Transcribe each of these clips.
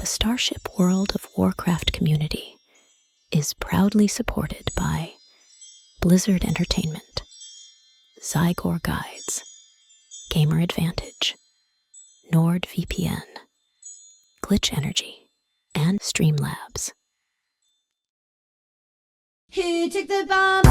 the Starship World of Warcraft community is proudly supported by Blizzard Entertainment, Zygor Guides, Gamer Advantage, NordVPN, Glitch Energy, and Streamlabs. Who took the bomb?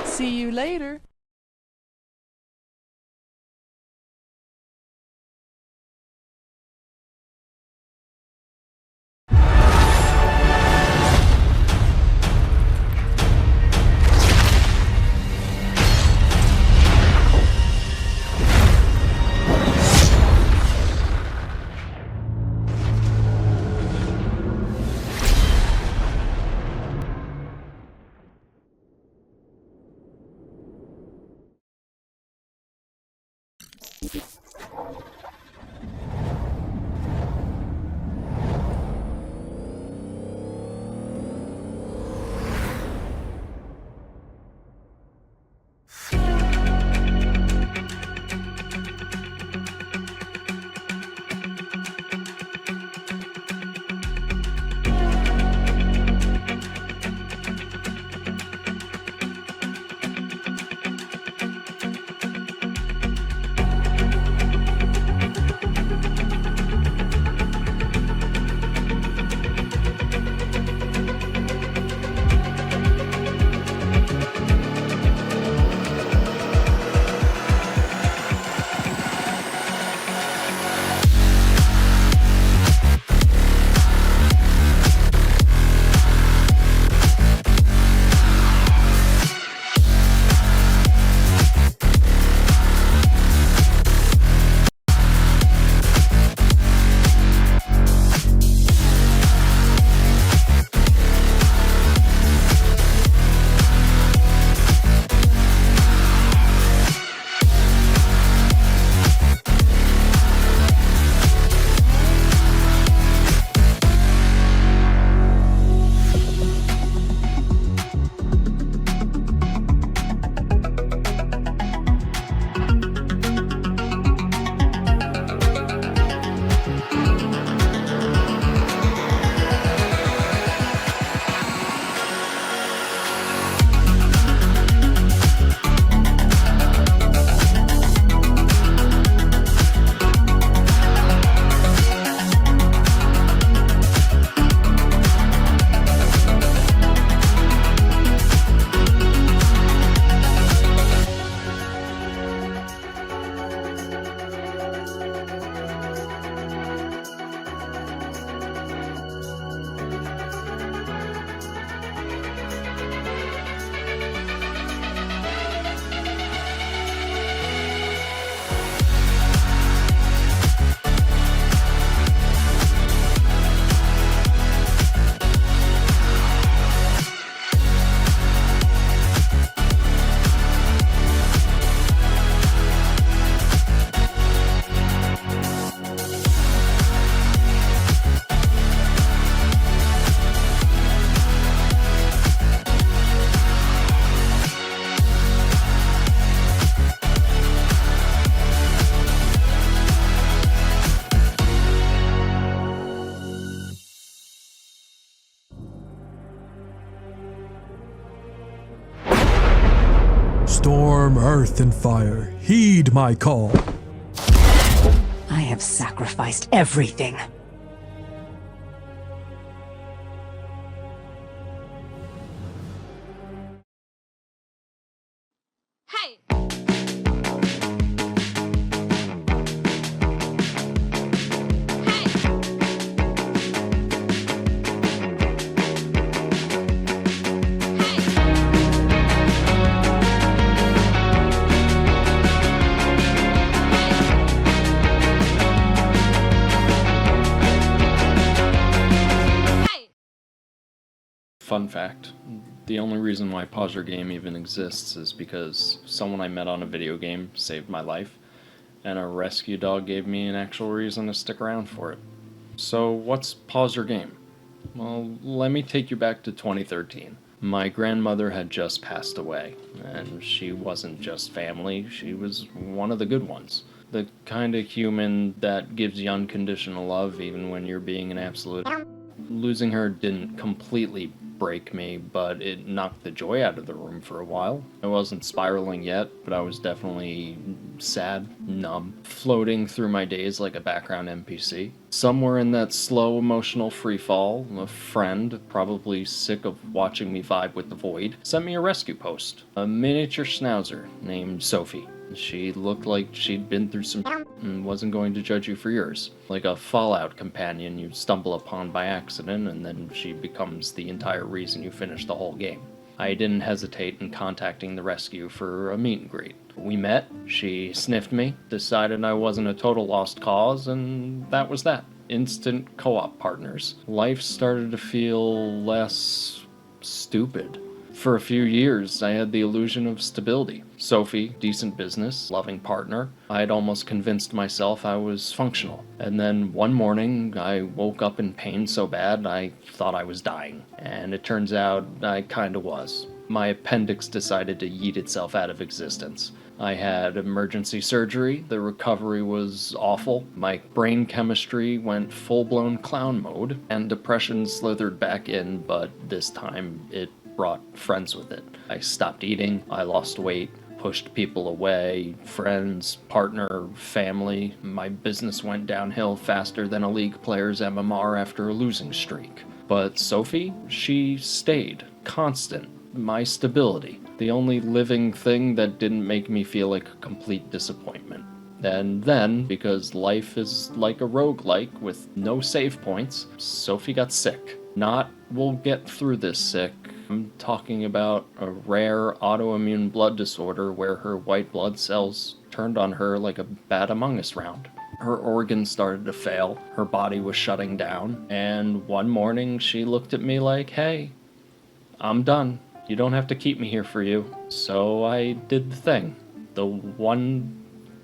See you later. Storm, earth, and fire, heed my call. I have sacrificed everything. Hey! Fun fact, The only reason why Pause Your Game even exists is because someone I met on a video game saved my life, and a rescue dog gave me an actual reason to stick around for it. So what's Pause Your Game? Well, let me take you back to 2013. My grandmother had just passed away, and she wasn't just family, she was one of the good ones. The kind of human that gives you unconditional love even when you're being an absolute. Losing her didn't completely break me, but it knocked the joy out of the room for a while. I wasn't spiraling yet, but I was definitely sad, numb, floating through my days like a background NPC. Somewhere in that slow emotional freefall, a friend, probably sick of watching me vibe with the void, sent me a rescue post. A miniature schnauzer named Sophie. She looked like she'd been through some and wasn't going to judge you for yours. Like a Fallout companion you stumble upon by accident, and then she becomes the entire reason you finish the whole game. I didn't hesitate in contacting the rescue for a meet and greet. We met, she sniffed me, decided I wasn't a total lost cause, and that was that. Instant co-op partners. Life started to feel less stupid. For a few years, I had the illusion of stability. Sophie, decent business, loving partner. I'd almost convinced myself I was functional. And then one morning, I woke up in pain so bad I thought I was dying. And it turns out I kinda was. My appendix decided to yeet itself out of existence. I had emergency surgery, the recovery was awful, my brain chemistry went full-blown clown mode, and depression slithered back in, but this time it brought friends with it. I stopped eating, I lost weight, pushed people away, friends, partner, family. My business went downhill faster than a league player's MMR after a losing streak. But Sophie, she stayed, constant, my stability, the only living thing that didn't make me feel like a complete disappointment. And then, because life is like a roguelike with no save points, Sophie got sick. Not, we'll get through this sick. I'm talking about a rare autoimmune blood disorder where her white blood cells turned on her like a bad Among Us round. Her organs started to fail, her body was shutting down, and one morning she looked at me like, hey, I'm done. You don't have to keep me here for you. So I did the thing. The one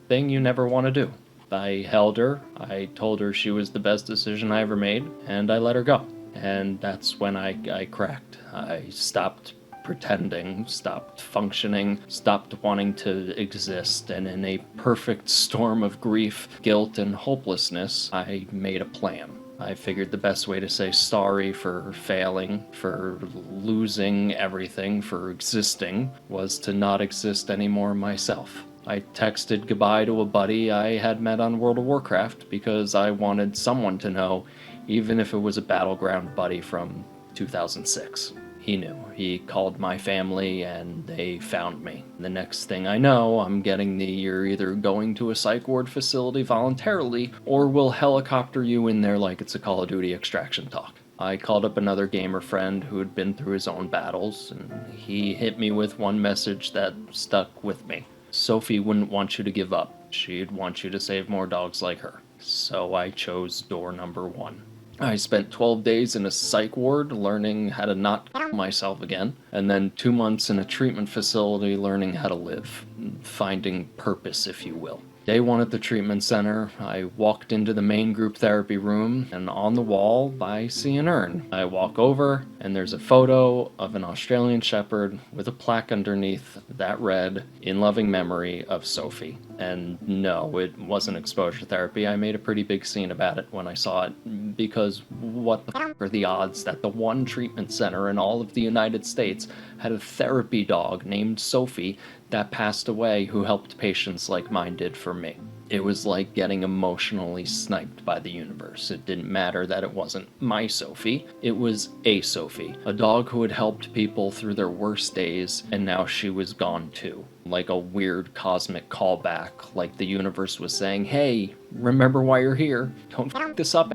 thing you never want to do. I held her, I told her she was the best decision I ever made, and I let her go. And that's when I cracked. I stopped pretending, stopped functioning, stopped wanting to exist, and in a perfect storm of grief, guilt, and hopelessness, I made a plan. I figured the best way to say sorry for failing, for losing everything, for existing, was to not exist anymore myself. I texted goodbye to a buddy I had met on World of Warcraft because I wanted someone to know, even if it was a battleground buddy from 2006. He knew. He called my family and they found me. The next thing I know, I'm getting the you're either going to a psych ward facility voluntarily or we'll helicopter you in there like it's a Call of Duty extraction talk. I called up another gamer friend who had been through his own battles, and he hit me with one message that stuck with me. Sophie wouldn't want you to give up. She'd want you to save more dogs like her. So I chose door number 1. I spent 12 days in a psych ward learning how to not myself again, and then 2 months in a treatment facility learning how to live, finding purpose, if you will. Day 1 at the treatment center, I walked into the main group therapy room, and on the wall, I see an urn. I walk over, and there's a photo of an Australian Shepherd with a plaque underneath that read, "In loving memory of Sophie." And no, it wasn't exposure therapy. I made a pretty big scene about it when I saw it, because what the f*** are the odds that the one treatment center in all of the United States had a therapy dog named Sophie that passed away who helped patients like mine did for me. It was like getting emotionally sniped by the universe. It didn't matter that it wasn't my Sophie. It was a Sophie, a dog who had helped people through their worst days, and now she was gone too. Like a weird cosmic callback, like the universe was saying, hey, remember why you're here. Don't f*** this up.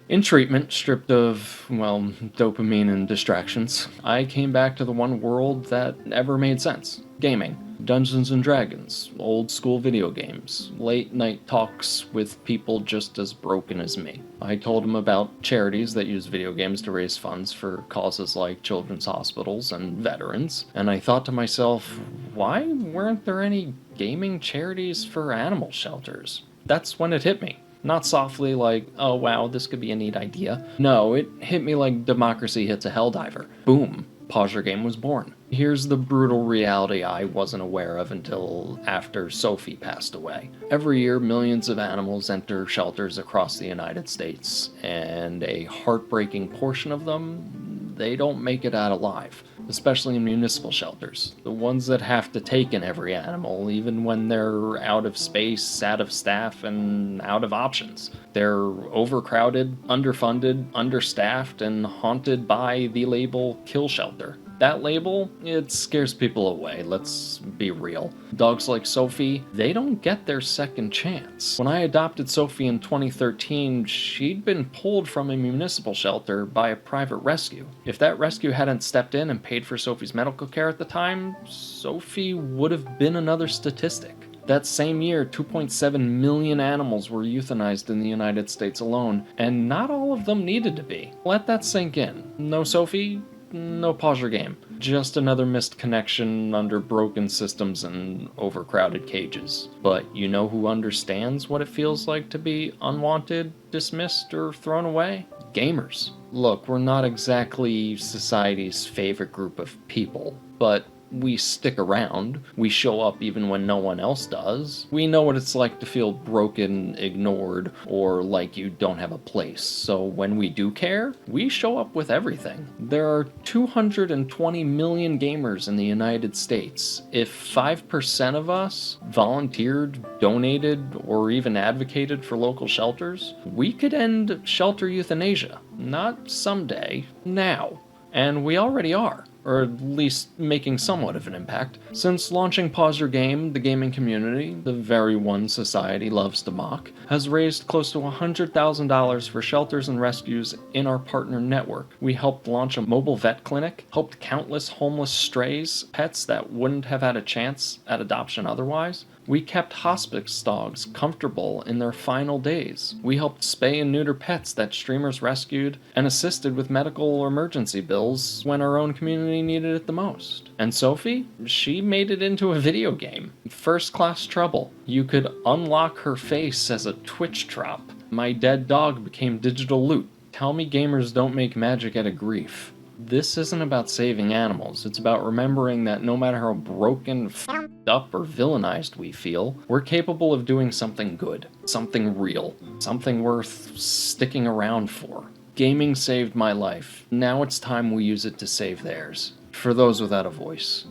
In treatment, stripped of, well, dopamine and distractions, I came back to the one world that never made sense. Gaming. Dungeons and Dragons, old school video games, late night talks with people just as broken as me. I told them about charities that use video games to raise funds for causes like children's hospitals and veterans, and I thought to myself, why weren't there any gaming charities for animal shelters? That's when it hit me. Not softly like, oh wow, this could be a neat idea. No, it hit me like democracy hits a helldiver. Boom. PawsYourGame was born. Here's the brutal reality I wasn't aware of until after Sophie passed away. Every year, millions of animals enter shelters across the United States, and a heartbreaking portion of them, they don't make it out alive, especially in municipal shelters. The ones that have to take in every animal, even when they're out of space, out of staff, and out of options. They're overcrowded, underfunded, understaffed, and haunted by the label kill shelter. That label, it scares people away, let's be real. Dogs like Sophie, they don't get their second chance. When I adopted Sophie in 2013, she'd been pulled from a municipal shelter by a private rescue. If that rescue hadn't stepped in and paid for Sophie's medical care at the time, Sophie would have been another statistic. That same year, 2.7 million animals were euthanized in the United States alone, and not all of them needed to be. Let that sink in. No Sophie, no PawsYourGame. Just another missed connection under broken systems and overcrowded cages. But you know who understands what it feels like to be unwanted, dismissed, or thrown away? Gamers. Look, we're not exactly society's favorite group of people, but we stick around. We show up even when no one else does. We know what it's like to feel broken, ignored, or like you don't have a place. So when we do care, we show up with everything. There are 220 million gamers in the United States. If 5% of us volunteered, donated, or even advocated for local shelters, we could end shelter euthanasia. Not someday, now. And we already are, or at least making somewhat of an impact. Since launching PawsYourGame, the gaming community, the very one society loves to mock, has raised close to $100,000 for shelters and rescues in our partner network. We helped launch a mobile vet clinic, helped countless homeless strays, pets that wouldn't have had a chance at adoption otherwise. We kept hospice dogs comfortable in their final days. We helped spay and neuter pets that streamers rescued and assisted with medical emergency bills when our own community needed it the most. And Sophie? She made it into a video game. First class trouble. You could unlock her face as a Twitch drop. My dead dog became digital loot. Tell me gamers don't make magic out of grief. This isn't about saving animals, it's about remembering that no matter how broken, f***ed up, or villainized we feel, we're capable of doing something good, something real, something worth sticking around for. Gaming saved my life. Now it's time we use it to save theirs. For those without a voice.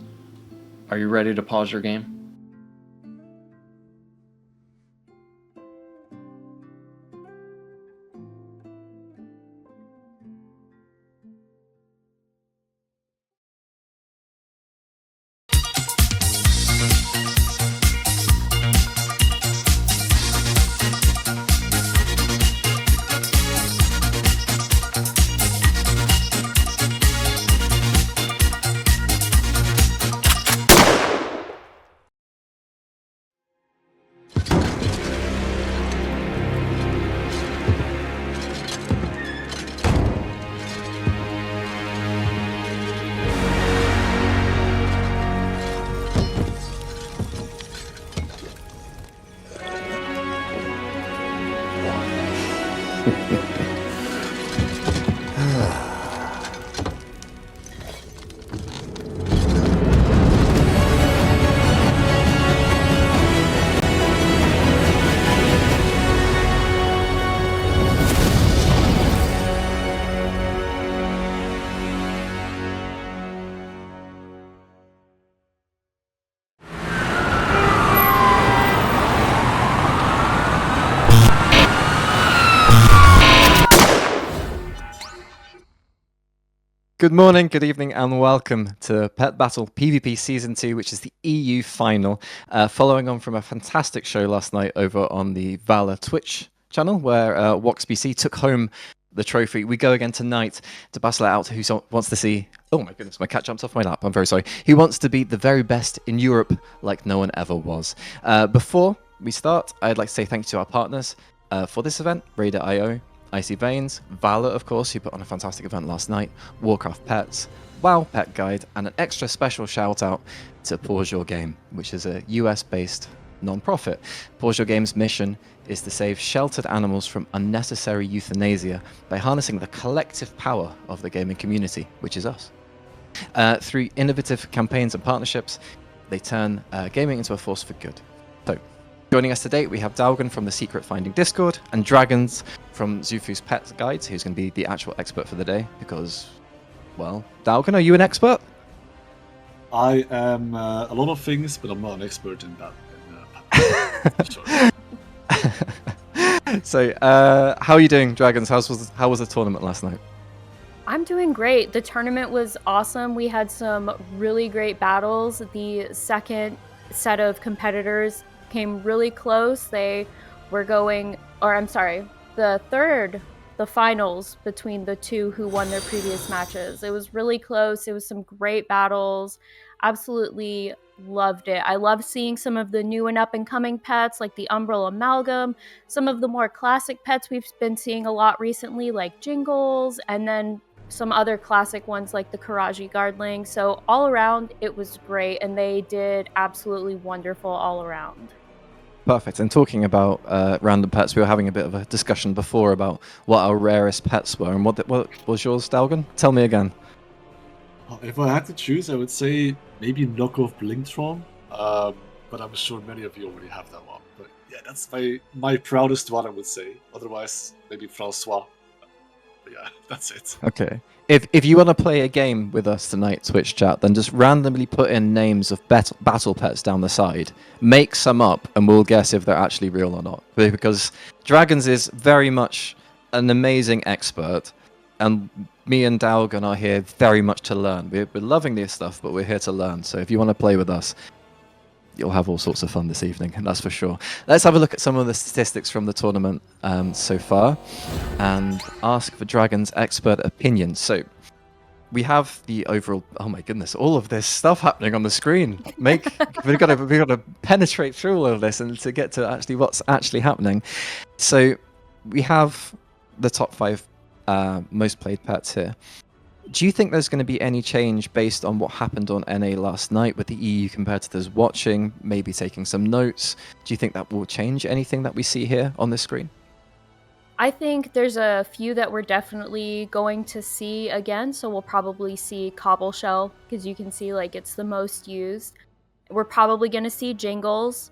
Are you ready to pause your game? Good morning, good evening, and welcome to Pet Battle PvP Season 2, which is the EU final, following on from a fantastic show last night over on the Valor Twitch channel, where Woxbc took home the trophy. We go again tonight to battle it out to who wants to see. Oh my goodness, my cat jumped off my lap. I'm very sorry. Who wants to be the very best in Europe like no one ever was? Before we start, I'd like to say thank you to our partners for this event, Raider.io, Icy Veins, Valor, of course, who put on a fantastic event last night, Warcraft Pets, WoW Pet Guide, and an extra special shout out to Pause Your Game, which is a US-based non-profit. Pause Your Game's mission is to save sheltered animals from unnecessary euthanasia by harnessing the collective power of the gaming community, which is us. Through innovative campaigns and partnerships, they turn gaming into a force for good. So, joining us today, we have Daugen from the Secret Finding Discord and Dragons from Zufu's Pet Guides, who's going to be the actual expert for the day because, well, Daugen, are you an expert? I am a lot of things, but I'm not an expert in that. Sure. So, how are you doing, Dragons? How was the tournament last night? I'm doing great. The tournament was awesome. We had some really great battles. The second set of competitors came really close. They were going, or I'm sorry, the finals between the two who won their previous matches. It was really close. It was some great battles. Absolutely loved it. I love seeing some of the new and up and coming pets like the Umbral Amalgam, some of the more classic pets we've been seeing a lot recently like Jingles, and then some other classic ones like the Karaji Guardling. So all around it was great and they did absolutely wonderful all around. Perfect. And talking about random pets, we were having a bit of a discussion before about what our rarest pets were, and what was yours, Daugen? Tell me again. If I had to choose, I would say maybe knockoff Blinktron, but I'm sure many of you already have that one. But yeah, that's my proudest one, I would say. Otherwise, maybe Francois. But yeah, that's it. Okay. If you want to play a game with us tonight, Twitch chat, then just randomly put in names of battle pets down the side. Make some up, and we'll guess if they're actually real or not. Because Dragons is very much an amazing expert, and me and Daugen are here very much to learn. We're loving this stuff, but we're here to learn. So if you want to play with us, you'll have all sorts of fun this evening, and that's for sure. Let's have a look at some of the statistics from the tournament so far, and ask for Dragon's expert opinion. So we have the overall. Oh my goodness, all of this stuff happening on the screen. We've got to penetrate through all of this and to get to actually what's actually happening. So we have the top 5 most played pets here. Do you think there's going to be any change based on what happened on NA last night with the EU competitors watching, maybe taking some notes? Do you think that will change anything that we see here on the screen? I think there's a few that we're definitely going to see again. So we'll probably see Cobble Shell, because you can see like it's the most used. We're probably going to see Jingles.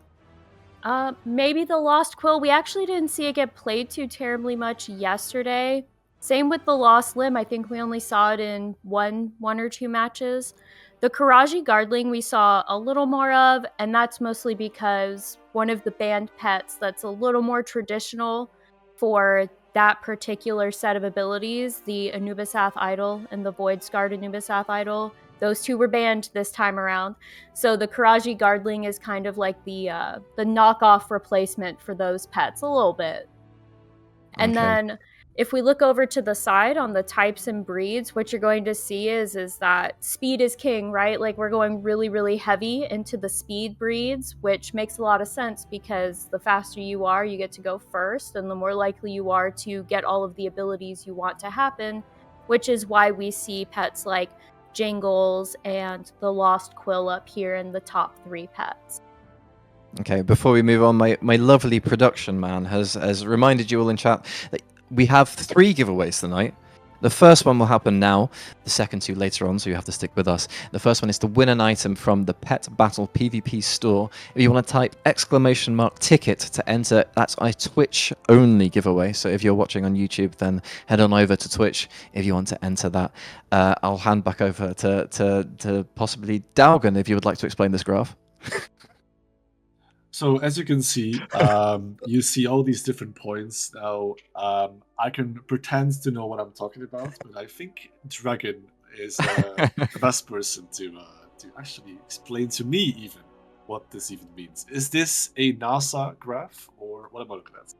Maybe the Lost Quill. We actually didn't see it get played too terribly much yesterday. Same with the Lost Limb. I think we only saw it in one or two matches. The Karaji Guardling we saw a little more of, and that's mostly because one of the banned pets that's a little more traditional for that particular set of abilities, the Anubisath Idol and the Void Scarred Anubisath Idol, those two were banned this time around. So the Karaji Guardling is kind of like the knockoff replacement for those pets a little bit. And then if we look over to the side on the types and breeds, what you're going to see is that speed is king, right? Like we're going really, really heavy into the speed breeds, which makes a lot of sense because the faster you are, you get to go first, and the more likely you are to get all of the abilities you want to happen, which is why we see pets like Jingles and the Lost Quill up here in the top 3 pets. Okay, before we move on, my lovely production man has reminded you all in chat that we have 3 giveaways tonight. The first one will happen now, the second 2 later on, so you have to stick with us. The first one is to win an item from the Pet Battle PvP store. If you want to type !ticket to enter, that's a Twitch-only giveaway. So if you're watching on YouTube, then head on over to Twitch if you want to enter that. I'll hand back over to possibly Daugen if you would like to explain this graph. So as you can see, you see all these different points. Now, I can pretend to know what I'm talking about, but I think Dragon is the best person to actually explain to me even what this even means. Is this a NASA graph, or what am I looking at?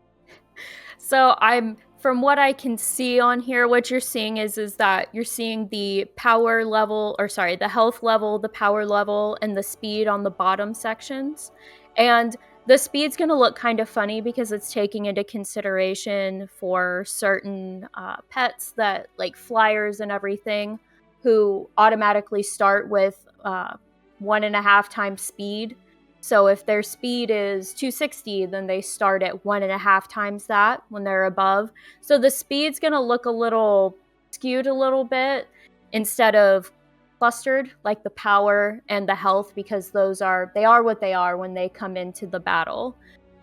So I'm from what I can see on here, what you're seeing is that you're seeing the power level, or sorry, the health level, the power level, and the speed on the bottom sections. And the speed's going to look kind of funny because it's taking into consideration for certain pets that, like flyers and everything, who automatically start with 1.5 times speed. So if their speed is 260, then they start at 1.5 times that when they're above. So the speed's going to look a little skewed a little bit instead of clustered like the power and the health, because they are what they are when they come into the battle.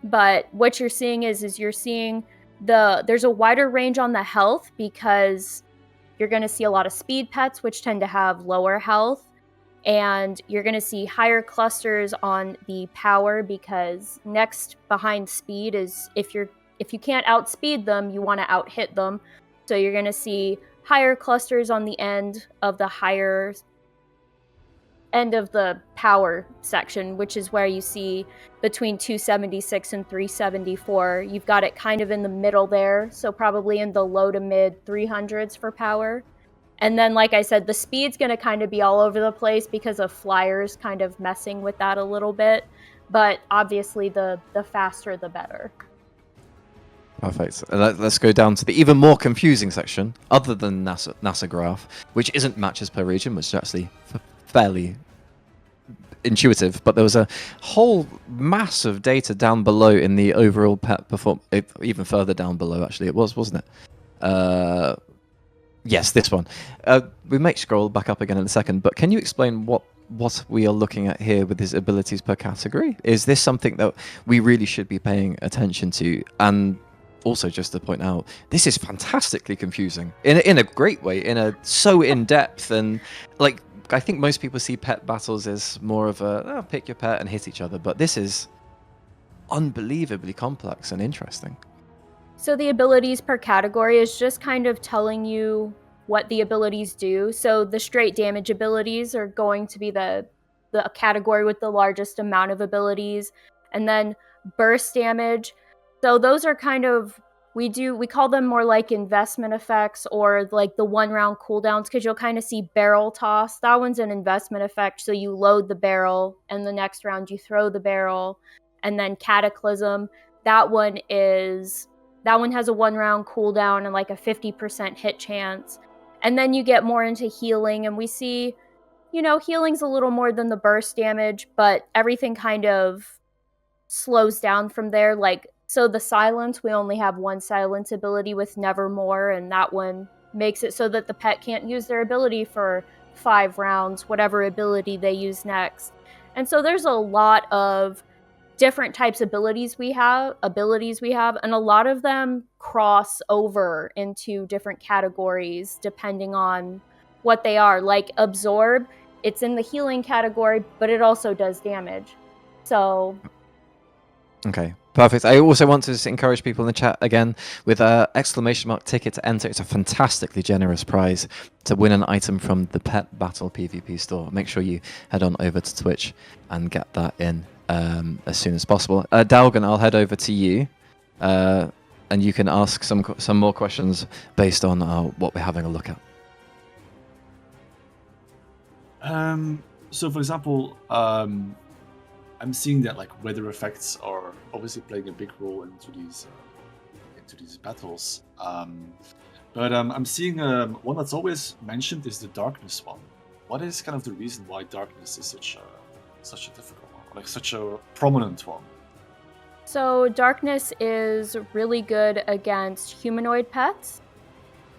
But what you're seeing is you're seeing there's a wider range on the health because you're going to see a lot of speed pets, which tend to have lower health. And you're going to see higher clusters on the power because next behind speed is if you can't outspeed them, you want to outhit them. So you're going to see higher clusters on the end of the higher end of the power section, which is where you see between 276 and 374. You've got it kind of in the middle there, so probably in the low to mid 300s for power. And then, like I said, the speed's going to kind of be all over the place because of flyers kind of messing with that a little bit. But obviously, the faster, the better. Perfect. Let's go down to the even more confusing section, other than NASA graph, which isn't matches per region, which is actually fairly intuitive. But there was a whole mass of data down below in the overall pet even further down below, actually, it was, wasn't it? Yes, this one. We may scroll back up again in a second, but can you explain what we are looking at here with his abilities per category? Is this something that we really should be paying attention to? And also, just to point out, this is fantastically confusing in a great way, so in depth, and like I think most people see pet battles as more of a pick your pet and hit each other, but this is unbelievably complex and interesting. So the abilities per category is just kind of telling you what the abilities do. So the straight damage abilities are going to be the category with the largest amount of abilities. And then burst damage. So those are kind of, we call them more like investment effects or like the 1 round cooldowns, because you'll kind of see barrel toss. That one's an investment effect. So you load the barrel and the next round you throw the barrel. And then cataclysm, that one has a 1 round cooldown and like a 50% hit chance. And then you get more into healing, and we see, healing's a little more than the burst damage, but everything kind of slows down from there. Like, so the silence, we only have 1 silence ability with Nevermore, and that one makes it so that the pet can't use their ability for 5 rounds, whatever ability they use next. And so there's a lot of different types of abilities we have, and a lot of them cross over into different categories depending on what they are. Like absorb, it's in the healing category, but it also does damage. So okay, perfect. I also want to encourage people in the chat again with ! ticket to enter. It's a fantastically generous prize to win an item from the Pet Battle PvP store. Make sure you head on over to Twitch and get that in as soon as possible. Daugen, I'll head over to you, and you can ask some more questions based on what we're having a look at. So, for example, I'm seeing that like weather effects are obviously playing a big role into these battles. But I'm seeing one that's always mentioned is the darkness one. What is kind of the reason why darkness is such a difficult one, like such a prominent one? So darkness is really good against humanoid pets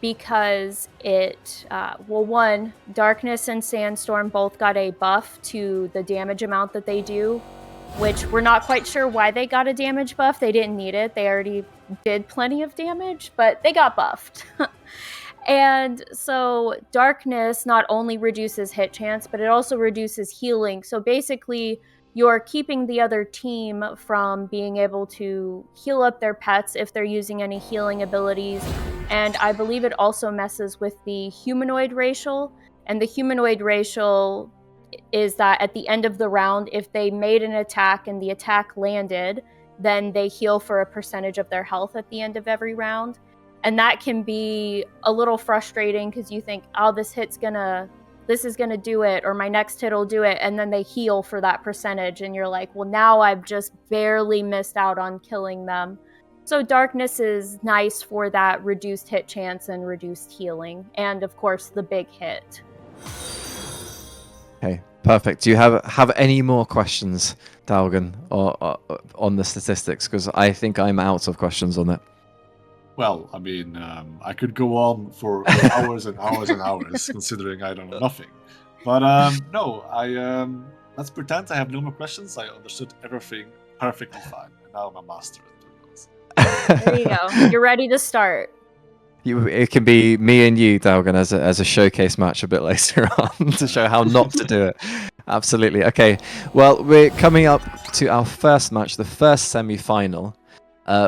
because it, one, darkness and sandstorm both got a buff to the damage amount that they do, which we're not quite sure why they got a damage buff. They didn't need it. They already did plenty of damage, but they got buffed. And so darkness not only reduces hit chance, but it also reduces healing. So basically, you're keeping the other team from being able to heal up their pets if they're using any healing abilities. And I believe it also messes with the humanoid racial. And the humanoid racial is that at the end of the round, if they made an attack and the attack landed, then they heal for a percentage of their health at the end of every round. And that can be a little frustrating because you think, oh, this is gonna do it, or my next hit will do it, and then they heal for that percentage, and you're like, well, now I've just barely missed out on killing them. So darkness is nice for that reduced hit chance and reduced healing, and of course the big hit. Okay, perfect. Do you have any more questions, Daugen, or on the statistics? Because I think I'm out of questions on it. Well, I mean, I could go on for hours and hours and hours, considering I don't know nothing. But no, let's pretend I have no more questions. I understood everything perfectly fine, and now I'm a master at it. There you go. You're ready to start. It can be me and you, Daugen, as a showcase match a bit later on to show how not to do it. Absolutely. Okay. Well, we're coming up to our first match, the first semi-final.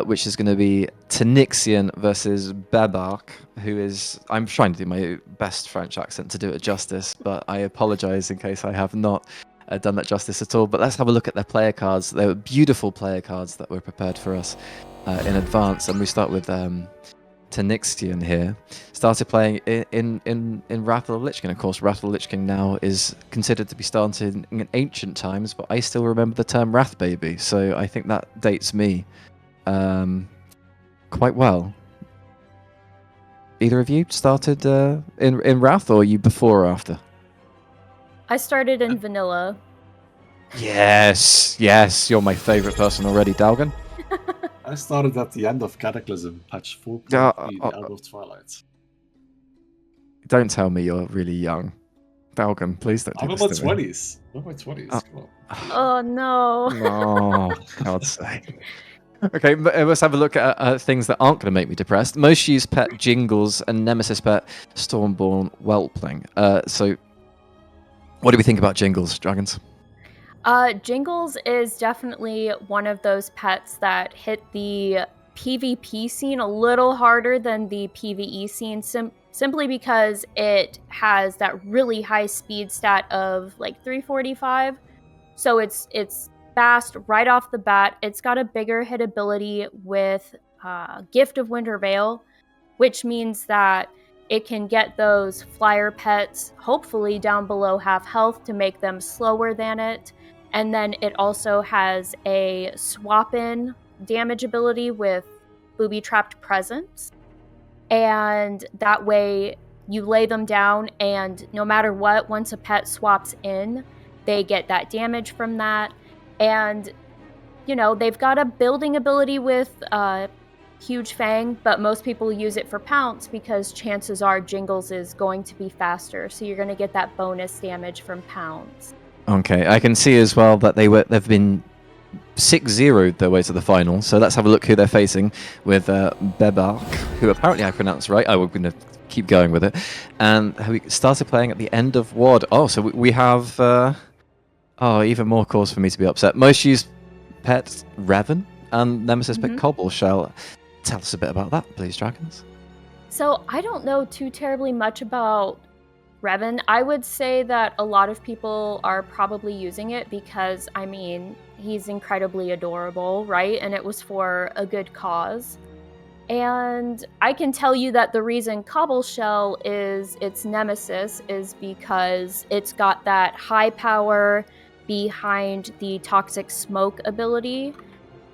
Which is going to be Tanixion versus Bebark, who is... I'm trying to do my best French accent to do it justice, but I apologize in case I have not done that justice at all. But let's have a look at their player cards. They were beautiful player cards that were prepared for us in advance. And we start with Tanixion here. Started playing in Wrath of the Lich King. Of course, Wrath of the Lich King now is considered to be started in ancient times, but I still remember the term Wrath Baby, so I think that dates me quite well. Either of you started in Wrath, or are you before or after? I started in vanilla. Yes, you're my favorite person already, Daugen. I started at the end of Cataclysm, patch 4.3, the Hour of Twilight. Don't tell me you're really young. Daugen, please don't do I'm in this my to me. 20s. I'm in my 20s, come on. Oh no. No, God's sake. Okay, let's have a look at things that aren't going to make me depressed. Most used pet Jingles and Nemesis pet Stormborn Whelpling. So, what do we think about Jingles, Dragons? Jingles is definitely one of those pets that hit the PvP scene a little harder than the PvE scene, simply because it has that really high speed stat of like 345. So it's fast right off the bat. It's got a bigger hit ability with Gift of Winter Veil, which means that it can get those flyer pets hopefully down below half health to make them slower than it. And then it also has a swap-in damage ability with Booby-Trapped Presence. And that way you lay them down, and no matter what, once a pet swaps in, they get that damage from that. And, they've got a building ability with Huge Fang, but most people use it for Pounce because chances are Jingles is going to be faster. So you're going to get that bonus damage from Pounce. Okay, I can see as well that they've been 6-0'd their way to the final. So let's have a look who they're facing with Bebark, who apparently I pronounced right. I was going to keep going with it. And we started playing at the end of WoD. Oh, so we have... even more cause for me to be upset. Most used pet Revan and Nemesis pet Cobble Shell. Tell us a bit about that, please, Dragons. So I don't know too terribly much about Revan. I would say that a lot of people are probably using it because, he's incredibly adorable, right? And it was for a good cause. And I can tell you that the reason Cobble Shell is its nemesis is because it's got that high power behind the Toxic Smoke ability.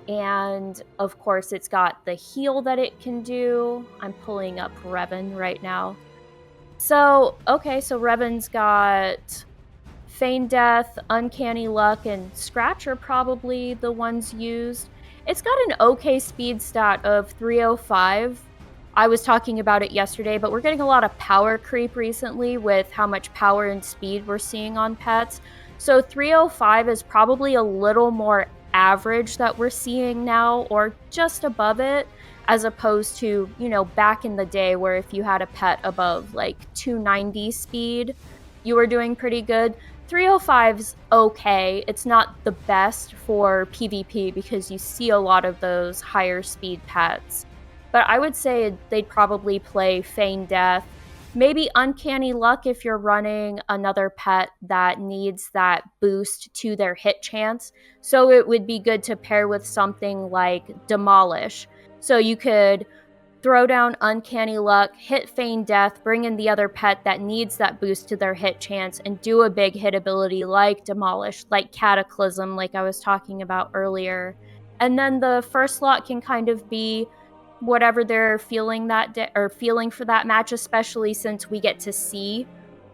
And of course, it's got the heal that it can do. I'm pulling up Revan right now. So Revan's got Feign Death, Uncanny Luck, and Scratch are probably the ones used. It's got an okay speed stat of 305. I was talking about it yesterday, but we're getting a lot of power creep recently with how much power and speed we're seeing on pets. So 305 is probably a little more average that we're seeing now, or just above it, as opposed to, back in the day where if you had a pet above like 290 speed, you were doing pretty good. 305's okay. It's not the best for PvP because you see a lot of those higher speed pets. But I would say they'd probably play Feign Death. Maybe Uncanny Luck if you're running another pet that needs that boost to their hit chance. So it would be good to pair with something like Demolish. So you could throw down Uncanny Luck, hit Feign Death, bring in the other pet that needs that boost to their hit chance, and do a big hit ability like Demolish, like Cataclysm, like I was talking about earlier. And then the first slot can kind of be whatever they're feeling that day or feeling for that match, especially since we get to see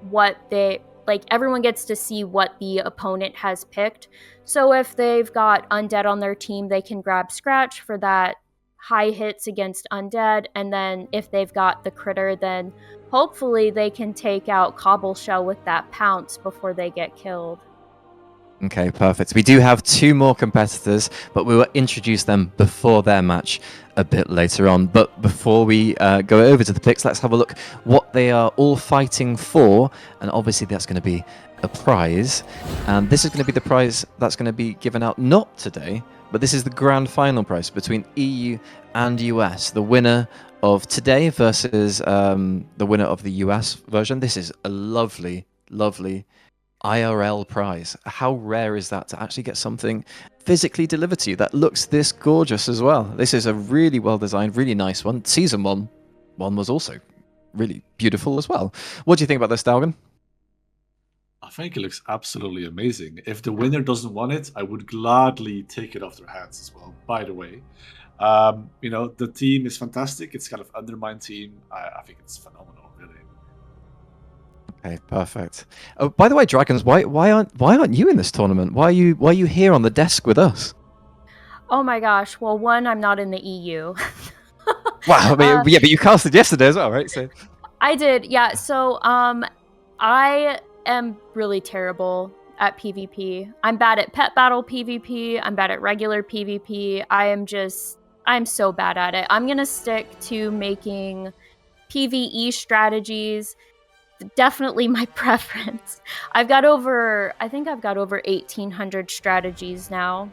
what they like. Everyone gets to see what the opponent has picked. So if they've got Undead on their team, they can grab Scratch for that high hits against Undead, and then if they've got the critter, then hopefully they can take out Cobbleshell with that Pounce before they get killed. Okay, perfect. We do have 2 more competitors, but we will introduce them before their match a bit later on. But before we go over to the picks, let's have a look what they are all fighting for. And obviously that's going to be a prize. And this is going to be the prize that's going to be given out not today, but this is the grand final prize between EU and US. The winner of today versus the winner of the US version. This is a lovely, lovely IRL prize. How rare is that to actually get something physically delivered to you that looks this gorgeous as well? This is a really well designed, really nice one. Season 1 was also really beautiful as well. What do you think about this, Daugen? I think it looks absolutely amazing. If the winner doesn't want it, I would gladly take it off their hands as well, by the way. The team is fantastic. It's kind of under my team. I think it's phenomenal, really. Okay, perfect. Oh, by the way, Dragons, why aren't you in this tournament? Why are you here on the desk with us? Oh my gosh. Well, one, I'm not in the EU. Wow, I mean, yeah, but you casted yesterday as well, right? So I did, yeah. So I am really terrible at PvP. I'm bad at pet battle PvP. I'm bad at regular PvP. I'm so bad at it. I'm gonna stick to making PvE strategies. Definitely my preference. I think I've got over 1,800 strategies now.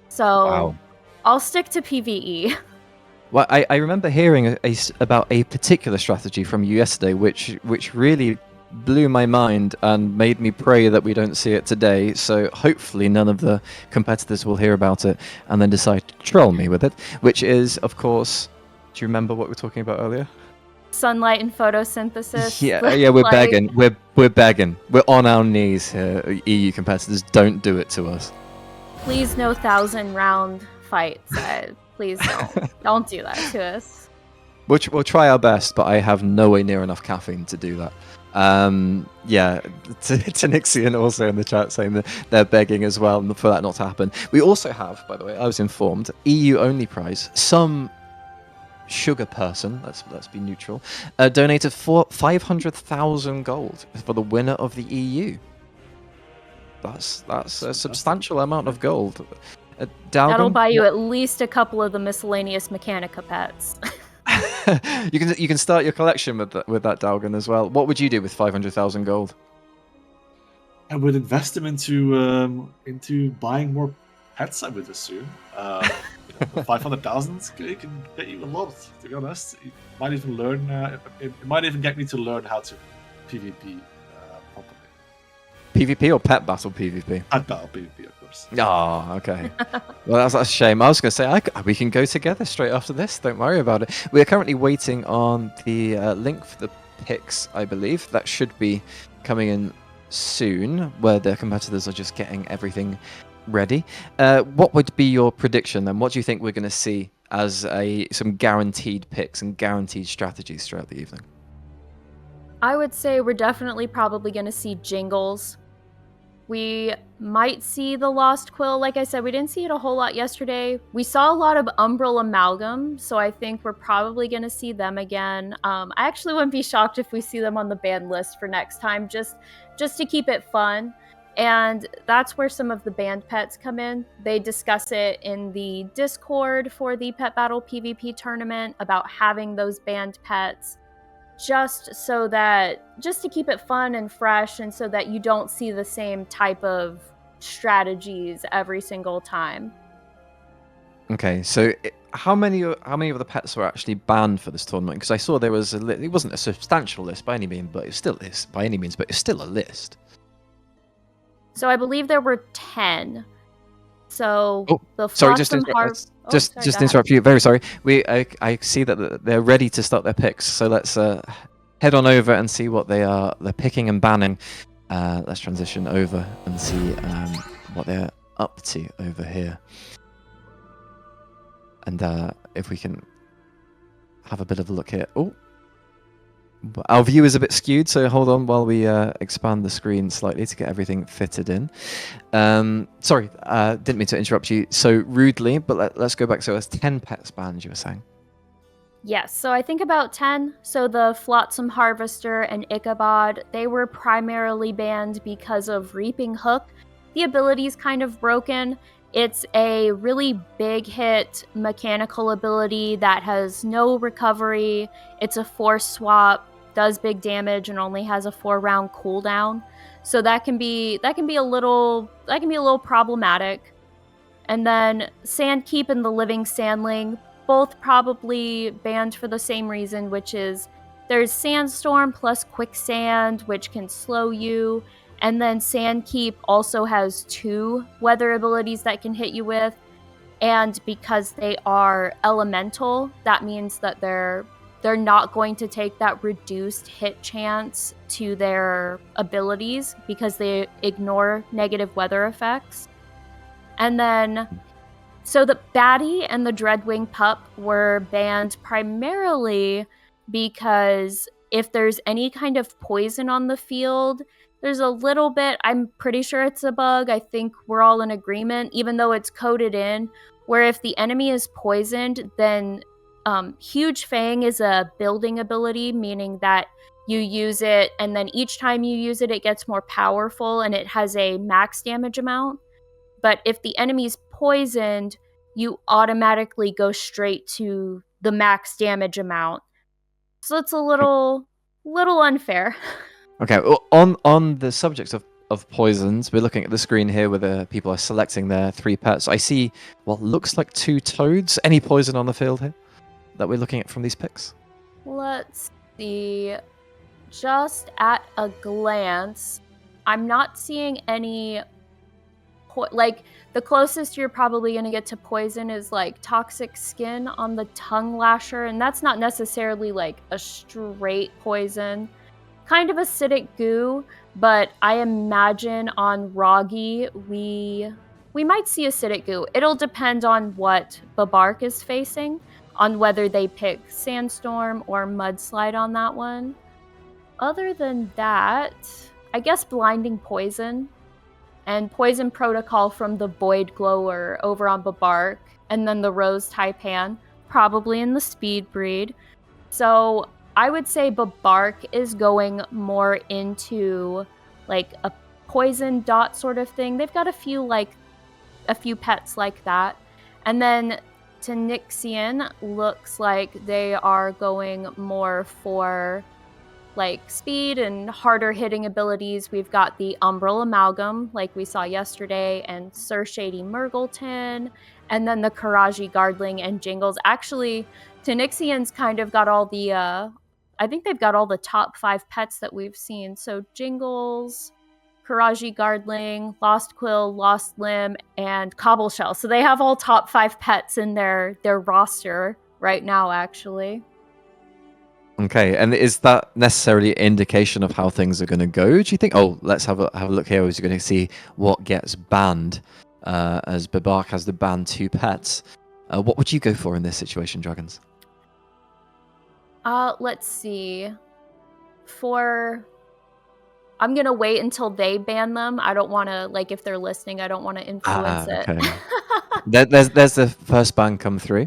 So wow. I'll stick to PvE. Well, I remember hearing about a particular strategy from you yesterday, which really blew my mind and made me pray that we don't see it today. So hopefully none of the competitors will hear about it and then decide to troll me with it, which is, of course, do you remember what we were talking about earlier? Sunlight and photosynthesis. Yeah, we're begging. We're begging. We're on our knees here, EU competitors. Don't do it to us. Please, no 1,000-round fights. Please don't do that to us. We'll try our best, but I have nowhere near enough caffeine to do that. Yeah, Tanixion also in the chat saying that they're begging as well for that not to happen. We also have, by the way, I was informed, EU only prize. Some sugar person, let's be neutral, donated 500,000 gold for the winner of the EU. That's a substantial amount of gold. That'll buy you at least a couple of the miscellaneous Mechanica pets. You can start your collection with that Daugen as well. What would you do with 500,000 gold? I would invest them into buying more pets, I would assume. 500,000 can get you a lot, to be honest. It might even it might even get me to learn how to PvP properly. PvP or pet battle PvP? Pet battle PvP, of course. Oh, okay. Well, that's a shame. I was going to say we can go together straight after this. Don't worry about it. We are currently waiting on the link for the picks, I believe. That should be coming in soon, where the competitors are just getting everything ready. What would be your prediction then? What do you think we're going to see as some guaranteed picks and guaranteed strategies throughout the evening? I would say we're definitely probably going to see Jingles. We might see the Lost Quill. Like I said, we didn't see it a whole lot yesterday. We saw a lot of Umbral Amalgam, so I think we're probably going to see them again. I actually wouldn't be shocked if we see them on the ban list for next time, just to keep it fun. And that's where some of the banned pets come in. They discuss it in the Discord for the Pet Battle PvP tournament about having those banned pets, just to keep it fun and fresh, and so that you don't see the same type of strategies every single time. Okay, so how many of the pets were actually banned for this tournament? Because I saw there was it wasn't a substantial list by any means, but it still is by any means, but it's still a list. So I believe there were 10. So Oh, the sorry, just Flotsam Harp. just Sorry, go ahead. interrupt you. Very sorry. I see that they're ready to start their picks. So let's head on over and see what they're picking and banning. Let's transition over and see what they're up to over here. And if we can have a bit of a look here. Oh, our view is a bit skewed, so hold on while we expand the screen slightly to get everything fitted in. Sorry, didn't mean to interrupt you so rudely, but let's go back. So it's 10 pets banned, you were saying? Yes, so I think about 10. So the Flotsam Harvester and Ichabod, they were primarily banned because of Reaping Hook. The ability's kind of broken. It's a really big hit mechanical ability that has no recovery. It's a force swap, does big damage, and only has a 4-round cooldown. So that can be a little problematic. And then Sandkeep and the Living Sandling, both probably banned for the same reason, which is there's Sandstorm plus Quicksand, which can slow you. And then Sandkeep also has 2 weather abilities that can hit you with. And because they are elemental, that means that they're not going to take that reduced hit chance to their abilities because they ignore negative weather effects. And then, so the Batty and the Dreadwing Pup were banned primarily because if there's any kind of poison on the field, there's a little bit, I'm pretty sure it's a bug, I think we're all in agreement, even though it's coded in, where if the enemy is poisoned, then Huge Fang is a building ability, meaning that you use it, and then each time you use it, it gets more powerful, and it has a max damage amount. But if the enemy's poisoned, you automatically go straight to the max damage amount. So it's a little unfair. Okay, well, on the subject of poisons, we're looking at the screen here where the people are selecting their 3 pets. I see what looks like 2 toads. Any poison on the field here that we're looking at from these picks? Let's see. Just at a glance, I'm not seeing any like the closest you're probably going to get to poison is like Toxic Skin on the Tongue Lasher, and that's not necessarily like a straight poison. Kind of acidic goo, but I imagine on Roggy we might see acidic goo. It'll depend on what Bebark is facing, on whether they pick Sandstorm or Mudslide on that one. Other than that, I guess Blinding Poison and Poison Protocol from the Void Glower over on Bebark, and then the Rose Taipan, probably in the Speed breed. So I would say Bebark is going more into like a poison dot sort of thing. They've got a few pets like that. And then Tanixion looks like they are going more for like speed and harder hitting abilities. We've got the Umbral Amalgam, like we saw yesterday, and Sir Shady Murgleton, and then the Karaji Guardling and Jingles. Actually, Tanixion's kind of got all the, I think they've got all the top 5 pets that we've seen. So Jingles, Karaji Guardling, Lost Quill, Lost Limb, and Cobbleshell. So they have all top 5 pets in their roster right now, actually. Okay, and is that necessarily an indication of how things are going to go? Do you think? Oh, let's have a look here. We're going to see what gets banned, as Bebark has to ban 2 pets. What would you go for in this situation, Dragons? Let's see. I'm gonna wait until they ban them. I don't want to, like, if they're listening, I don't want to influence Okay. it. there's the first ban come through.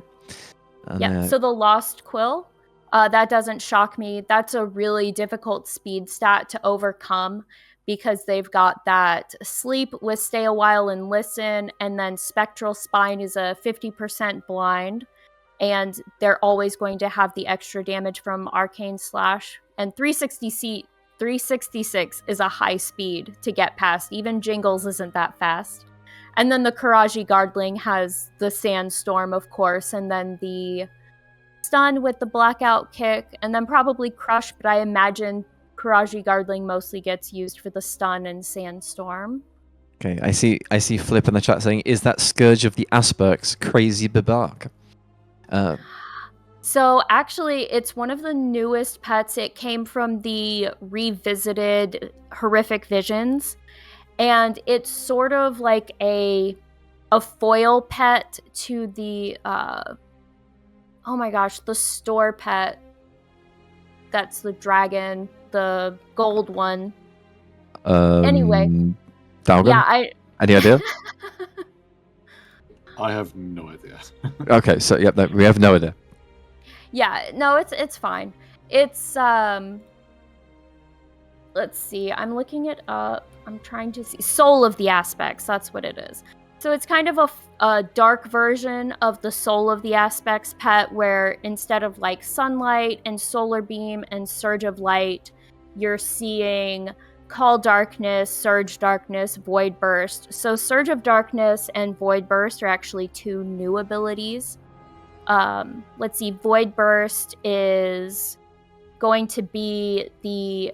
And, yeah. So the Lost Quill. That doesn't shock me. That's a really difficult speed stat to overcome because they've got that Sleep with Stay a While and Listen, and then Spectral Spine is a 50% blind, and they're always going to have the extra damage from Arcane Slash. And 366 is a high speed to get past. Even Jingles isn't that fast. And then the Karaji Guardling has the Sandstorm, of course, and then the Stun with the Blackout Kick, and then probably Crush, but I imagine Karaji Guardling mostly gets used for the Stun and Sandstorm. Okay, I see Flip in the chat saying, is that Scourge of the Asperks crazy Bebark? So actually, it's one of the newest pets. It came from the revisited Horrific Visions, and it's sort of like a foil pet to the oh my gosh, the store pet. That's the dragon, the gold one. Anyway, Daugen? yeah, Any idea? I have no idea. Okay, so yep, no, we have no idea. Yeah, no, it's fine. It's let's see. I'm looking it up. I'm trying to see. Soul of the Aspects, that's what it is. So it's kind of a dark version of the Soul of the Aspects pet, where instead of like sunlight and solar beam and surge of light, you're seeing Call Darkness, Surge Darkness, Void Burst. So Surge of Darkness and Void Burst are actually two new abilities. Let's see, Void Burst is going to be the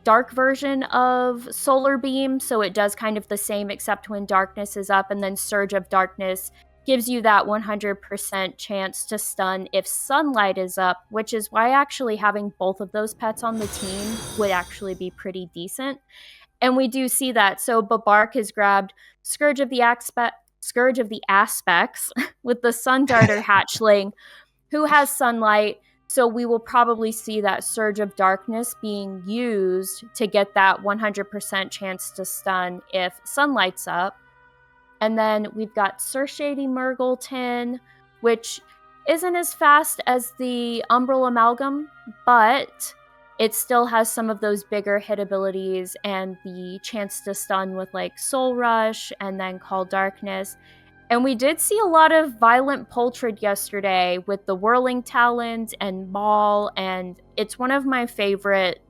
dark version of Solar Beam, so it does kind of the same except when darkness is up, and then Surge of Darkness gives you that 100% chance to stun if sunlight is up, which is why actually having both of those pets on the team would actually be pretty decent. And we do see that. So Bebark has grabbed Scourge of the Aspects with the Sun Darter hatchling, who has sunlight. So we will probably see that Surge of Darkness being used to get that 100% chance to stun if sunlight's up. And then we've got Sir Shady Murgleton, which isn't as fast as the Umbral Amalgam, but it still has some of those bigger hit abilities and the chance to stun with like Soul Rush and then Call Darkness. And we did see a lot of Violent Poultry yesterday with the Whirling Talons and Maul, and it's one of my favorite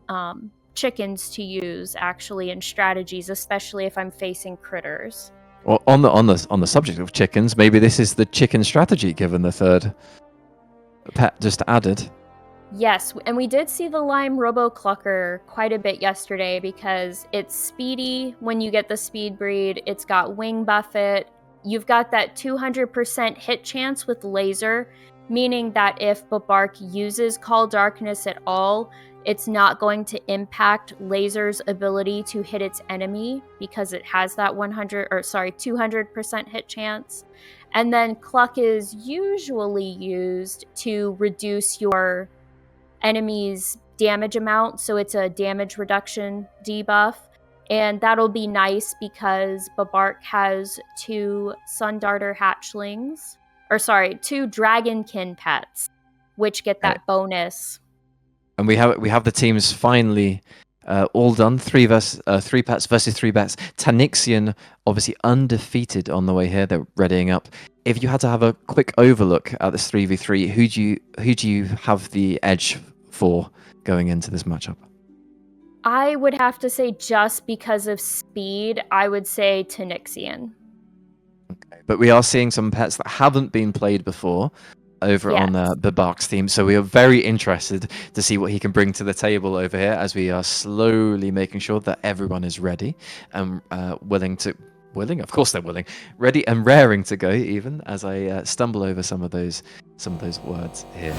chickens to use actually in strategies, especially if I'm facing critters. Well, on the subject of chickens, maybe this is the chicken strategy, given the third pet just added. Yes, and we did see the Lime Robo-Clucker quite a bit yesterday because it's speedy when you get the speed breed, it's got wing buffet, you've got that 200% hit chance with laser, meaning that if Bebark uses Call Darkness at all, it's not going to impact laser's ability to hit its enemy because it has that 200% hit chance. And then Cluck is usually used to reduce your enemy's damage amount, so it's a damage reduction debuff. And that'll be nice because Bebark has two Dragonkin pets, which get that bonus. And we have the teams finally all done. Three pets versus 3 bets. Tanixion obviously undefeated on the way here. They're readying up. If you had to have a quick overlook at this 3v3, who do you have the edge for going into this matchup? I would have to say, just because of speed, I would say Tanixion. Okay, but we are seeing some pets that haven't been played before over on Bebark's team, so we are very interested to see what he can bring to the table over here as we are slowly making sure that everyone is ready and willing, of course they're willing, ready and raring to go, even as I stumble over some of those words here.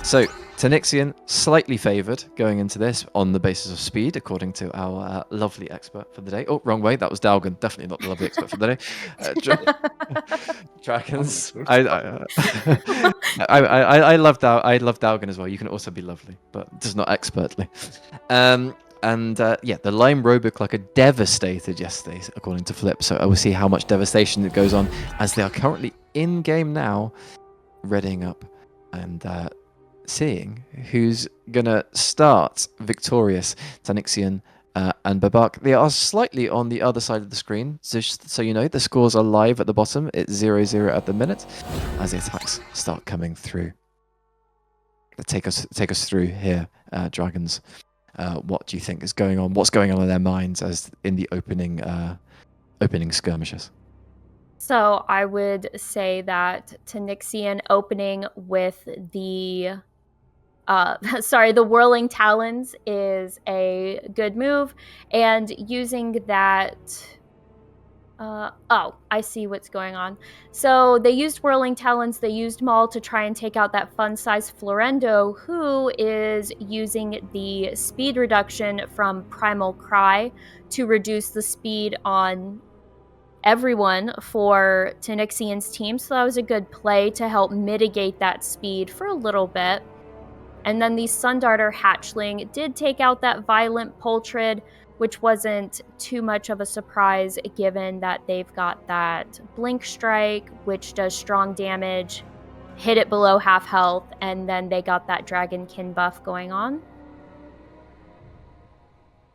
So Tanixion slightly favoured going into this on the basis of speed, according to our lovely expert for the day. Oh, wrong way. That was Daugen. Definitely not the lovely expert for the day. Dragons. I love Daugen as well. You can also be lovely, but just not expertly. The Lime Robo-Clucker devastated yesterday, according to Flip. So I will see how much devastation that goes on as they are currently in game now, readying up and seeing who's gonna start victorious. Tanixion and Bebark. They are slightly on the other side of the screen, so you know the scores are live at the bottom. It's 0-0 at the minute as the attacks start coming through. Take us through here, Dragons. What do you think is going on? What's going on in their minds as in the opening skirmishes? So I would say that Tanixion opening with the the Whirling Talons is a good move, and using that Oh, I see what's going on. So they used Whirling Talons, they used Maul to try and take out that fun-sized Florendo, who is using the speed reduction from Primal Cry to reduce the speed on everyone for Tanixion's team. So that was a good play to help mitigate that speed for a little bit. And then the Sundarter Hatchling did take out that Violent Poltrid, which wasn't too much of a surprise given that they've got that Blink Strike, which does strong damage, hit it below half health, and then they got that Dragonkin buff going on.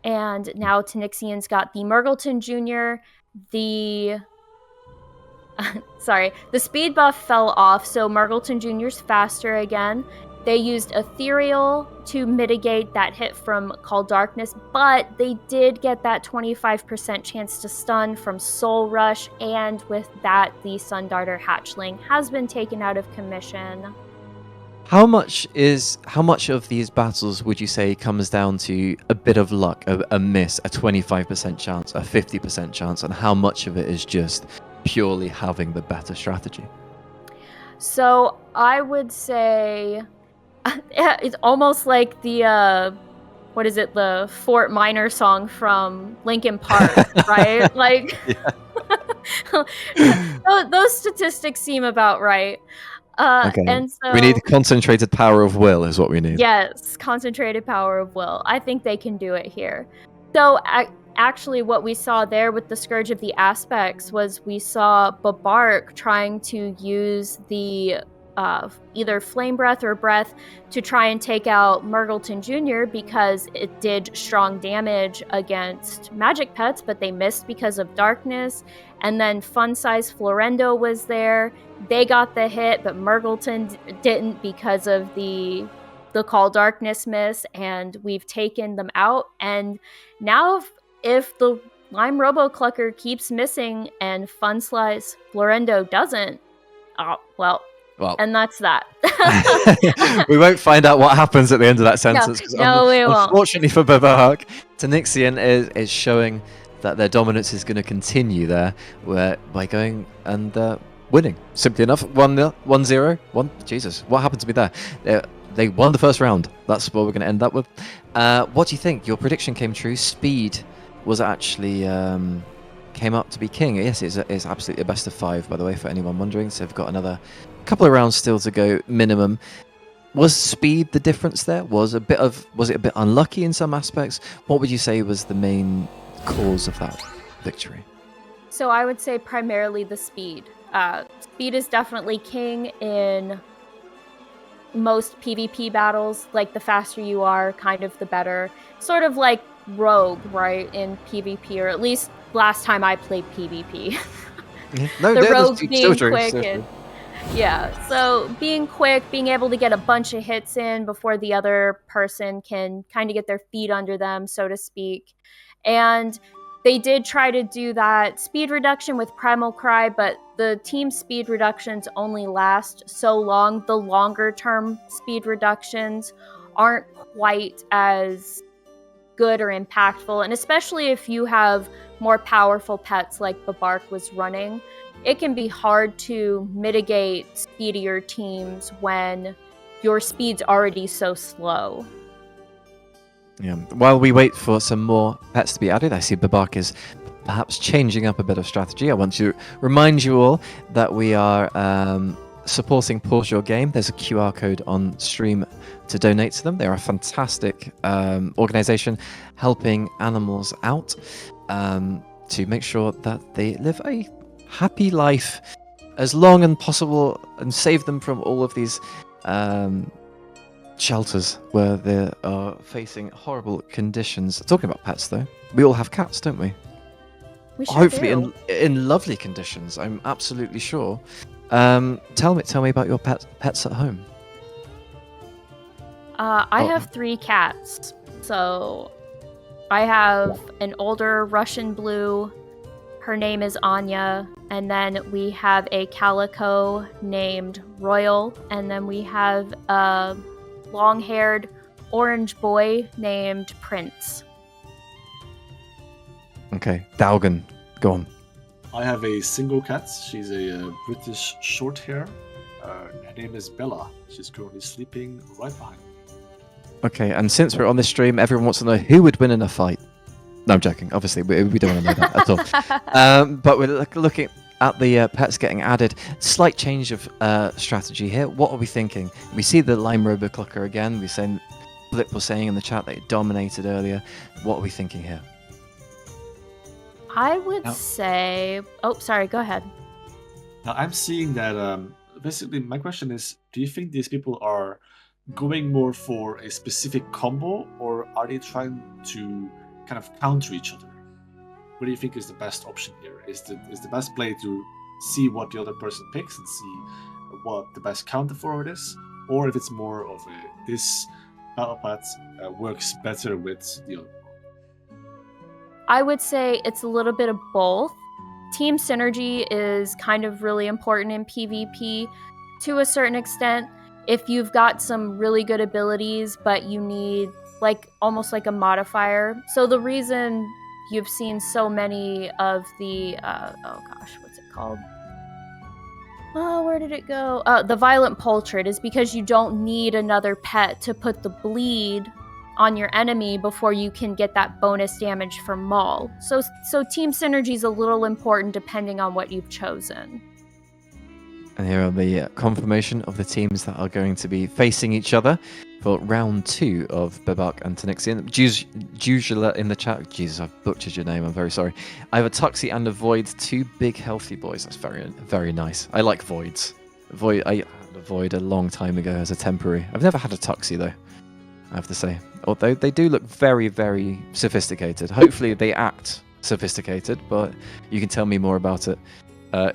And now Tanixion's got the Murgleton Jr., the speed buff fell off, so Murgleton Jr.'s faster again. They used Ethereal to mitigate that hit from Call Darkness, but they did get that 25% chance to stun from Soul Rush, and with that, the Sundarter Hatchling has been taken out of commission. How much of these battles would you say comes down to a bit of luck, a miss, a 25% chance, a 50% chance, and how much of it is just purely having the better strategy? So I would say it's almost like the the Fort Minor song from Linkin Park, right? Like those statistics seem about right. Okay. And so We need concentrated power of will is what we need. Yes, concentrated power of will. I think they can do it here. So actually what we saw there with the Scourge of the Aspects was we saw Bebark trying to use the either Flame Breath or Breath to try and take out Murgleton Jr. because it did strong damage against magic pets, but they missed because of darkness. And then Fun Size Florendo was there. They got the hit, but Murgleton didn't because of the Call Darkness miss, and we've taken them out. And now if the Lime Robo Clucker keeps missing and Fun Size Florendo doesn't, well, and that's that. We won't find out what happens at the end of that sentence. No, we won't. Unfortunately for Bebark, Tanixion is showing that their dominance is going to continue there by going and winning. Simply enough, 1-0. Jesus, what happened to me there? They won the first round. That's what we're going to end up with. What do you think? Your prediction came true. Speed was actually came up to be king. Yes, it's absolutely a best of 5, by the way, for anyone wondering. So they've got another couple of rounds still to go minimum. Was speed the difference there? Was it a bit unlucky in some aspects? What would you say was the main cause of that victory? So I would say primarily the speed. Speed is definitely king in most PvP battles. Like, the faster you are, kind of the better. Sort of like Rogue, right, in PvP, or at least last time I played PvP. No, the Rogue being true, quick. Yeah, so being quick, being able to get a bunch of hits in before the other person can kind of get their feet under them, so to speak. And they did try to do that speed reduction with Primal Cry, but the team speed reductions only last so long. The longer term speed reductions aren't quite as good or impactful, and especially if you have more powerful pets like Bebark was running, it can be hard to mitigate speedier teams when your speed's already so slow. Yeah. While we wait for some more pets to be added, I see Bebark is perhaps changing up a bit of strategy. I want to remind you all that we are supporting Pause Your Game. There's a QR code on stream to donate to them. They're a fantastic organization helping animals out to make sure that they live a happy life as long as possible and save them from all of these shelters where they are facing horrible conditions. Talking about pets, though, we all have cats, don't we? We sure Hopefully do. in lovely conditions, I'm absolutely sure. Tell me about your pets at home. I have 3 cats. So I have an older Russian blue. Her name is Anya. And then we have a calico named Royal. And then we have a long-haired orange boy named Prince. Okay, Daugen, go on. I have a single cat. She's a British short hair. Her name is Bella. She's currently sleeping right behind me. Okay, and since we're on this stream, everyone wants to know who would win in a fight. No, I'm joking. Obviously, we don't want to know that at all. But we're looking at the pets getting added. Slight change of strategy here. What are we thinking? We see the Lime Roboclocker again. Blip was saying in the chat that it dominated earlier. What are we thinking here? I would say... Oh, sorry, go ahead. Now, I'm seeing that, basically, my question is, do you think these people are going more for a specific combo, or are they trying to kind of counter each other? What do you think is the best option here? Is the best play to see what the other person picks and see what the best counter for it is? Or if it's more of this battle path works better with the other? I would say it's a little bit of both. Team synergy is kind of really important in PvP to a certain extent. If you've got some really good abilities, but you need almost like a modifier. So the reason you've seen so many of the, what's it called? Oh, where did it go? The Violent Portrait is because you don't need another pet to put the bleed on your enemy before you can get that bonus damage from Maul. So team synergy is a little important depending on what you've chosen. And here are the confirmation of the teams that are going to be facing each other for round 2 of Bebark and Tanixion. Jujula in the chat. Jesus, I've butchered your name. I'm very sorry. I have a Tuxie and a Void. 2 big healthy boys. That's very, very nice. I like Voids. I had a Void a long time ago as a temporary. I've never had a Tuxie though, I have to say. Although they do look very, very sophisticated. Hopefully they act sophisticated, but you can tell me more about it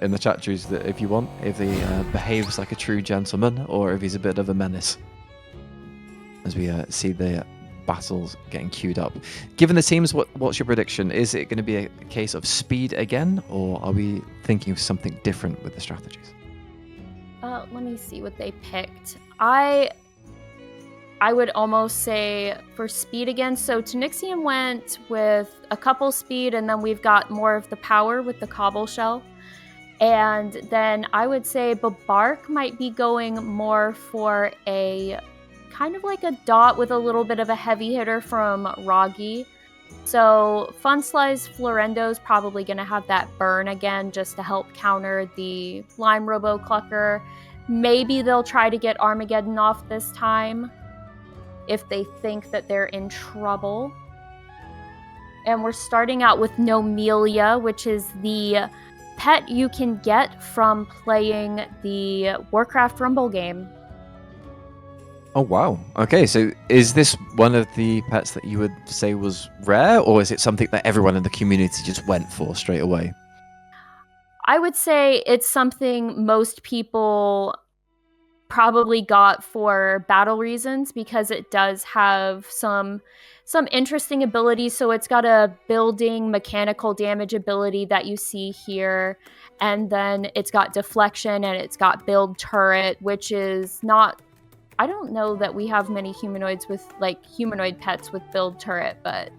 in the chat, Drews, that if you want, if he behaves like a true gentleman or if he's a bit of a menace. As we see the battles getting queued up. Given the teams, what's your prediction? Is it going to be a case of speed again, or are we thinking of something different with the strategies? Let me see what they picked. I would almost say for speed again. So Tanixion went with a couple speed, and then we've got more of the power with the Cobble Shell. And then I would say Bebark might be going more for a kind of like a dot with a little bit of a heavy hitter from Roggy. So Funslice Florendo is probably going to have that burn again just to help counter the Lime Roboclucker. Maybe they'll try to get Armageddon off this time if they think that they're in trouble. And we're starting out with Nomelia, which is the pet you can get from playing the Warcraft Rumble game. Oh wow. Okay, so is this one of the pets that you would say was rare, or is it something that everyone in the community just went for straight away? I would say it's something most people probably got for battle reasons because it does have some interesting abilities. So it's got a building mechanical damage ability that you see here, and then it's got deflection and it's got build turret, which is not, I don't know that we have many humanoids with humanoid pets with build turret, but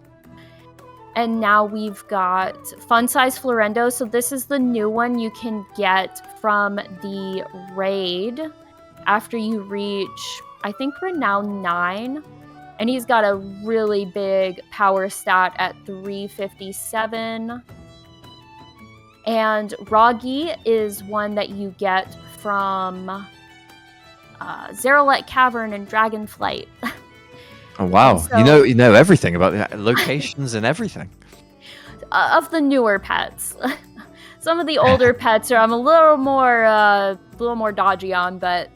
and now we've got Fun Size Florendo. So this is the new one you can get from the raid after you reach, I think, Renown 9. And he's got a really big power stat at 357. And Roggy is one that you get from Zerolite Cavern and Dragonflight. Oh wow! So, you know everything about the locations and everything. Of the newer pets, some of the older pets I'm a little more dodgy on, but.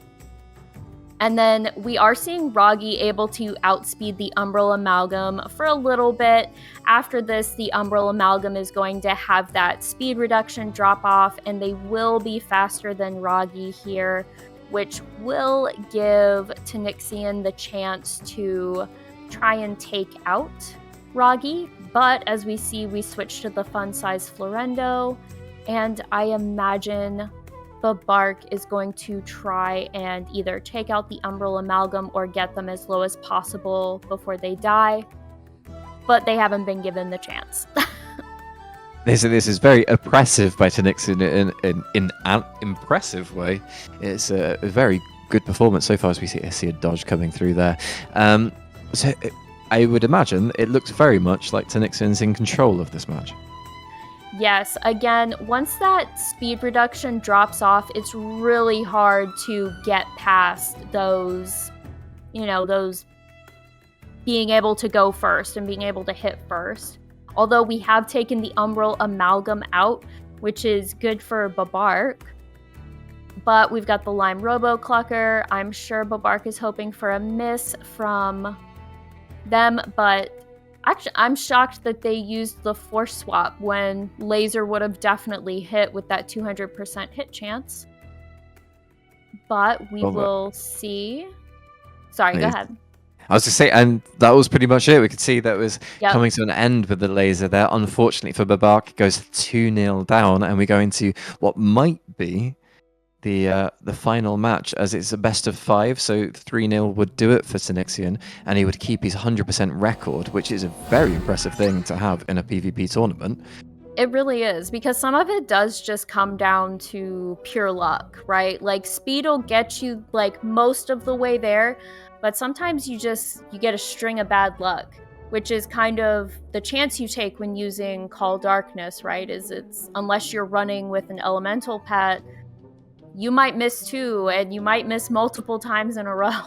And then we are seeing Roggy able to outspeed the Umbral Amalgam for a little bit. After this, the Umbral Amalgam is going to have that speed reduction drop off, and they will be faster than Roggy here, which will give Tanixion the chance to try and take out Roggy. But as we see, we switch to the Fun Size Florendo, and I imagine Bebark is going to try and either take out the Umbral Amalgam or get them as low as possible before they die, but they haven't been given the chance. This is very oppressive by Tanixion in an impressive way. It's a very good performance so far as we see a dodge coming through there. So I would imagine it looks very much like Tanixion's in control of this match. Yes, again, once that speed reduction drops off, it's really hard to get past those, those being able to go first and being able to hit first. Although we have taken the Umbral Amalgam out, which is good for Bebark. But we've got the Lime Robo Clucker. I'm sure Bebark is hoping for a miss from them, but actually, I'm shocked that they used the Force Swap when Laser would have definitely hit with that 200% hit chance. But we will see. Sorry, go ahead. I was to say, and that was pretty much it. We could see that was coming to an end with the laser there. Unfortunately for Bebark, it goes 2-0 down, and we go into what might be the final match, as it's a best of 5, so 3-0 would do it for Tanixion, and he would keep his 100% record, which is a very impressive thing to have in a PvP tournament. It really is, because some of it does just come down to pure luck, right? Like, speed will get you, like, most of the way there, but sometimes you get a string of bad luck, which is kind of the chance you take when using Call Darkness, right? It's unless you're running with an elemental pet, you might miss 2, and you might miss multiple times in a row.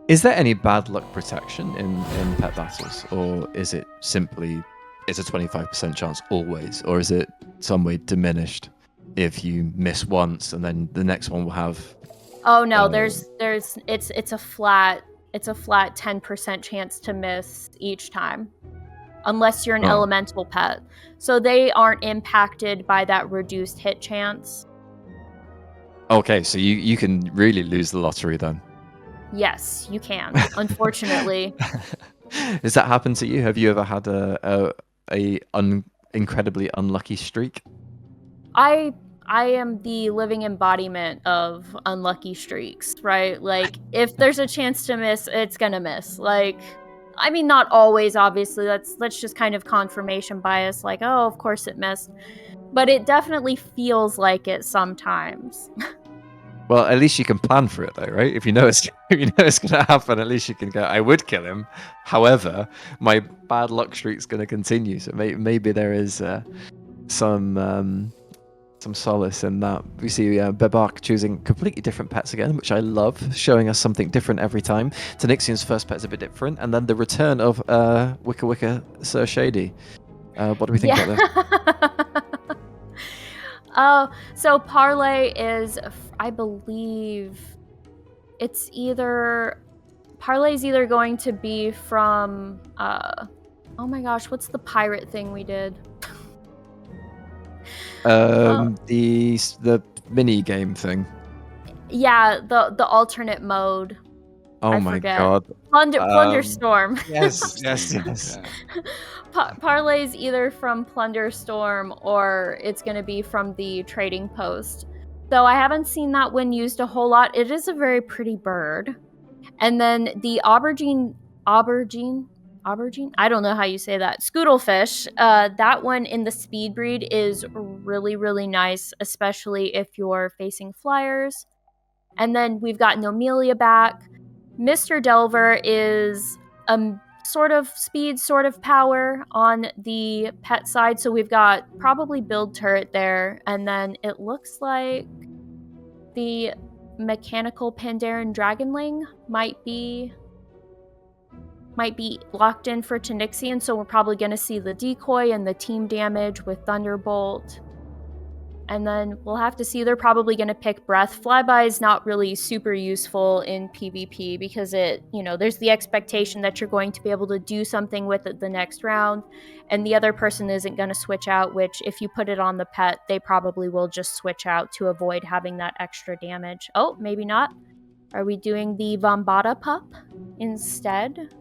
Is there any bad luck protection in pet battles, or is it simply it's a 25% chance always, or is it some way diminished if you miss once and then the next one will have? Oh no, it's a flat 10% chance to miss each time, unless you're an elemental pet. So they aren't impacted by that reduced hit chance. Okay, so you can really lose the lottery then. Yes, you can. Unfortunately. Has that happened to you? Have you ever had a incredibly unlucky streak? I am the living embodiment of unlucky streaks, right? Like, if there's a chance to miss, it's gonna miss. Like, I mean, not always, obviously. That's just kind of confirmation bias. Like, oh, of course it missed. But it definitely feels like it sometimes. Well, at least you can plan for it, though, right? If you know it's gonna happen, at least you can go, I would kill him. However, my bad luck streak's gonna continue. So maybe there is some solace in that. We see Bebark choosing completely different pets again, which I love, showing us something different every time. Tanixion's first pet's a bit different, and then the return of Wicca Wicca Sir Shady. What do we think about this? So Parlay is, I believe, Parlay's either going to be from, oh my gosh, what's the pirate thing we did? The mini game thing. Yeah, the alternate mode. Oh my god. Plunder Storm. Yes. Parlay's either from Plunder Storm or it's going to be from the trading post. Though I haven't seen that one used a whole lot. It is a very pretty bird. And then the aubergine, I don't know how you say that. Scoodlefish, that one in the speed breed is really, really nice, especially if you're facing flyers. And then we've got Nomelia back. Mr. Delver is sort of speed, sort of power on the pet side. So we've got probably build turret there. And then it looks like the mechanical Pandaren Dragonling might be locked in for Tanixion. So we're probably going to see the decoy and the team damage with Thunderbolt. And then we'll have to see. They're probably going to pick Breath. Flyby is not really super useful in PvP because there's the expectation that you're going to be able to do something with it the next round, and the other person isn't going to switch out, which if you put it on the pet, they probably will just switch out to avoid having that extra damage. Oh, maybe not. Are we doing the Vambata pup instead?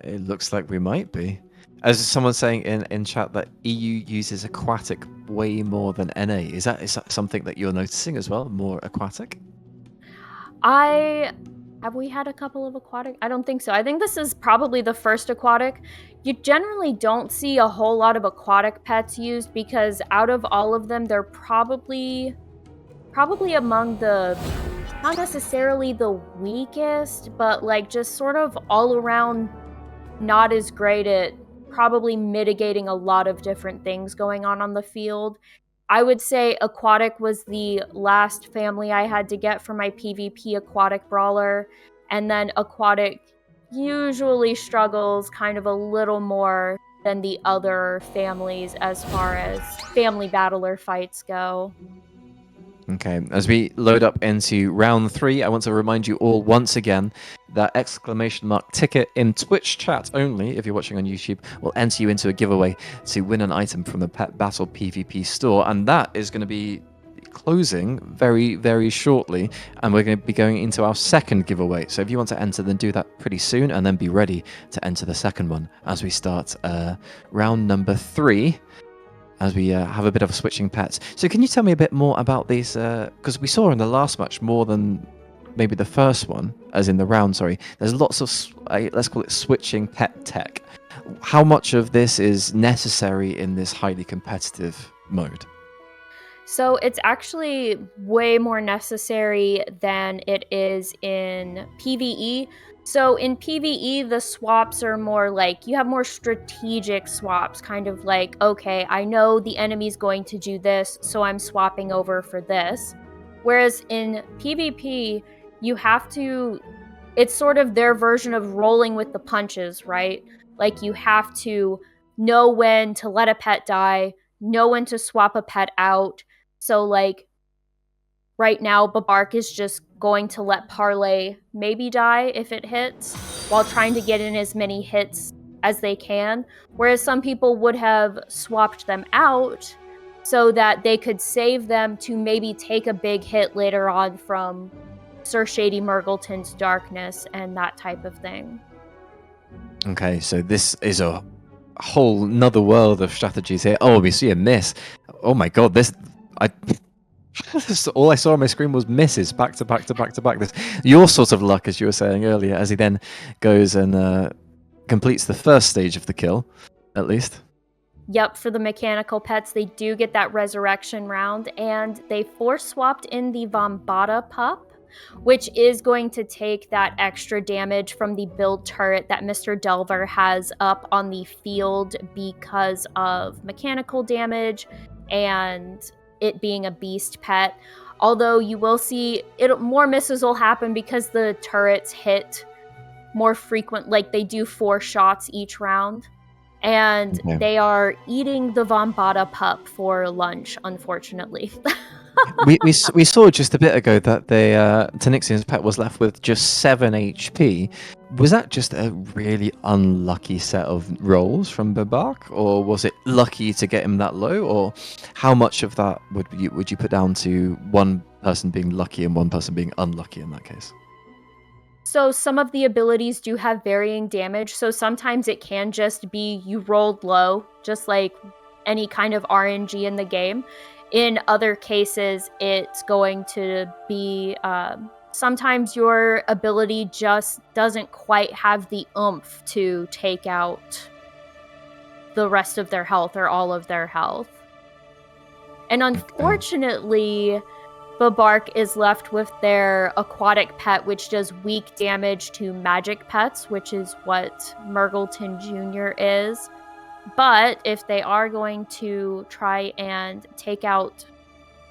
It looks like we might be. As someone saying in chat that EU uses aquatic way more than NA. Is that something that you're noticing as well? More aquatic? I Have we had a couple of aquatic? I don't think so. I think this is probably the first aquatic. You generally don't see a whole lot of aquatic pets used because out of all of them, they're probably among the, not necessarily the weakest, but like just sort of all around not as great at probably mitigating a lot of different things going on the field. I would say aquatic was the last family I had to get for my PvP aquatic brawler, and then aquatic usually struggles kind of a little more than the other families as far as family battler fights go. Okay, as we load up into round 3, I want to remind you all once again that exclamation mark ticket in Twitch chat only, if you're watching on YouTube, will enter you into a giveaway to win an item from the Pet Battle PvP store, and that is going to be closing very, very shortly, and we're going to be going into our second giveaway. So if you want to enter, then do that pretty soon, and then be ready to enter the second one as we start round number 3. As we have a bit of a switching pets. So can you tell me a bit more about these? Because we saw in the last match more than maybe the first one, as in the round, sorry. There's lots of, let's call it switching pet tech. How much of this is necessary in this highly competitive mode? So it's actually way more necessary than it is in PvE. So in PvE, the swaps are more like, you have more strategic swaps, kind of like, okay, I know the enemy's going to do this, so I'm swapping over for this. Whereas in PvP, you have to, it's sort of their version of rolling with the punches, right? Like you have to know when to let a pet die, know when to swap a pet out. So like right now, Bebark is just going to let Parlay maybe die if it hits, while trying to get in as many hits as they can. Whereas some people would have swapped them out so that they could save them to maybe take a big hit later on from Sir Shady Murgleton's darkness and that type of thing. Okay, so this is a whole nother world of strategies here. Oh, we see a miss. Oh my god, all I saw on my screen was misses back to back to back to back. This your sort of luck, as you were saying earlier, as he then goes and completes the first stage of the kill, at least. Yep, for the mechanical pets, they do get that resurrection round, and they force swapped in the Vombata pup, which is going to take that extra damage from the build turret that Mr. Delver has up on the field because of mechanical damage and it being a beast pet. Although you will see more misses will happen because the turrets hit more frequent, like they do 4 shots each round. And they are eating the Vombata pup for lunch, unfortunately. we saw just a bit ago that the Tanixion's pet was left with just 7 HP. Was that just a really unlucky set of rolls from Bebark, or was it lucky to get him that low? Or how much of that would you put down to one person being lucky and one person being unlucky in that case? So some of the abilities do have varying damage, so sometimes it can just be you rolled low, just like any kind of RNG in the game. In other cases, it's going to be sometimes your ability just doesn't quite have the oomph to take out the rest of their health or all of their health. And unfortunately, Bebark is left with their aquatic pet, which does weak damage to magic pets, which is what Murgleton Jr. is. But if they are going to try and take out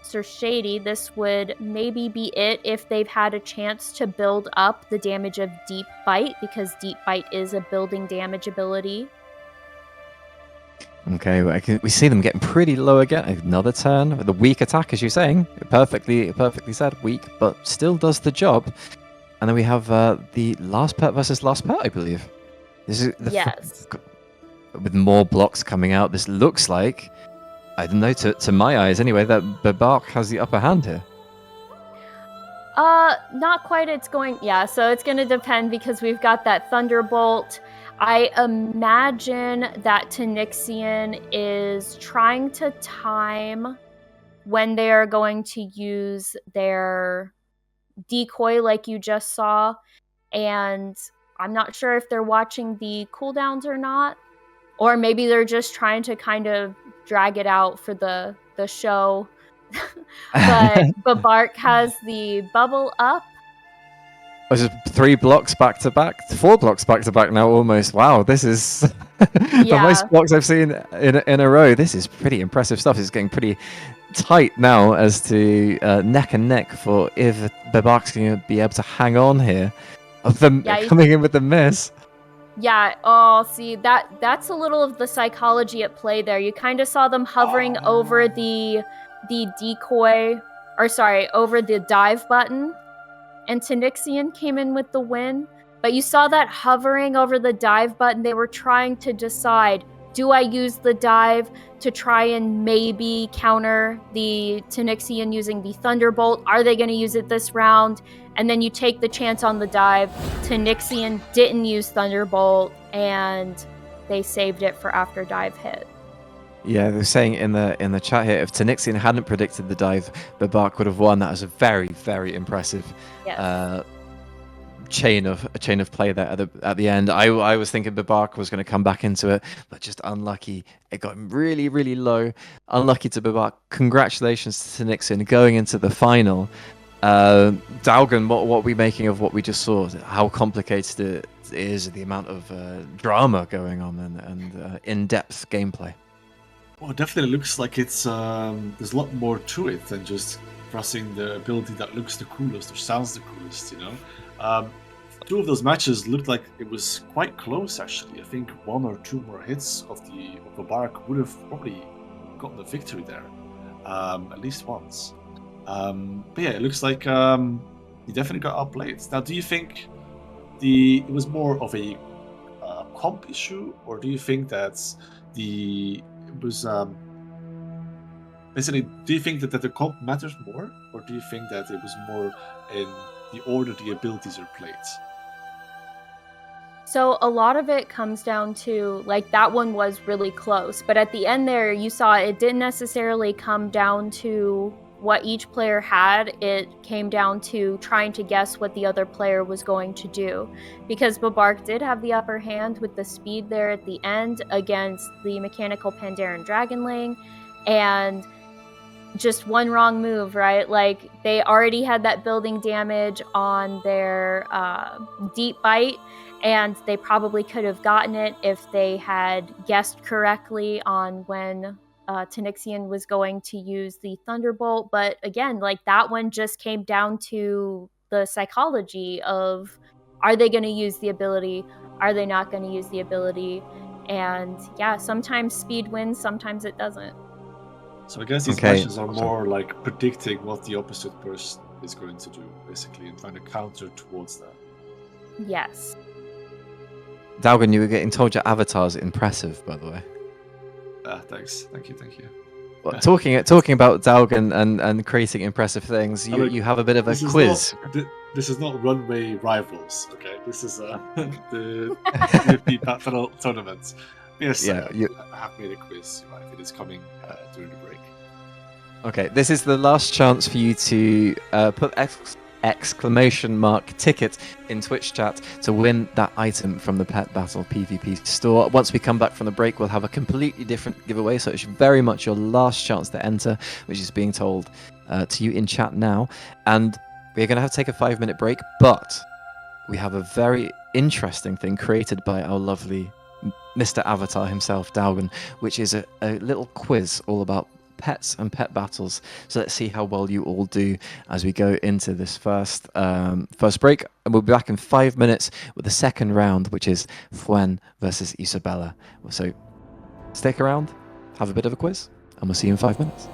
Sir Shady, this would maybe be it if they've had a chance to build up the damage of Deep Bite, because Deep Bite is a building damage ability. Okay, we see them getting pretty low again. Another turn. The weak attack, as you're saying. Perfectly said. Weak, but still does the job. And then we have the last pet versus last pet, I believe. This is yes. With more blocks coming out, this looks like, I don't know, to my eyes anyway, that Bebark has the upper hand here. Not quite. So it's going to depend because we've got that Thunderbolt. I imagine that Tanixion is trying to time when they are going to use their decoy like you just saw. and I'm not sure if they're watching the cooldowns or not, or maybe they're just trying to kind of drag it out for the show. But Bebark has the bubble up. Which is 3 blocks back to back, 4 blocks back to back now almost. Wow, this is the Yeah. most blocks I've seen in a row. This is pretty impressive stuff. It's getting pretty tight now as to neck and neck for if Bebark's going to be able to hang on here. Of them coming in with the miss. Yeah, oh, see, that's a little of the psychology at play there. You kind of saw them hovering over the decoy, or sorry, over the dive button, and Tanixion came in with the win. But you saw that hovering over the dive button. They were trying to decide, do I use the dive to try and maybe counter the Tanixion using the Thunderbolt? Are they going to use it this round? And then you take the chance on the dive. Tanixion didn't use Thunderbolt, and they saved it for after dive hit. Yeah, they're saying in the chat here, if Tanixion hadn't predicted the dive, Bebark would have won. That was a very, very impressive chain of play there at the end. I was thinking Bebark was going to come back into it, but just unlucky. It got really, really low. Unlucky to Bebark. Congratulations to Tanixion going into the final. Daugen, what are we making of what we just saw? How complicated it is, the amount of drama going on and in-depth gameplay. Well, it definitely looks like it's there's a lot more to it than just pressing the ability that looks the coolest or sounds the coolest, you know. 2 of those matches looked like it was quite close, actually. I think 1 or 2 more hits of Bebark would have probably gotten the victory there, at least once. But yeah, it looks like he definitely got outplayed. Now, do you think it was more of a comp issue, or do you think that it was basically? Do you think that the comp matters more, or do you think that it was more in the order the abilities are played? So a lot of it comes down to, like, that one was really close, but at the end there, you saw it didn't necessarily come down to what each player had. It came down to trying to guess what the other player was going to do, because Bebark did have the upper hand with the speed there at the end against the mechanical Pandaren Dragonling, and just one wrong move, right? Like, they already had that building damage on their deep bite, and they probably could have gotten it if they had guessed correctly on when Tanixion was going to use the Thunderbolt. But again, like, that one just came down to the psychology of, are they going to use the ability? Are they not going to use the ability? And yeah, sometimes speed wins, sometimes it doesn't. So I guess these matches are more like predicting what the opposite person is going to do, basically, and trying to counter towards that. Yes. Daugen, you were getting told your avatar's impressive, by the way. Thanks. Thank you. Well, talking about Daugen and creating impressive things, you have a bit of a quiz. This is not Runway Rivals, okay? This is the PvP Battle Tournament. Yes, I have made a quiz. Right, it is coming during the break. Okay, this is the last chance for you to put exclamation mark ticket in Twitch chat to win that item from the Pet Battle PvP store. Once we come back from the break, we'll have a completely different giveaway, so it's very much your last chance to enter, which is being told to you in chat now. And we're going to have to take a 5-minute break, but we have a very interesting thing created by our lovely Mr. Avatar himself, Daugen, which is a little quiz all about pets and pet battles. So let's see how well you all do as we go into this first break, and we'll be back in 5 minutes with the second round, which is Fwen versus Isabella. So stick around, have a bit of a quiz, and we'll see you in 5 minutes.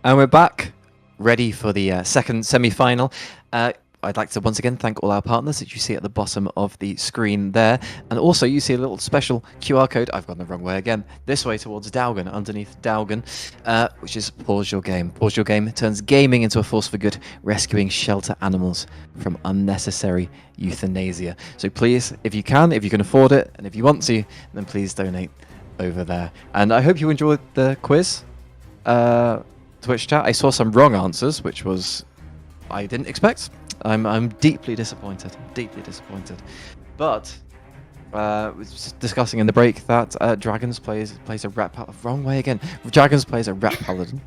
And we're back, ready for the second semi-final. I'd like to once again thank all our partners that you see at the bottom of the screen there. And also you see a little special QR code, I've gone the wrong way again, this way towards Daugen, underneath Daugen, which is Pause Your Game. Pause Your Game turns gaming into a force for good, rescuing shelter animals from unnecessary euthanasia. So please, if you can afford it, and if you want to, then please donate over there. And I hope you enjoyed the quiz. Twitch chat. I saw some wrong answers, which was I didn't expect. I'm deeply disappointed. But was just discussing in the break that Dragons plays a rat paladin. Wrong way again. Dragons plays a rat paladin.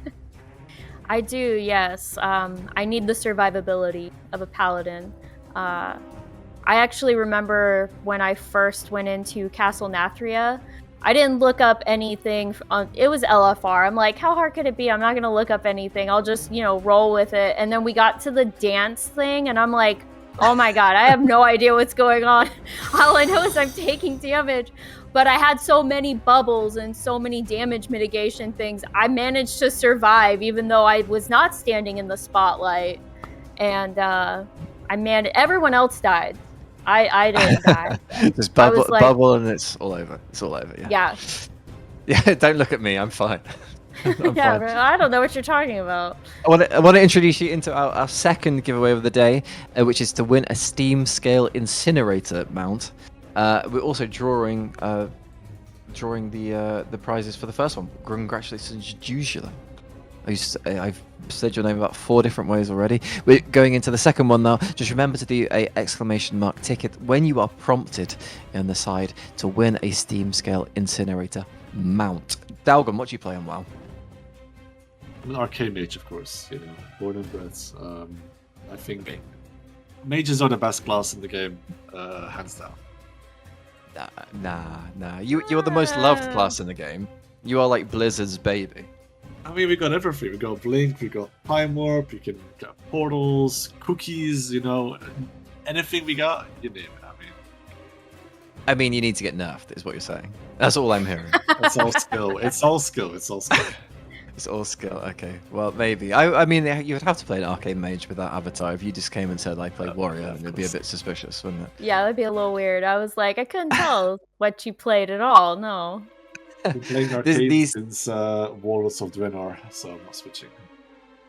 I do, yes. I need the survivability of a paladin. I actually remember when I first went into Castle Nathria, I didn't look up anything. It was LFR. I'm like, how hard could it be? I'm not going to look up anything. I'll just, roll with it. And then we got to the dance thing, and I'm like, oh my god, I have no idea what's going on. All I know is I'm taking damage. But I had so many bubbles and so many damage mitigation things. I managed to survive, even though I was not standing in the spotlight. And everyone else died. I didn't die. Just bubble and it's all over. Yeah. Yeah, don't look at me. I'm fine. I'm yeah, fine. I don't know what you're talking about. I want to introduce you into our second giveaway of the day, which is to win a Steam Scale Incinerator mount. We're also drawing the prizes for the first one. Congratulations, Jusula. I've said your name about 4 different ways already. We're going into the second one now. Just remember to do a ! ticket when you are prompted in the side to win a Steam Scale Incinerator mount. Daugen, what do you play on WoW? I'm an arcane mage, of course. Born and bred. I think mages are the best class in the game, hands down. Nah. You're the most loved class in the game. You are like Blizzard's baby. I mean, we got everything. We got Blink, we got Time Warp, we can get portals, cookies, anything we got, you name it. I mean, you need to get nerfed, is what you're saying. That's all I'm hearing. It's all skill. It's all skill. It's all skill. Okay, well, maybe. I mean, you would have to play an arcane mage with that avatar. If you just came and said I played warrior, it'd be a bit suspicious, wouldn't it? Yeah, that'd be a little weird. I was like, I couldn't tell what you played at all. No. Been playing arcane since Warlords of Draenor, so I'm not switching.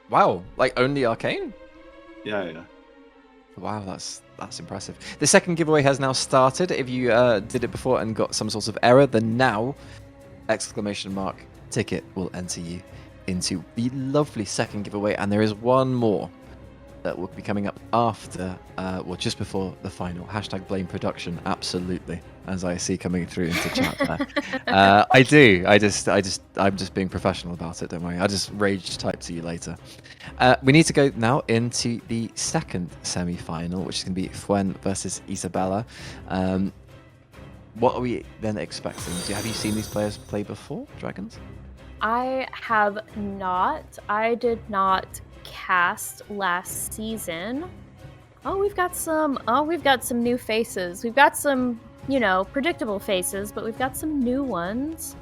Wow, like only arcane? Yeah. Wow, that's impressive. The second giveaway has now started. If you did it before and got some sort of error, then now !ticket will enter you into the lovely second giveaway, and there is one more that will be coming up after, just before the final. #blame production, absolutely, as I see coming through into chat there. I do. I'm just being professional about it. Don't worry. I just rage type to you later. We need to go now into the second semi-final, which is going to be Fwen versus Isabella. What are we then expecting? Have you seen these players play before, Dragons? I have not. I did not cast last season. We've got some new faces. We've got some, predictable faces, but we've got some new ones.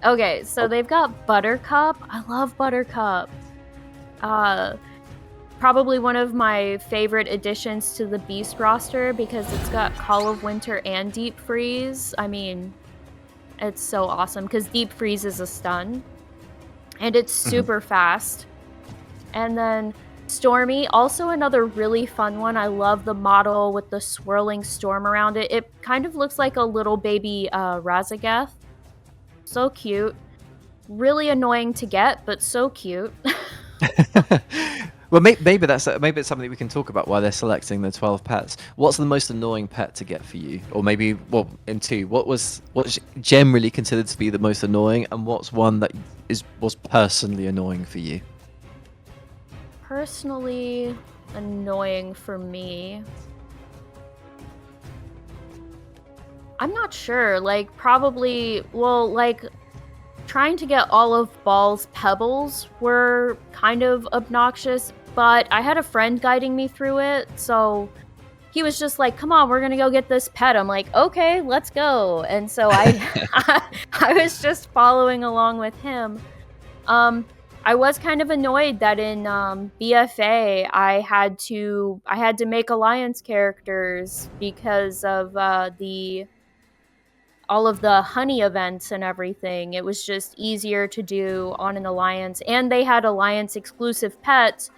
Okay, so they've got Buttercup. I love Buttercup. Probably one of my favorite additions to the Beast roster because it's got Call of Winter and Deep Freeze. I mean, it's so awesome because Deep Freeze is a stun and it's super fast. And then Stormy, also another really fun one. I love the model with the swirling storm around it. It kind of looks like a little baby Razageth. So cute. Really annoying to get, but so cute. Well, maybe it's something that we can talk about while they're selecting the 12 pets. What's the most annoying pet to get for you? Or maybe, in 2, what's generally considered to be the most annoying, and what's one that was personally annoying for you? Personally annoying for me. I'm not sure. Trying to get all of Ball's pebbles were kind of obnoxious, but I had a friend guiding me through it, so he was just like, come on, we're gonna go get this pet. I'm like, okay, let's go. And so I was just following along with him. I was kind of annoyed that in BFA I had to make alliance characters because of all of the honey events and everything. It was just easier to do on an alliance, and they had alliance exclusive pets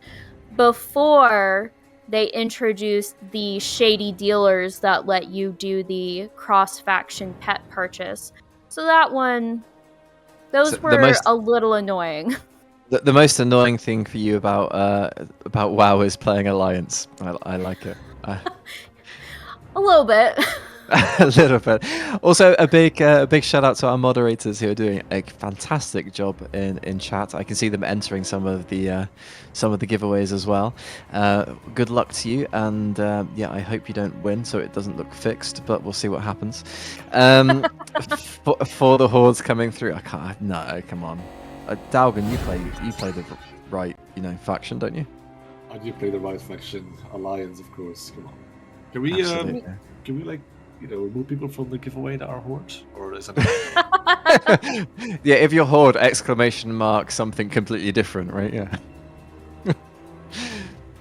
before they introduced the shady dealers that let you do the cross-faction pet purchase. So that one, those were a little annoying. The most annoying thing for you about WoW is playing alliance. I like it. A little bit. A little bit. Also, a big shout out to our moderators who are doing a fantastic job in chat. I can see them entering some of the giveaways as well. Good luck to you, and yeah, I hope you don't win, so it doesn't look fixed. But we'll see what happens. For the hordes coming through, I can't. No, come on, Daugen, you play the right, faction, don't you? I do play the right faction, alliance, of course. Come on. Can we remove people from the giveaway that are horde, or is it? Yeah, if you're horde, ! Something completely different, right? Yeah.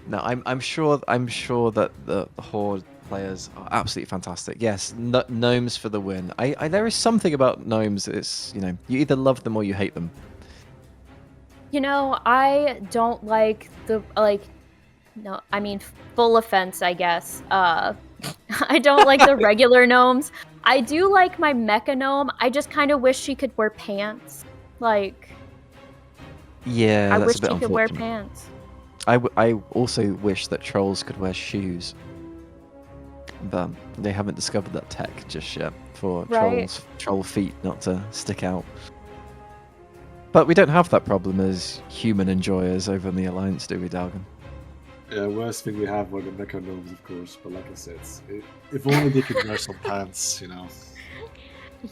No, I'm sure that the horde players are absolutely fantastic. Yes, gnomes for the win. There is something about gnomes. It's you either love them or you hate them. I don't like no, I mean, full offense, I guess. I don't like the regular gnomes. I do like my mecha gnome. I just kind of wish she could wear pants. Yeah, I that's wish a bit she could wear unfortunate. pants. I also wish that trolls could wear shoes. But they haven't discovered that tech just yet for troll feet not to stick out. But we don't have that problem as human enjoyers over in the Alliance, do we, Daugen? Yeah, worst thing we have were the mecha gnomes, of course. But like I said, if only they could wear some pants,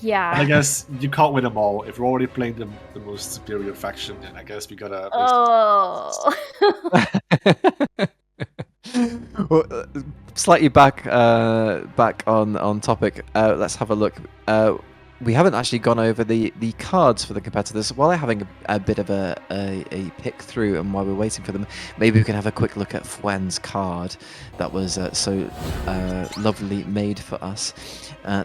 Yeah. And I guess you can't win them all. If we're already playing the most superior faction, then I guess we gotta. Oh. Well, slightly back on topic. Let's have a look. We haven't actually gone over the cards for the competitors. While they're having a bit of a pick through, and while we're waiting for them, maybe we can have a quick look at Fwen's card that was so lovely made for us.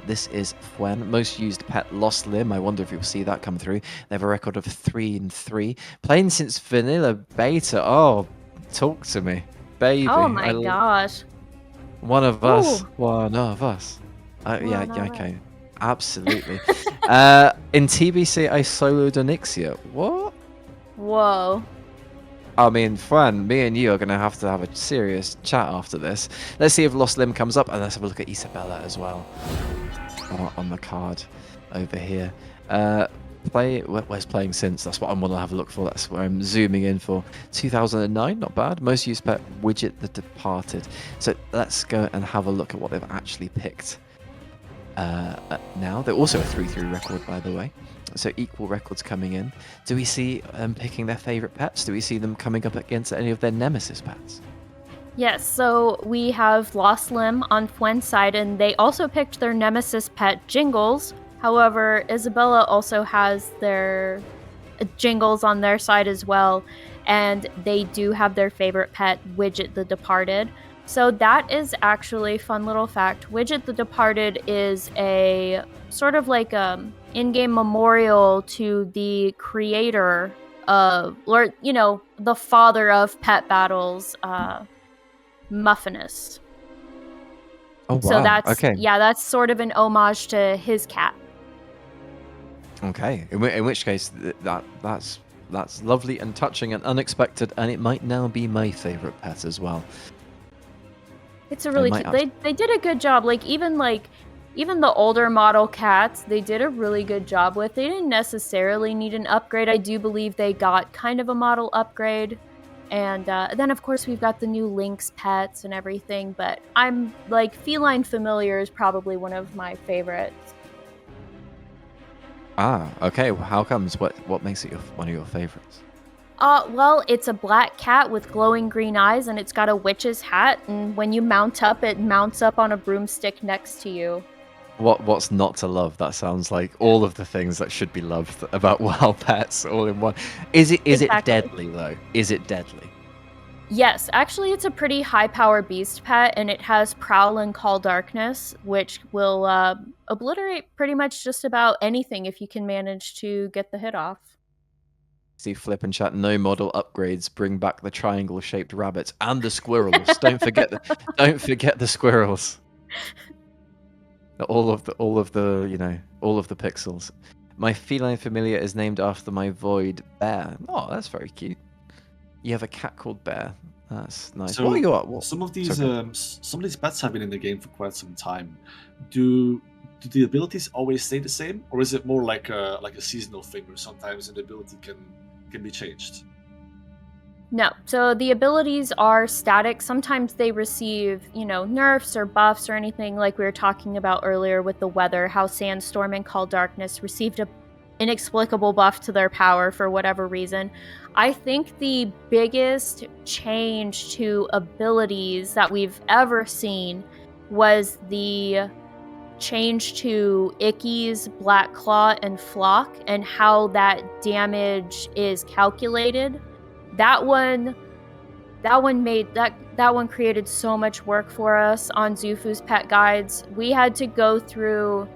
This is Fwen, most used pet, lost limb. I wonder if you'll see that come through. They have a record of 3-3, playing since vanilla beta. Oh, talk to me, baby. Oh my gosh. One of us. Ooh. One of us. Yeah, okay. Absolutely. In TBC, I soloed Tanixion. What? Whoa. I mean, Fwen, me and you are going to have a serious chat after this. Let's see if Lost Limb comes up, and let's have a look at Isabella as well on the card over here. Where's playing since? That's what I want to have a look for. That's where I'm zooming in for. 2009, not bad. Most used pet, Widget the Departed. So let's go and have a look at what they've actually picked. Now they're also a 3-3 record, by the way, so equal records coming in. Do we see them picking their favorite pets? Do we see them coming up against any of their nemesis pets? Yes, so we have Lost Limb on Fwen's side, and they also picked their nemesis pet, Jingles. However, Isabella also has their Jingles on their side as well, and they do have their favorite pet, Widget the Departed. So that is actually a fun little fact. Widget the Departed is a sort of like in-game memorial to the creator of, or the father of pet battles, Muffinus. Oh wow! So that's okay. Yeah, that's sort of an homage to his cat. Okay. In which case, that's lovely and touching and unexpected, and it might now be my favorite pet as well. It's a really cute. They did a good job. Even the older model cats, they did a really good job with. They didn't necessarily need an upgrade. I do believe they got kind of a model upgrade, and then of course we've got the new Lynx pets and everything. But I'm Feline Familiar is probably one of my favorites. Ah, okay. Well, how comes? What makes it one of your favorites? Well, it's a black cat with glowing green eyes, and it's got a witch's hat, and when you mount up, it mounts up on a broomstick next to you. What's not to love? That sounds like all of the things that should be loved about wild pets all in one. Is it Exactly. deadly though? Is it deadly? Yes, actually, it's a pretty high power beast pet, and it has Prowl and Call Darkness, which will obliterate pretty much just about anything if you can manage to get the hit off. See Flip and chat. No model upgrades. Bring back the triangle-shaped rabbits and the squirrels. Don't forget the squirrels. All of the pixels. My feline familiar is named after my void bear. Oh, that's very cute. You have a cat called Bear. That's nice. So What are you? some of these Sorry. some of these pets have been in the game for quite some time. Do the abilities always stay the same, or is it more like a seasonal thing where sometimes an ability can be changed? No, so the abilities are static. Sometimes they receive, nerfs or buffs or anything like we were talking about earlier with the weather, how Sandstorm and Call Darkness received a inexplicable buff to their power for whatever reason. I think the biggest change to abilities that we've ever seen was the change to Icky's Black Claw and Flock and how that damage is calculated. That one created so much work for us on Zufu's pet guides. We had to go through,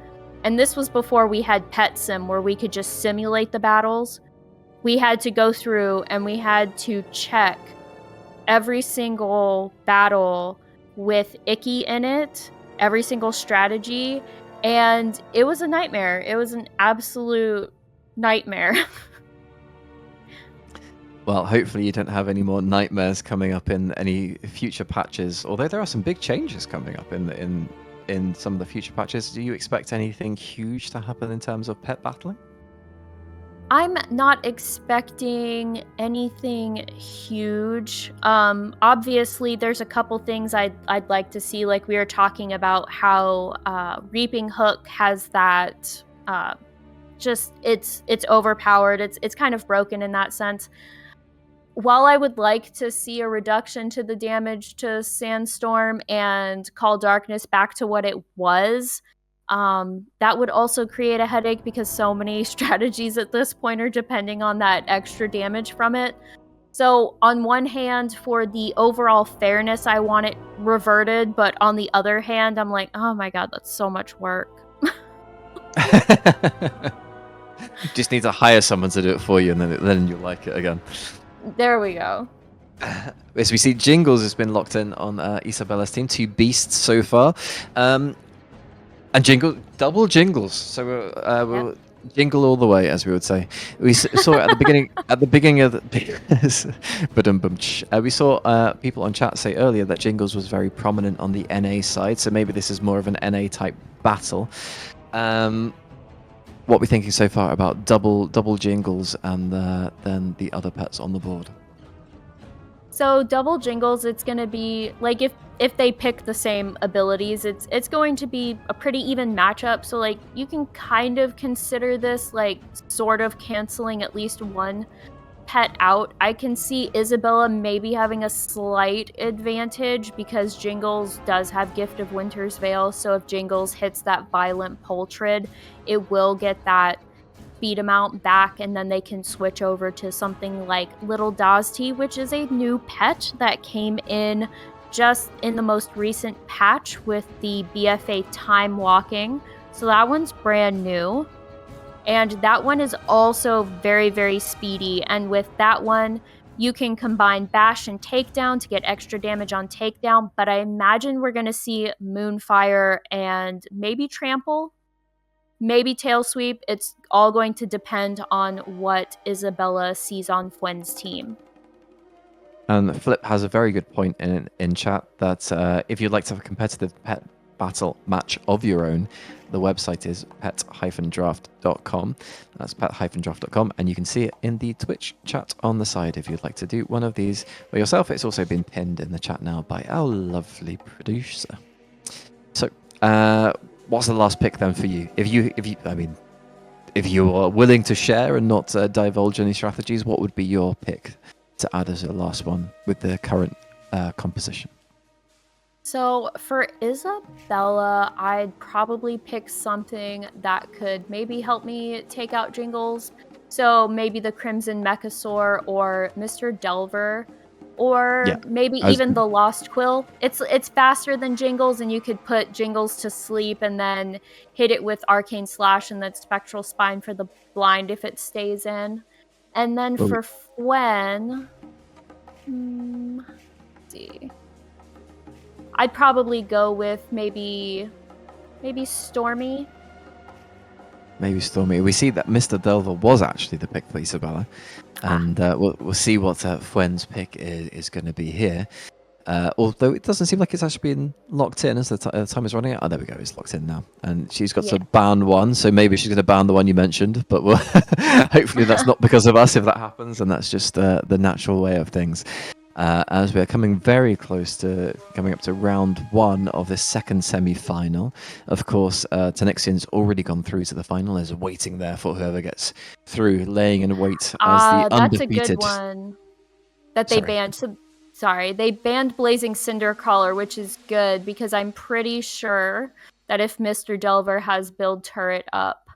and this was before we had Pet Sim where we could just simulate the battles. We had to go through and we had to check every single battle with Icky in it, every single strategy, and it was a nightmare. It was an absolute nightmare. Well, hopefully you don't have any more nightmares coming up in any future patches. Although there are some big changes coming up in some of the future patches. Do you expect anything huge to happen in terms of pet battling? I'm not expecting anything huge. Obviously, there's a couple things I'd like to see. Like we were talking about how Reaping Hook has that. It's overpowered. It's kind of broken in that sense. While I would like to see a reduction to the damage to Sandstorm and Call Darkness back to what it was, that would also create a headache because so many strategies at this point are depending on that extra damage from it. So on one hand, for the overall fairness, I want it reverted, but on the other hand, I'm like, oh my god, that's so much work. Just need to hire someone to do it for you, and then you'll like it again. There we go. As we see, Jingles has been locked in on Isabella's team. 2 beasts so far. And double Jingles. So we'll jingle all the way, as we would say. We saw it at the beginning of the we saw people on chat say earlier that Jingles was very prominent on the NA side, so maybe this is more of an NA type battle. What are we thinking so far about double Jingles and then the other pets on the board? So double Jingles, it's going to be like if they pick the same abilities, it's going to be a pretty even matchup. So like you can kind of consider this like sort of canceling at least one pet out. I can see Isabella maybe having a slight advantage because Jingles does have Gift of Winter's Veil. So if Jingles hits that Violent Poultrid, it will get that speed amount back, and then they can switch over to something like Little Dazti, which is a new pet that came in just in the most recent patch with the BFA Time Walking. So that one's brand new. And that one is also very, very speedy. And with that one, you can combine Bash and Takedown to get extra damage on Takedown. But I imagine we're going to see Moonfire and maybe Trample, maybe Tail Sweep. It's all going to depend on what Isabella sees on Fwen's team. And Flip has a very good point in chat that if you'd like to have a competitive pet battle match of your own, the website is pet-draft.com. That's pet-draft.com, and you can see it in the Twitch chat on the side if you'd like to do one of these for yourself. It's also been pinned in the chat now by our lovely producer. So, what's the last pick then for you? If you are willing to share and not divulge any strategies, what would be your pick to add as the last one with the current composition? So for Isabella, I'd probably pick something that could maybe help me take out Jingles. So maybe the Crimson Mechasaur or Mr. Delver, Yeah. or maybe I was- even the Lost Quill. It's faster than Jingles, and you could put Jingles to sleep and then hit it with Arcane Slash and then Spectral Spine for the blind if it stays in. And then Well, for Fwen, let's see. I'd probably go with maybe Stormy. Maybe Stormy. We see that Mr. Delver was actually the pick for Isabella, and we'll see what Fwen's pick is going to be here. Although it doesn't seem like it's actually been locked in as the time is running out. Oh, there we go. It's locked in now, and she's got to ban one. So maybe she's going to ban the one you mentioned, but we'll hopefully that's not because of us if that happens, and that's just the natural way of things. As we are coming very close to coming up to round one of this second semi-final. Of course, Tanixion's already gone through to the final. Is waiting there for whoever gets through, laying in wait as the That's undefeated. a good one that they banned. Sorry, they banned Blazing Cindercrawler, which is good because I'm pretty sure that if Mr. Delver has Build Turret up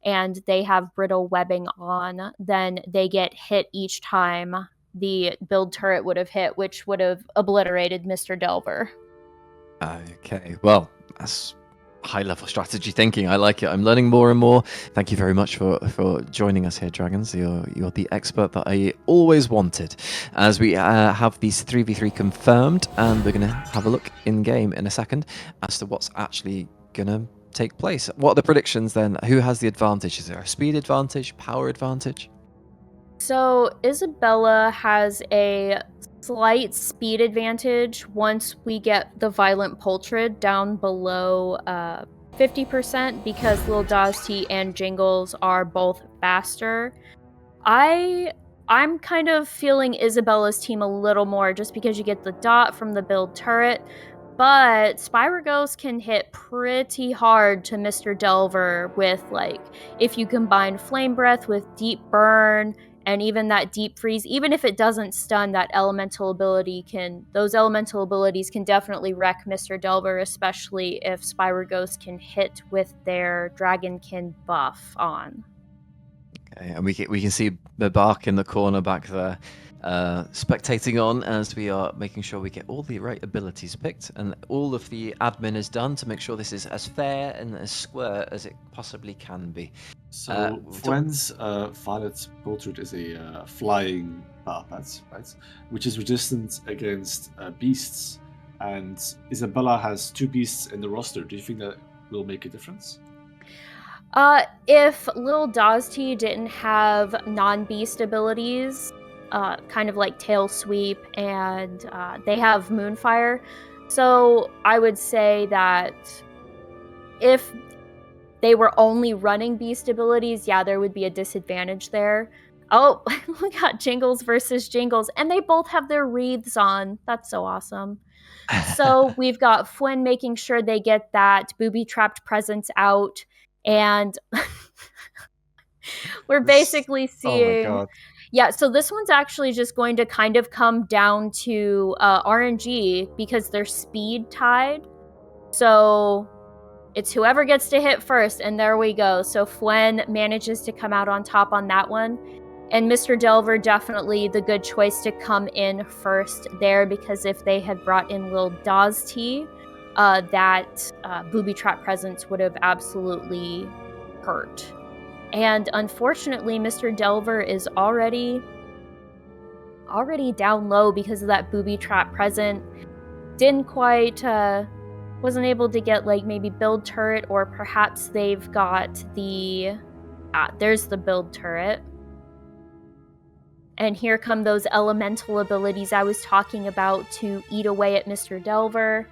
and they have Brittle Webbing on, then they get hit each time the Build Turret would have hit, which would have obliterated Mr. Delver. Okay, well, that's high-level strategy thinking. I like it. I'm learning more and more. Thank you very much for joining us here, Dragons. You're the expert that I always wanted. As we have these 3v3 confirmed, and we're going to have a look in-game in a second as to what's actually going to take place. What are the predictions then? Who has the advantage? Is there a speed advantage, power advantage? So Isabella has a slight speed advantage once we get the Violent Pultrid down below 50% because Lil Dazti and Jingles are both faster. I'm kind of feeling Isabella's team a little more just because you get the dot from the Build Turret, but Spyragos can hit pretty hard to Mr. Delver with, like, if you combine Flame Breath with Deep Burn and even that Deep Freeze, even if it doesn't stun, those elemental abilities can definitely wreck Mr. Delver, especially if Spyragos can hit with their Dragonkin buff on. Okay, and we can see Bebark in the corner back there, spectating on as we are making sure we get all the right abilities picked, and all of the admin is done to make sure this is as fair and as square as it possibly can be. So Fwen's Violet Portrait is a flying parapet, right? Which is resistant against beasts. And Isabella has 2 beasts in the roster. Do you think that will make a difference? If Lil Dazti didn't have non-beast abilities, kind of like Tail Sweep, and they have Moonfire, so I would say that if they were only running beast abilities, yeah, there would be a disadvantage there. Oh, we got Jingles versus Jingles, and they both have their wreaths on. That's so awesome. So we've got Fwen making sure they get that booby-trapped presence out, and we're basically seeing... Oh my god. Yeah, so this one's actually just going to kind of come down to RNG because they're speed tied. So it's whoever gets to hit first, and there we go. So Fwen manages to come out on top on that one. And Mr. Delver, definitely the good choice to come in first there, because if they had brought in Lil Dazti, that booby trap presence would have absolutely hurt. And unfortunately, Mr. Delver is already down low because of that booby trap present. Didn't quite, wasn't able to get, like, maybe Build Turret, or perhaps they've got the, there's the Build Turret. And here come those elemental abilities I was talking about to eat away at Mr. Delver.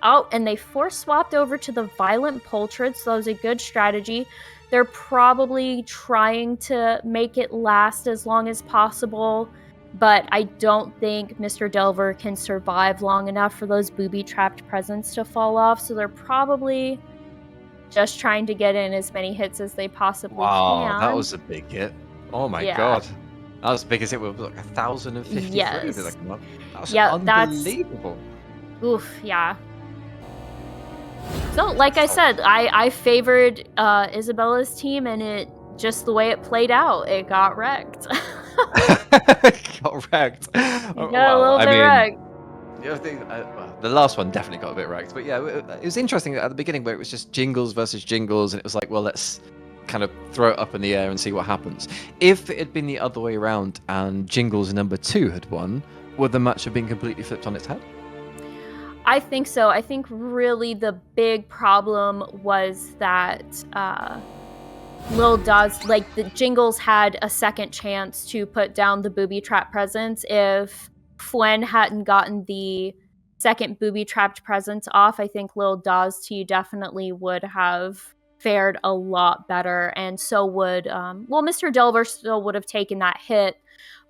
Oh, and they force swapped over to the Violent Pultrid, so that was a good strategy. They're probably trying to make it last as long as possible, but I don't think Mr. Delver can survive long enough for those booby-trapped presents to fall off, so they're probably just trying to get in as many hits as they possibly can. Wow, that was a big hit. Oh my god. That was big as it was, like 1,053. Yes. That's yeah, unbelievable. Oof, yeah. So, like I said, I favored Isabella's team, and it just the way it played out, it got wrecked. Got wrecked. It got a little bit wrecked. Yeah, I think well, the last one definitely got a bit wrecked, but yeah, it was interesting at the beginning where it was just Jingles versus Jingles, and it was like, well, let's kind of throw it up in the air and see what happens. If it had been the other way around and Jingles number 2 had won, would the match have been completely flipped on its head? I think so. I think really the big problem was that Lil Daz, like the Jingles had a second chance to put down the booby trap presence. If Fwen hadn't gotten the second booby trapped presence off, I think Lil Daz T definitely would have fared a lot better, and so would Mr. Delver still would have taken that hit,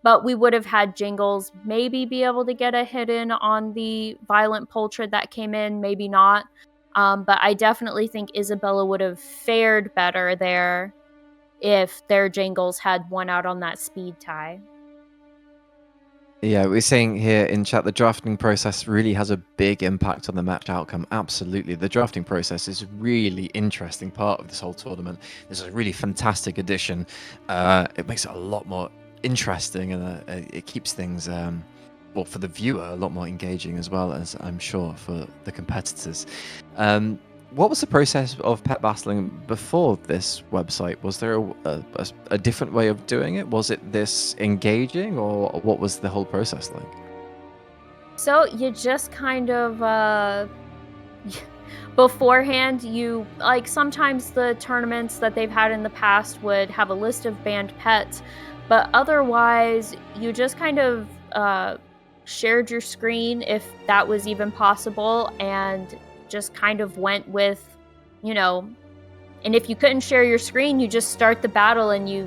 but we would have had Jingles maybe be able to get a hit in on the violent Poltrid that came in, maybe not. But I definitely think Isabella would have fared better there if their Jingles had won out on that speed tie. Yeah, we're saying here in chat the drafting process really has a big impact on the match outcome. Absolutely. The drafting process is a really interesting part of this whole tournament. It's a really fantastic addition. It makes it a lot more interesting, and it keeps things, for the viewer, a lot more engaging, as well as, I'm sure, for the competitors. What was the process of pet battling before this website? Was there a different way of doing it? Was it this engaging, or what was the whole process like? So you just kind of beforehand, you like sometimes the tournaments that they've had in the past would have a list of banned pets, but otherwise you just kind of shared your screen if that was even possible, and just kind of went with, and if you couldn't share your screen, you just start the battle, and you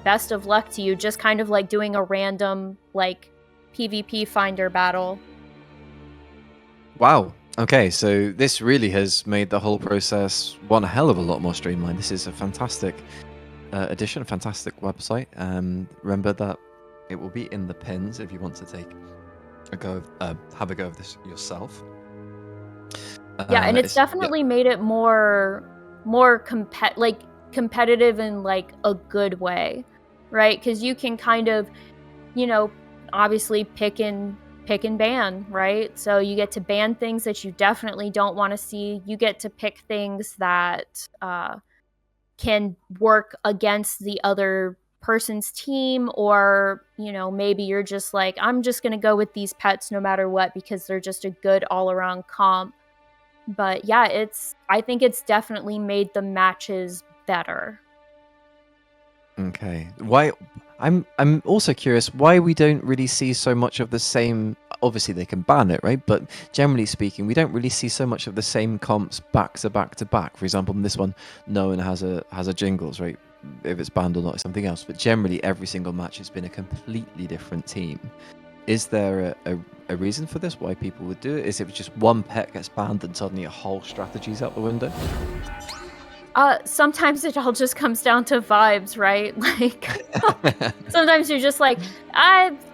best of luck to you, just kind of like doing a random like PvP finder battle. Wow. Okay, so this really has made the whole process one hell of a lot more streamlined. This is a fantastic addition, a fantastic website. Remember that it will be in the pins if you want to take a go, have a go of this yourself. Yeah, and it's definitely made it more competitive in like a good way, right? Because you can kind of, obviously pick and ban, right? So you get to ban things that you definitely don't want to see. You get to pick things that can work against the other person's team, or maybe you're just like, I'm just gonna go with these pets no matter what because they're just a good all-around comp. But yeah, I think it's definitely made the matches better. Okay. Why? I'm also curious why we don't really see so much of the same. Obviously, they can ban it, right? But generally speaking, we don't really see so much of the same comps back to back to back. For example, in this one, no one has a Jingles, right? If it's banned or not, it's something else. But generally, every single match has been a completely different team. Is there a reason for this? Why people would do it? Is it just one pet gets banned and suddenly a whole strategy's out the window? Sometimes it all just comes down to vibes, right? Like, sometimes you're just like,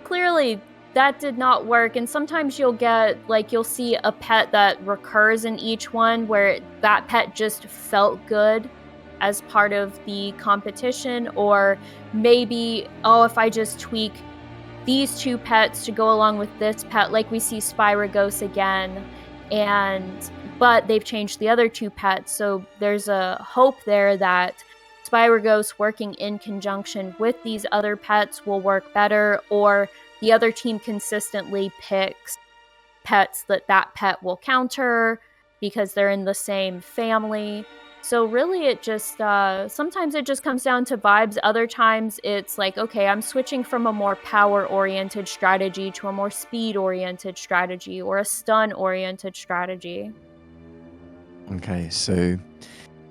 clearly that did not work. And sometimes you'll see a pet that recurs in each one where that pet just felt good as part of the competition. Or maybe, if I just tweak these two pets to go along with this pet, like we see Spyragos again, but they've changed the other two pets, so there's a hope there that Spyragos working in conjunction with these other pets will work better, or the other team consistently picks pets that pet will counter because they're in the same family. So really it just, sometimes it just comes down to vibes. Other times it's like, okay, I'm switching from a more power-oriented strategy to a more speed-oriented strategy, or a stun-oriented strategy. Okay, so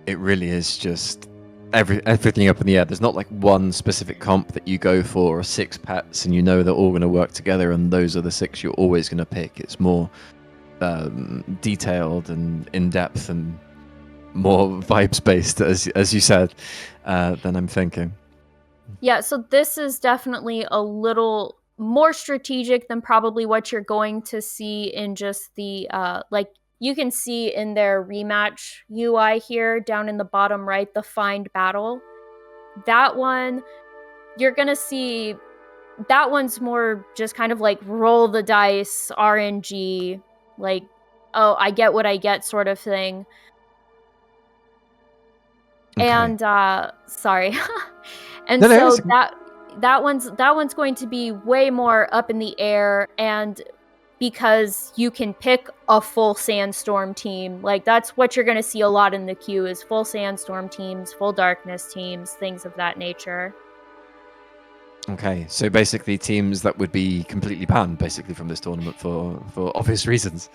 it really is just everything up in the air. There's not like one specific comp that you go for, or 6 pets, and they're all going to work together, and those are the 6 you're always going to pick. It's more detailed and in-depth and more vibes based, as you said, than I'm thinking. Yeah, so this is definitely a little more strategic than probably what you're going to see in just the like you can see in their rematch UI here down in the bottom right, the find battle. That one, you're gonna see that one's more just kind of like roll the dice, RNG, like, oh, I get what I get sort of thing. Okay. And sorry. And No, so it's- that one's going to be way more up in the air, and because you can pick a full sandstorm team, like that's what you're going to see a lot in the queue is full sandstorm teams, full darkness teams, things of that nature. Okay, so basically teams that would be completely banned basically from this tournament for obvious reasons.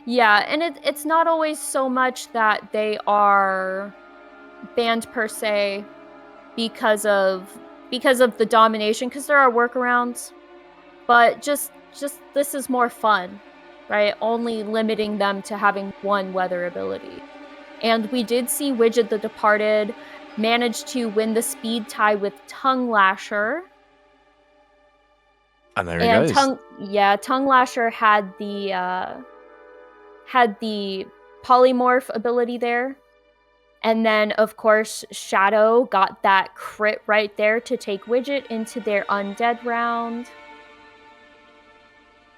Yeah, and it's not always so much that they are banned per se because of the domination, because there are workarounds, but just this is more fun, right? Only limiting them to having one weather ability. And we did see Widget the Departed manage to win the speed tie with Tongue Lasher. And there he goes. Tongue Lasher had the polymorph ability there. And then, of course, Shadow got that crit right there to take Widget into their undead round.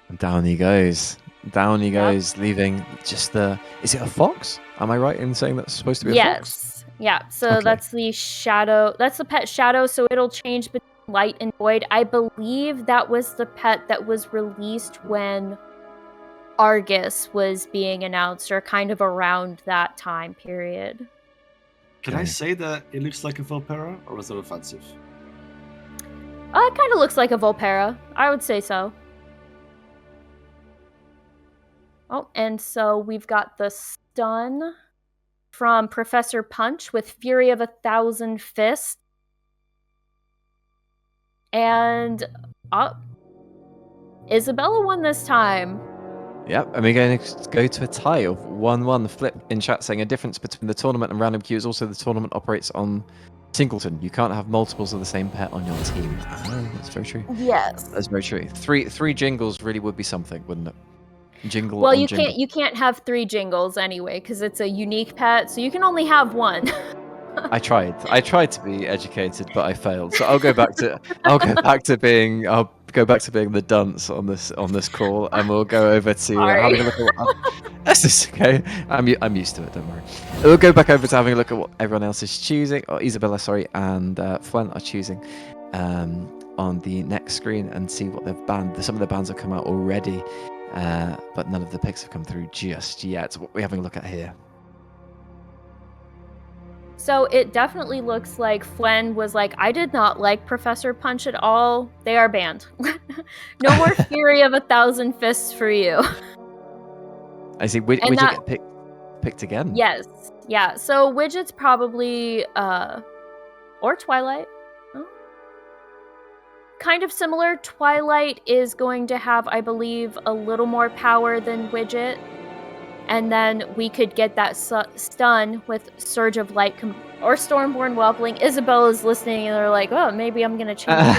And down he goes. Down he goes, leaving just the... Is it a fox? Am I right in saying that's supposed to be a fox? Yes. Yeah, so that's the Shadow. That's the pet Shadow, so it'll change between Light and Void. I believe that was the pet that was released when Argus was being announced, or kind of around that time period. Can I say that it looks like a Volpera, or was that offensive? It kind of looks like a Volpera. I would say so. Oh, and so we've got the stun from Professor Punch with Fury of 1,000 Fists. And Isabella won this time. Yep, and we're going to go to a tie of 1-1. Flip in chat saying a difference between the tournament and random queue is also the tournament operates on singleton. You can't have multiples of the same pet on your team. Oh, that's very true. Yes. That's very true. Three jingles really would be something, wouldn't it? Jingle. Well, on you jingle. can't have 3 jingles anyway, because it's a unique pet, so you can only have 1. I tried to be educated, but I failed. So I'll go back to being the dunce on this call, and we'll go over to having a look at what. This is okay. I'm used to it. Don't worry. We'll go back over to having a look at what everyone else is choosing. Or Isabella, sorry, and Fwen are choosing on the next screen, and see what they've banned. Some of the bans have come out already, but none of the picks have come through just yet. So what we're having a look at here. So it definitely looks like Fwen was like, I did not like Professor Punch at all. They are banned. No more Fury of 1,000 Fists for you. I see. Widget get picked again? Yes. Yeah. So Widget's probably or Twilight. Oh. Kind of similar. Twilight is going to have, I believe, a little more power than Widget. And then we could get that stun with Surge of Light or Stormborn Whelpling. Isabella's listening and they're like, oh, maybe I'm going to change.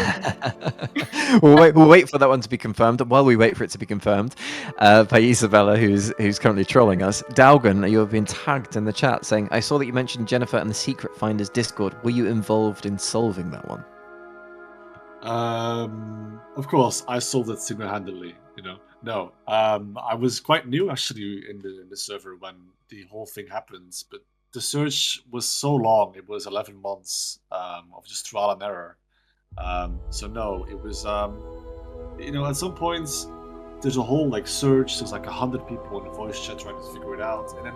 We'll wait for that one to be confirmed. While we wait for it to be confirmed by Isabella, who's currently trolling us. Daugen, you have been tagged in the chat saying, I saw that you mentioned Jennifer and the Secret Finders Discord. Were you involved in solving that one? Of course, I solved it single-handedly, No, I was quite new actually in the server when the whole thing happened, but the search was so long. It was 11 months of just trial and error. So no, it was at some points there's a whole search. There's 100 people in the voice chat trying to figure it out, and then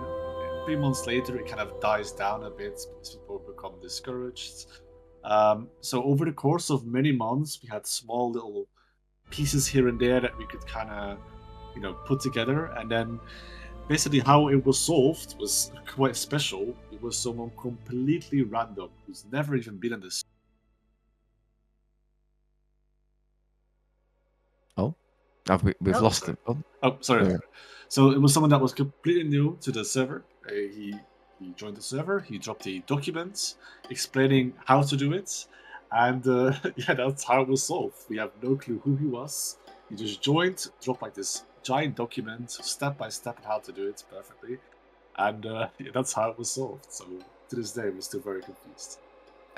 3 months later it kind of dies down a bit because people become discouraged. So over the course of many months, we had small little pieces here and there that we could kind of, put together, and then basically how it was solved was quite special. It was someone completely random who's never even been in this. Oh, we've lost him. Oh, sorry. Yeah. So it was someone that was completely new to the server. He joined the server. He dropped the documents explaining how to do it. And yeah, that's how it was solved. We have no clue who he was. He just joined, dropped like this giant document, step by step, on how to do it perfectly. And yeah, that's how it was solved. So to this day, we're still very confused.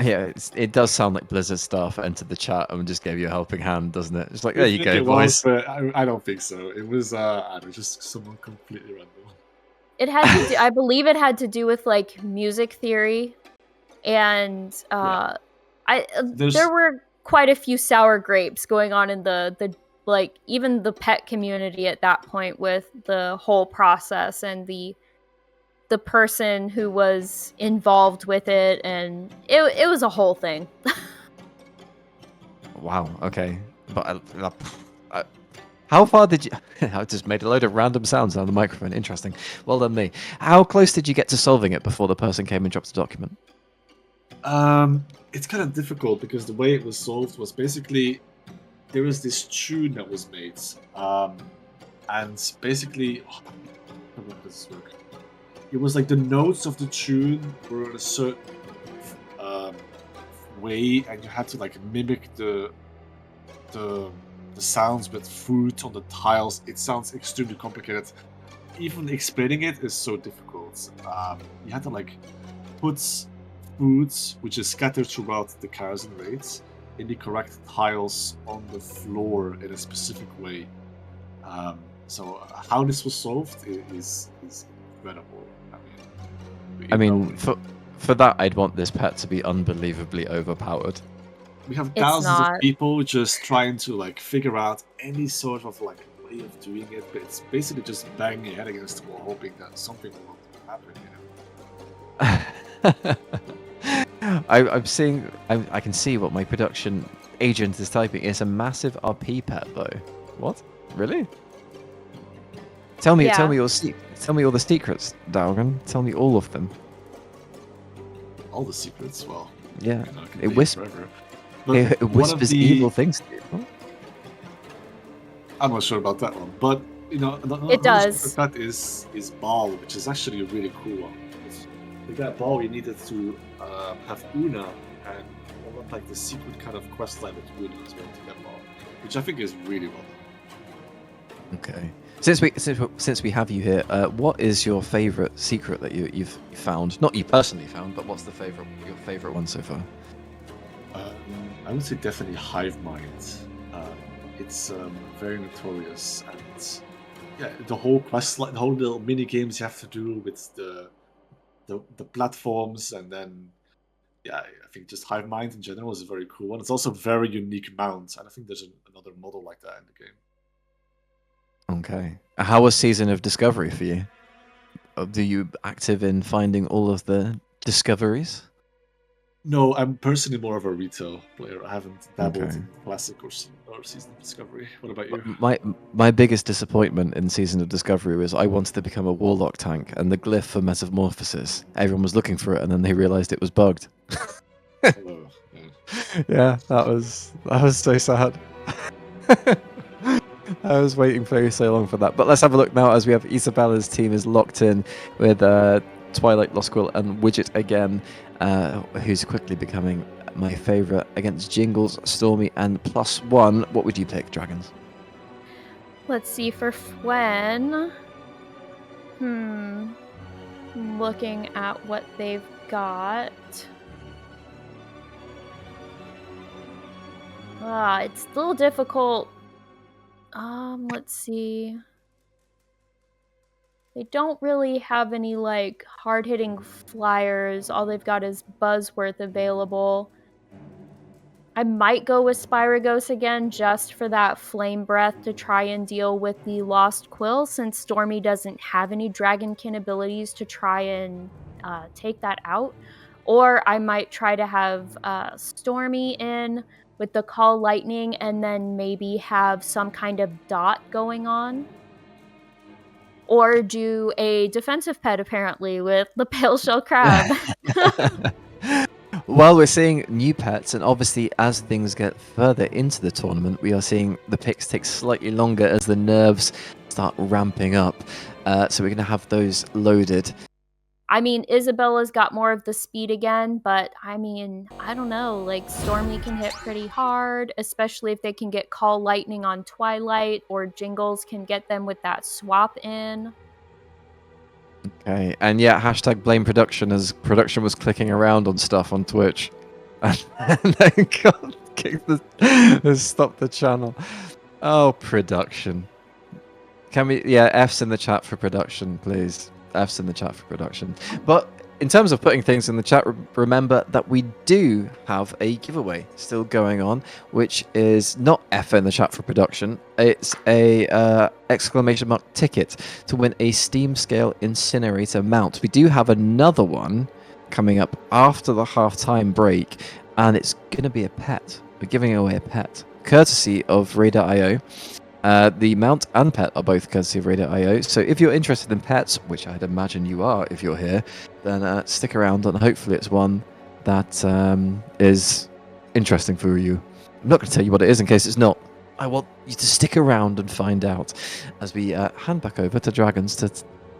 Yeah, it does sound like Blizzard staff entered the chat and just gave you a helping hand, doesn't it? It's like, there you go, It boys. was, but I don't think so. It was, I don't know, just someone completely random. It had to do, I believe it had to do with like music theory, and there were quite a few sour grapes going on in the like even the pet community at that point with the whole process and the person who was involved with it, and it was a whole thing. Wow. Okay. But how far did you? I just made a load of random sounds on the microphone. Interesting. Well done, me. How close did you get to solving it before the person came and dropped the document? It's kind of difficult because the way it was solved was basically there was this tune that was made, and basically, how does this work? It was like the notes of the tune were in a certain way, and you had to like mimic the sounds with fruit on the tiles. It sounds extremely complicated. Even explaining it is so difficult. You had to like put foods, which is scattered throughout the cars and raids, in the correct tiles on the floor in a specific way. So how this was solved is incredible. I mean, for that, I'd want this pet to be unbelievably overpowered. We have thousands of people just trying to like figure out any sort of like way of doing it, but it's basically just banging your head against the wall, hoping that something will happen. I'm seeing. I can see what my production agent is typing. It's a massive RP pet, though. What? Really? Tell me all the secrets, Daugen. Tell me all of them. All the secrets? Well, yeah. It whispers evil things to you. I'm not sure about that one, but you know, it does. That is Ball, which is actually a really cool one. With that Ball, you needed to have Una and almost like the secret kind of quest line with Una as well to get Ball, which I think is really well done. Okay. Since we have you here, what is your favorite secret that you've found? Not you personally found, but what's your favorite one so far? I would say definitely Hive Mind. It's very notorious, and yeah, the whole quest, the whole little mini games you have to do with the platforms, and then yeah, I think just Hive Mind in general is a very cool one. It's also a very unique mount, and I think there's another model like that in the game. Okay. How was Season of Discovery for you? Are you active in finding all of the discoveries? No, I'm personally more of a retail player. I haven't dabbled in Classic or Season of Discovery. What about you? My biggest disappointment in Season of Discovery was I wanted to become a Warlock tank, and the glyph for Metamorphosis, everyone was looking for it, and then they realized it was bugged. Yeah, that was so sad. I was waiting so long for that. But let's have a look now as we have Isabella's team is locked in with Twilight, Lost Quill, and Widget again, who's quickly becoming my favourite against Jingles, Stormy, and +1. What would you pick, Dragons? Let's see, for Fwen. Looking at what they've got. It's a little difficult. Let's see. They don't really have any like hard-hitting flyers. All they've got is Buzzworth available. I might go with Spyragos again just for that Flame Breath to try and deal with the Lost Quill, since Stormy doesn't have any Dragonkin abilities to try and take that out. Or I might try to have Stormy in with the Call Lightning, and then maybe have some kind of dot going on. Or do a defensive pet, apparently, with the Pale Shell Crab. Well, we're seeing new pets, and obviously as things get further into the tournament, we are seeing the picks take slightly longer as the nerves start ramping up. So we're going to have those loaded. I mean, Isabella's got more of the speed again, but I mean, I don't know. Like, Stormy can hit pretty hard, especially if they can get Call Lightning on Twilight, or Jingles can get them with that swap in. Okay, and yeah, hashtag blame production as production was clicking around on stuff on Twitch. And then got kicked stopped the channel. Oh, production. Can we, yeah, F's in the chat for production, please. F's in the chat for production. But in terms of putting things in the chat, remember that we do have a giveaway still going on, which is not F in the chat for production. It's a exclamation mark ticket to win a Steam Scale Incinerator mount. We do have another one coming up after the half-time break, and it's going to be a pet. We're giving away a pet, courtesy of Radar.io. The mount and pet are both courtesy of Radar.io, so if you're interested in pets, which I'd imagine you are if you're here, then stick around and hopefully it's one that is interesting for you. I'm not going to tell you what it is in case it's not. I want you to stick around and find out as we hand back over to Dragons to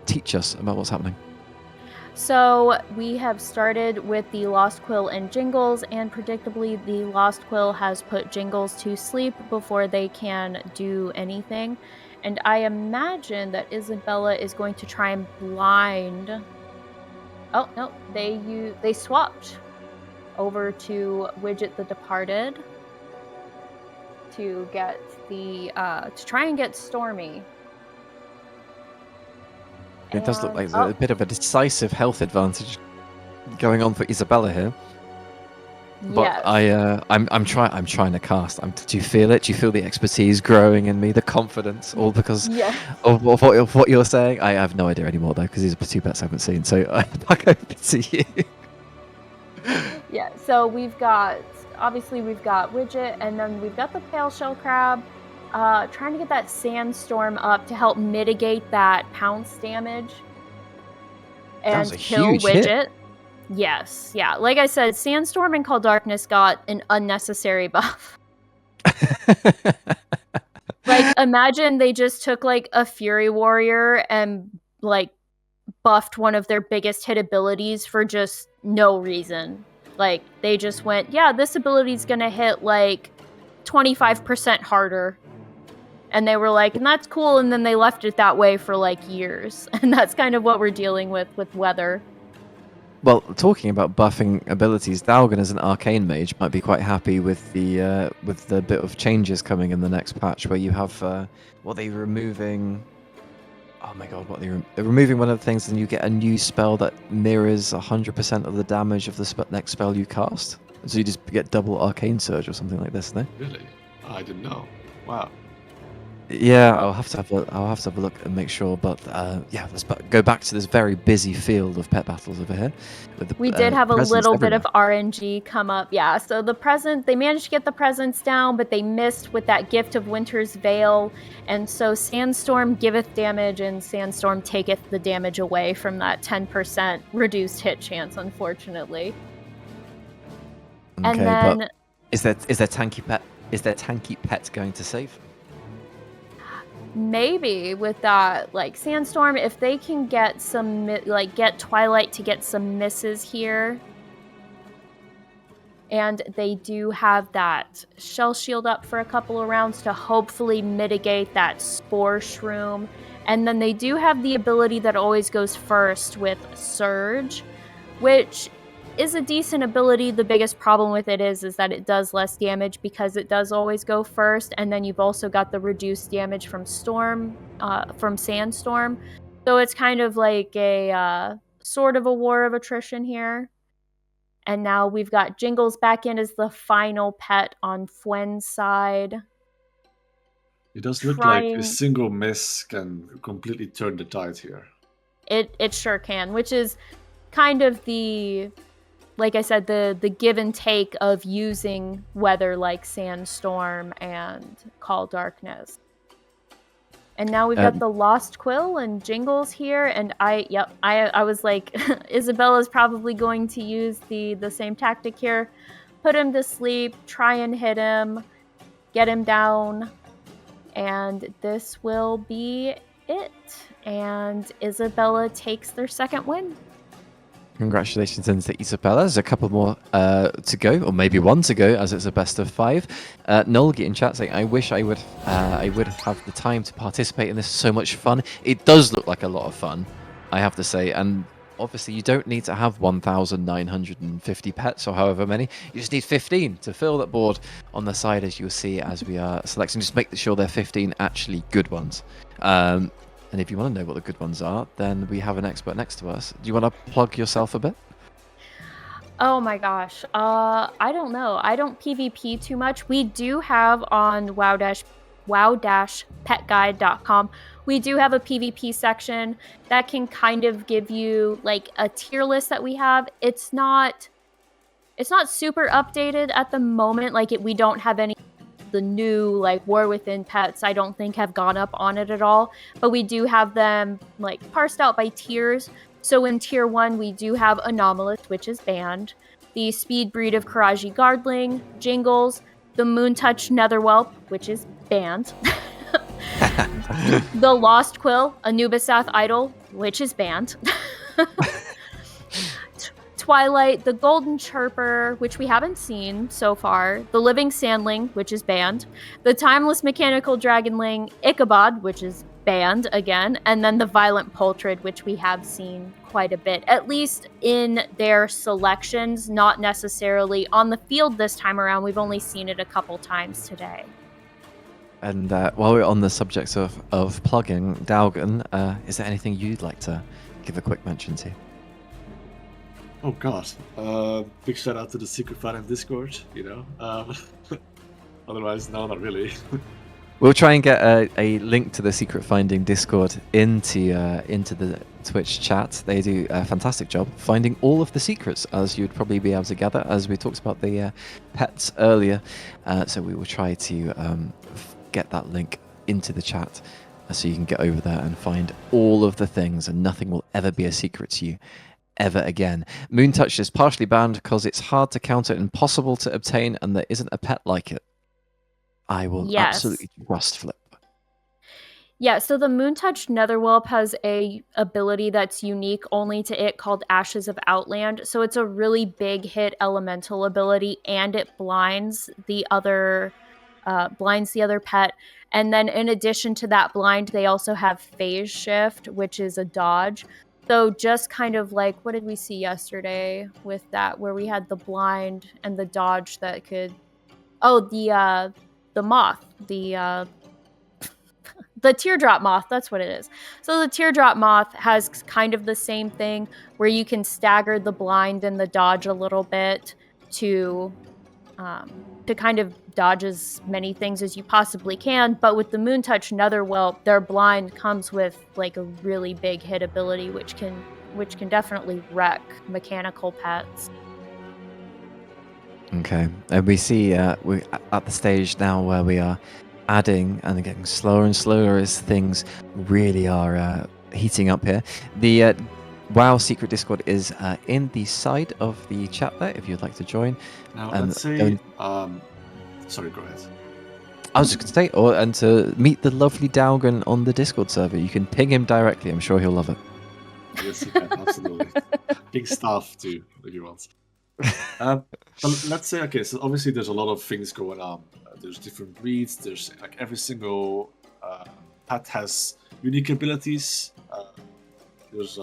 teach us about what's happening. So we have started with the Lost Quill and Jingles, and predictably the Lost Quill has put Jingles to sleep before they can do anything. And I imagine that Isabella is going to try and blind... Oh, no, they swapped over to Widget the Departed to get the... to try and get Stormy. It does look like a bit of a decisive health advantage going on for Isabella here. But yes. I'm trying to cast. Do you feel it? Do you feel the expertise growing in me, the confidence, all because of what you're saying? I have no idea anymore though, because these are two pets I haven't seen. So back over to you. Yeah. So we've got Widget, and then we've got the Pale Shell Crab. Trying to get that Sandstorm up to help mitigate that pounce damage and kill Widget. Hit. Yes, yeah. Like I said, Sandstorm and Call Darkness got an unnecessary buff. Like, imagine they just took like a Fury Warrior and like buffed one of their biggest hit abilities for just no reason. Like, they just went, yeah, this ability's gonna hit like 25% harder. And they were like, and that's cool, and then they left it that way for like years. And that's kind of what we're dealing with weather. Well, talking about buffing abilities, Daugen as an arcane mage might be quite happy with the bit of changes coming in the next patch, where you have what they're removing. Oh my god, they're removing one of the things, and you get a new spell that mirrors 100% of the damage of the next spell you cast. So you just get double arcane surge or something like this, no? Really? I didn't know. Wow. Yeah, I'll have to have a look and make sure. But yeah, let's go back to this very busy field of pet battles over here. We did have a little bit of RNG come up, yeah. So they managed to get the presence down, but they missed with that Gift of Winter's Veil, and so Sandstorm giveth damage, and Sandstorm taketh the damage away from that 10% reduced hit chance, unfortunately. Okay, and then, but is there tanky pet going to save? Maybe with that, like, Sandstorm, if they can get get Twilight to get some misses here. And they do have that Shell Shield up for a couple of rounds to hopefully mitigate that Spore Shroom. And then they do have the ability that always goes first with Surge, which is a decent ability. The biggest problem with it is that it does less damage because it does always go first, and then you've also got the reduced damage from Sandstorm. So it's kind of like a sort of a war of attrition here. And now we've got Jingles back in as the final pet on Fwen's side. It does look like a single miss can completely turn the tide here. It sure can, which is kind of the... Like I said, the give and take of using weather like Sandstorm and Call Darkness. And now we've got the Lost Quill and Jingles here, and I was like, Isabella's probably going to use the same tactic here. Put him to sleep, try and hit him, get him down, and this will be it. And Isabella takes their second win. Congratulations into Isabella. There's a couple more to go, or maybe one to go, as it's a best of 5. Nolgi in chat saying, "I wish I would have the time to participate in this. So much fun. It does look like a lot of fun, I have to say. And obviously, you don't need to have 1,950 pets or however many. You just need 15 to fill that board on the side, as you'll see as we are selecting. Just make sure they're 15 actually good ones." And if you want to know what the good ones are, then we have an expert next to us. Do you want to plug yourself a bit? Oh my gosh. I don't know. I don't PvP too much. We do have on wow-petguide.com, we do have a PvP section that can kind of give you like a tier list that we have. It's not super updated at the moment. Like we don't have any the new like War Within pets, I don't think have gone up on it at all, but we do have them like parsed out by tiers. So in tier 1 we do have Anomalous, which is banned, the Speed Breed of Karaji Guardling, Jingles, the Moontouch Netherwhelp, which is banned, the Lost Quill, Anubisath Idol, which is banned, Twilight, the Golden Chirper, which we haven't seen so far, the Living Sandling, which is banned, the Timeless Mechanical Dragonling, Ichabod, which is banned again, and then the Violent Poultrid, which we have seen quite a bit, at least in their selections, not necessarily on the field this time around. We've only seen it a couple times today. And while we're on the subject of plugging, Daugen, is there anything you'd like to give a quick mention to? Oh god. Big shout out to the secret fan in Discord, Otherwise, no, not really. We'll try and get a link to the Secret Finding Discord into the Twitch chat. They do a fantastic job finding all of the secrets, as you'd probably be able to gather, as we talked about the pets earlier. So we will try to get that link into the chat so you can get over there and find all of the things, and nothing will ever be a secret to you ever again. Moontouch is partially banned because it's hard to counter, impossible to obtain, and there isn't a pet like it. I will absolutely trust Flip. Yeah, so the Moontouch Netherwhelp has a ability that's unique only to it called Ashes of Outland. So it's a really big hit elemental ability, and it blinds the other pet. And then in addition to that blind, they also have Phase Shift, which is a dodge. So just kind of like, what did we see yesterday with that, where we had the blind and the dodge that could... Oh, the moth. The teardrop moth, that's what it is. So the teardrop moth has kind of the same thing, where you can stagger the blind and the dodge a little bit to kind of dodge as many things as you possibly can. But with the Moontouch Netherwhelp, their blind comes with like a really big hit ability, which can definitely wreck mechanical pets. Okay, and we see we're at the stage now where we are adding and getting slower and slower as things really are heating up here. The WoW Secret Discord is in the side of the chat there, if you'd like to join. Now, let's say... sorry, go ahead. I was just going to say, and to meet the lovely Daugen on the Discord server. You can ping him directly. I'm sure he'll love it. Yes, you can, absolutely. Big staff, too, if you want. But let's say, okay, so obviously there's a lot of things going on. There's different breeds. There's like every single pet has unique abilities. There's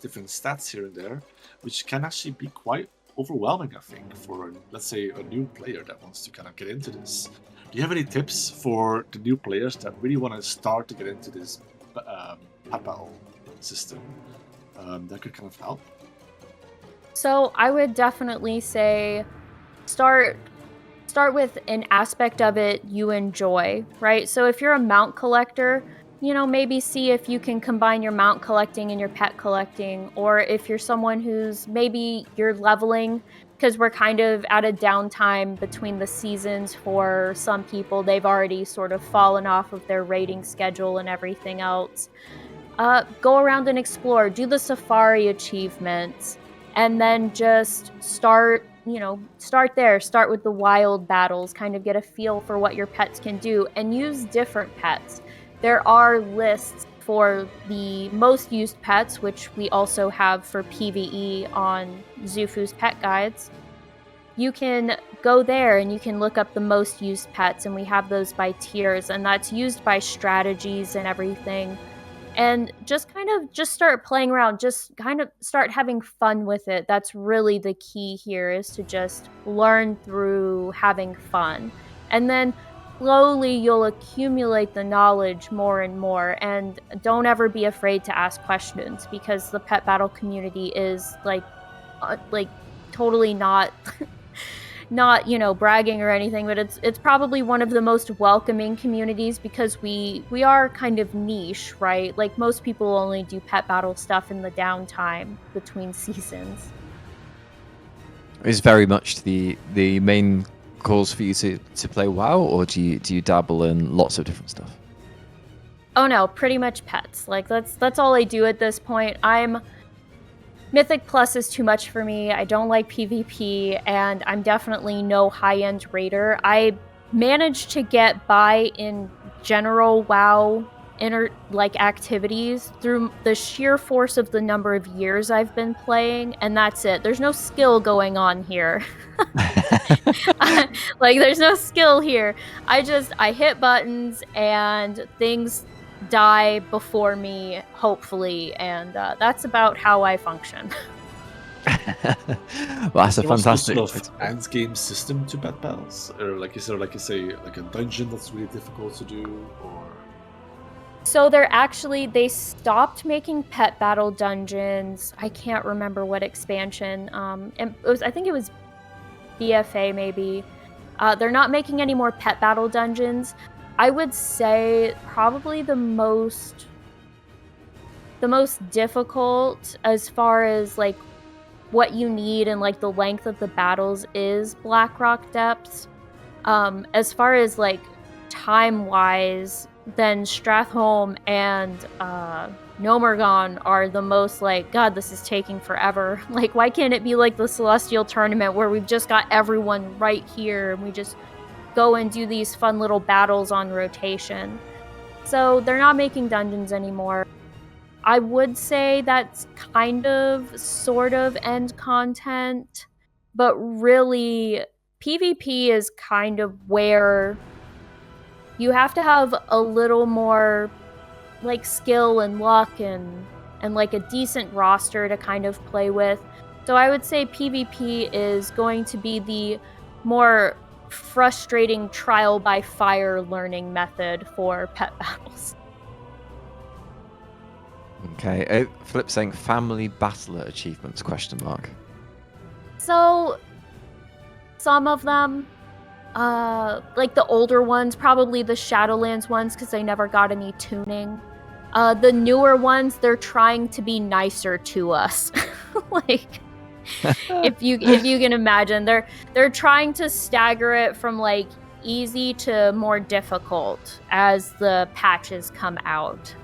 different stats here and there, which can actually be quite overwhelming, I think, for, let's say, a new player that wants to kind of get into this. Do you have any tips for the new players that really want to start to get into this pet battle system that could kind of help? So I would definitely say start with an aspect of it you enjoy, right? So if you're a mount collector, maybe see if you can combine your mount collecting and your pet collecting, or if you're someone who's maybe you're leveling, because we're kind of at a downtime between the seasons for some people. They've already sort of fallen off of their raiding schedule and everything else. Go around and explore, do the safari achievements, and then just start there. Start with the wild battles, kind of get a feel for what your pets can do, and use different pets. There are lists for the most used pets, which we also have for PvE on Zufu's pet guides, you can go there and you can look up the most used pets, and we have those by tiers, and that's used by strategies and everything. And just start playing around, just kind of start having fun with it. That's really the key here, is to just learn through having fun. And then slowly you'll accumulate the knowledge more and more, and don't ever be afraid to ask questions, because the pet battle community is like totally not not, bragging or anything, but it's probably one of the most welcoming communities, because we are kind of niche, right? Like, most people only do pet battle stuff in the downtime between seasons. Is very much the main cause for you to play WoW, or do you dabble in lots of different stuff? Oh no, pretty much pets. Like, that's all I do at this point. Mythic Plus is too much for me. I don't like PvP, and I'm definitely no high-end raider. I managed to get by in general WoW activities through the sheer force of the number of years I've been playing, and that's it. There's no skill going on here. There's no skill here. I hit buttons and things die before me, hopefully, and that's about how I function. Well, that's a fantastic sort of end game system to pet battles, or is there a dungeon that's really difficult to do, or? So they stopped making pet battle dungeons. I can't remember what expansion. And I think it was BFA maybe. They're not making any more pet battle dungeons. I would say probably the most difficult as far as what you need and the length of the battles is Blackrock Depths. As far as time wise, then Stratholme and Nomergon are the most God, this is taking forever. Why can't it be like the Celestial Tournament where we've just got everyone right here and we just go and do these fun little battles on rotation? So they're not making dungeons anymore. I would say that's sort of end content, but really PvP is kind of where you have to have a little more skill and luck and a decent roster to kind of play with. So I would say PvP is going to be the more frustrating trial by fire learning method for pet battles. Okay, Flip saying family battler achievements ? So some of them, the older ones, probably the Shadowlands ones, because they never got any tuning. The newer ones, they're trying to be nicer to us. If you can imagine, they're trying to stagger it from easy to more difficult as the patches come out.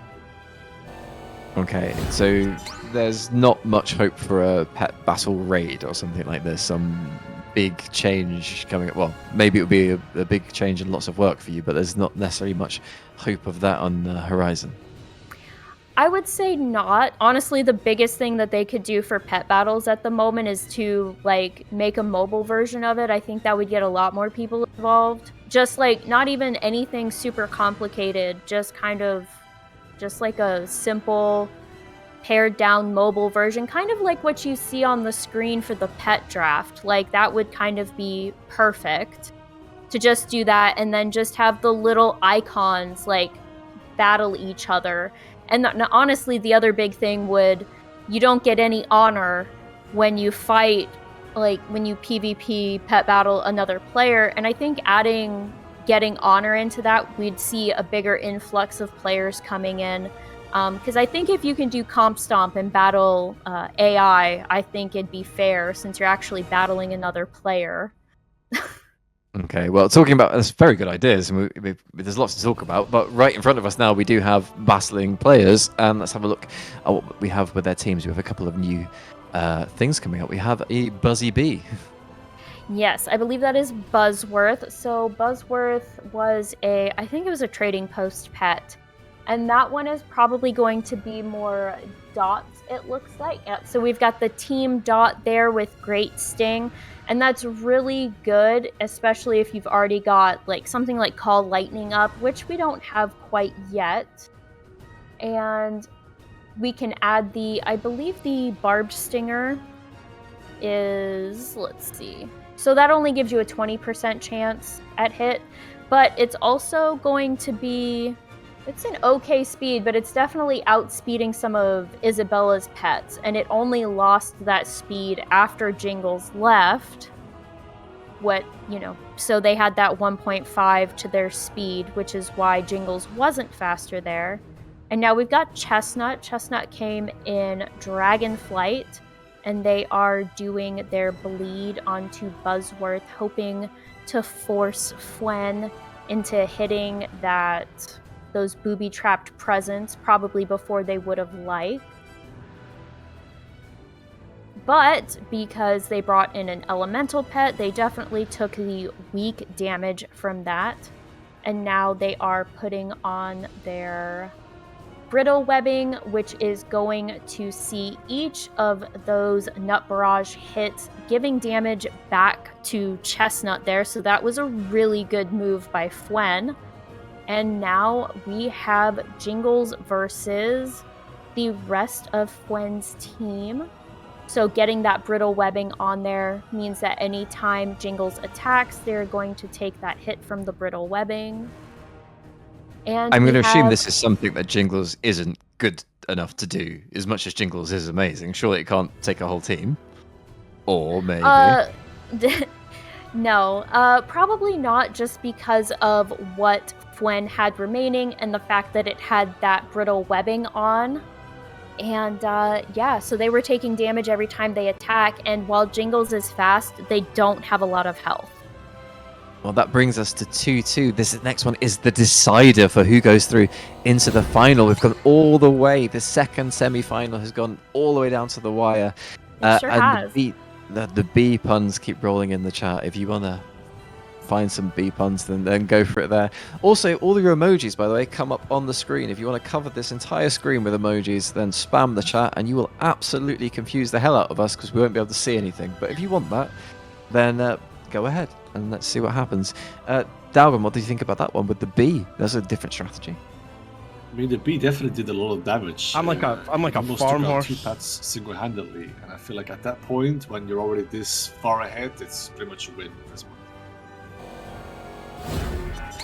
Okay, so there's not much hope for a pet battle raid or something like this, some big change coming up. Well, maybe it would be a big change and lots of work for you, but there's not necessarily much hope of that on the horizon. I would say not. Honestly, the biggest thing that they could do for pet battles at the moment is to make a mobile version of it. I think that would get a lot more people involved. Just not even anything super complicated, just a simple pared down mobile version, kind of like what you see on the screen for the pet draft. That would kind of be perfect to just do that, and then just have the little icons battle each other. And honestly, the other big thing you don't get any honor when you fight, when you PvP pet battle another player. And I think getting honor into that, we'd see a bigger influx of players coming in. Because I think if you can do comp stomp and battle AI, I think it'd be fair, since you're actually battling another player. Okay, well, talking about that's very good ideas, and there's lots to talk about. But right in front of us now, we do have battling players, and let's have a look at what we have with their teams. We have a couple of new things coming up. We have a Buzzy Bee. Yes, I believe that is Buzzworth. So Buzzworth was I think it was a trading post pet. And that one is probably going to be more dots, it looks like. Yep. So we've got the team dot there with Great Sting. And that's really good, especially if you've already got like something like Call Lightning up, which we don't have quite yet. And we can add I believe the Barbed Stinger is, let's see. So that only gives you a 20% chance at hit, but it's also going to be, it's an okay speed, but it's definitely outspeeding some of Isabella's pets, and it only lost that speed after Jingles left. So they had that 1.5 to their speed, which is why Jingles wasn't faster there. And now we've got Chestnut. Chestnut came in Dragonflight, and they are doing their bleed onto Buzzworth, hoping to force Fwen into hitting those booby-trapped presents, probably before they would have liked. But because they brought in an elemental pet, they definitely took the weak damage from that. And now they are putting on their brittle webbing, which is going to see each of those nut barrage hits giving damage back to Chestnut there. So that was a really good move by Fwen. And now we have Jingles versus the rest of Fwen's team. So getting that brittle webbing on there means that anytime Jingles attacks, they're going to take that hit from the brittle webbing. And I'm going to assume this is something that Jingles isn't good enough to do. As much as Jingles is amazing, surely it can't take a whole team. Or maybe. No, probably not, just because of what Fwen had remaining and the fact that it had that brittle webbing on. And so they were taking damage every time they attack, and while Jingles is fast, they don't have a lot of health. Well, that brings us to 2-2. This next one is the decider for who goes through into the final. We've gone all the way. The second semi-final has gone all the way down to the wire. It sure has. The B puns keep rolling in the chat. If you want to find some B puns, then go for it there. Also, all your emojis, by the way, come up on the screen. If you want to cover this entire screen with emojis, then spam the chat, and you will absolutely confuse the hell out of us because we won't be able to see anything. But if you want that, then go ahead and let's see what happens. Daugen, what do you think about that one with the B? That's a different strategy. I mean, the bee definitely did a lot of damage. I'm like a almost farm took out horse. 2 pets single-handedly, and I feel like at that point, when you're already this far ahead, it's pretty much a win at this point.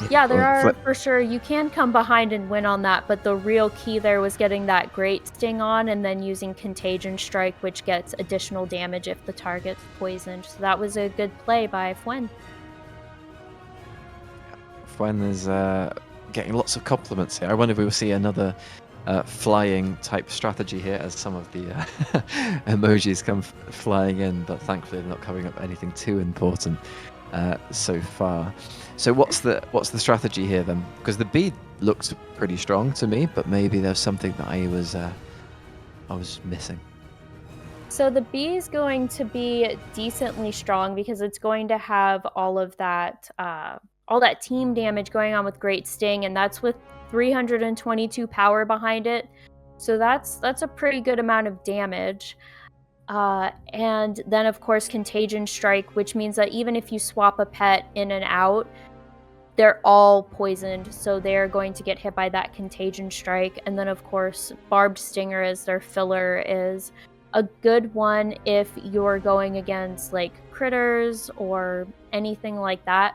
Yeah, there are for sure. You can come behind and win on that, but the real key there was getting that Great Sting on and then using Contagion Strike, which gets additional damage if the target's poisoned. So that was a good play by Fwen. Fwen is getting lots of compliments here. I wonder if we will see another flying type strategy here as some of the emojis come flying in, but thankfully they're not covering up anything too important so far. So what's the strategy here then? Because the B looked pretty strong to me, but maybe there's something that I was missing. So the B is going to be decently strong because it's going to have all that team damage going on with Great Sting, and that's with 322 power behind it. So that's a pretty good amount of damage. And then of course Contagion Strike, which means that even if you swap a pet in and out, they're all poisoned, so they're going to get hit by that Contagion Strike. And then of course Barbed Stinger as their filler is a good one if you're going against like critters or anything like that.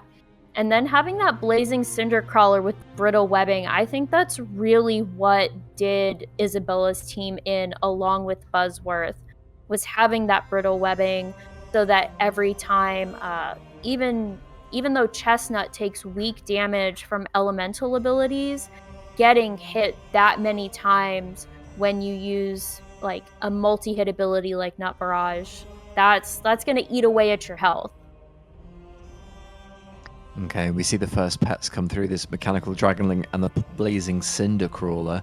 And then having that Blazing Cinder Crawler with brittle webbing, I think that's really what did Isabella's team in, along with Buzzworth, was having that brittle webbing so that every time, even though Chestnut takes weak damage from elemental abilities, getting hit that many times when you use like a multi-hit ability like Nut Barrage, that's going to eat away at your health. Okay, we see the first pets come through, this Mechanical Dragonling and the Blazing Cinder Crawler.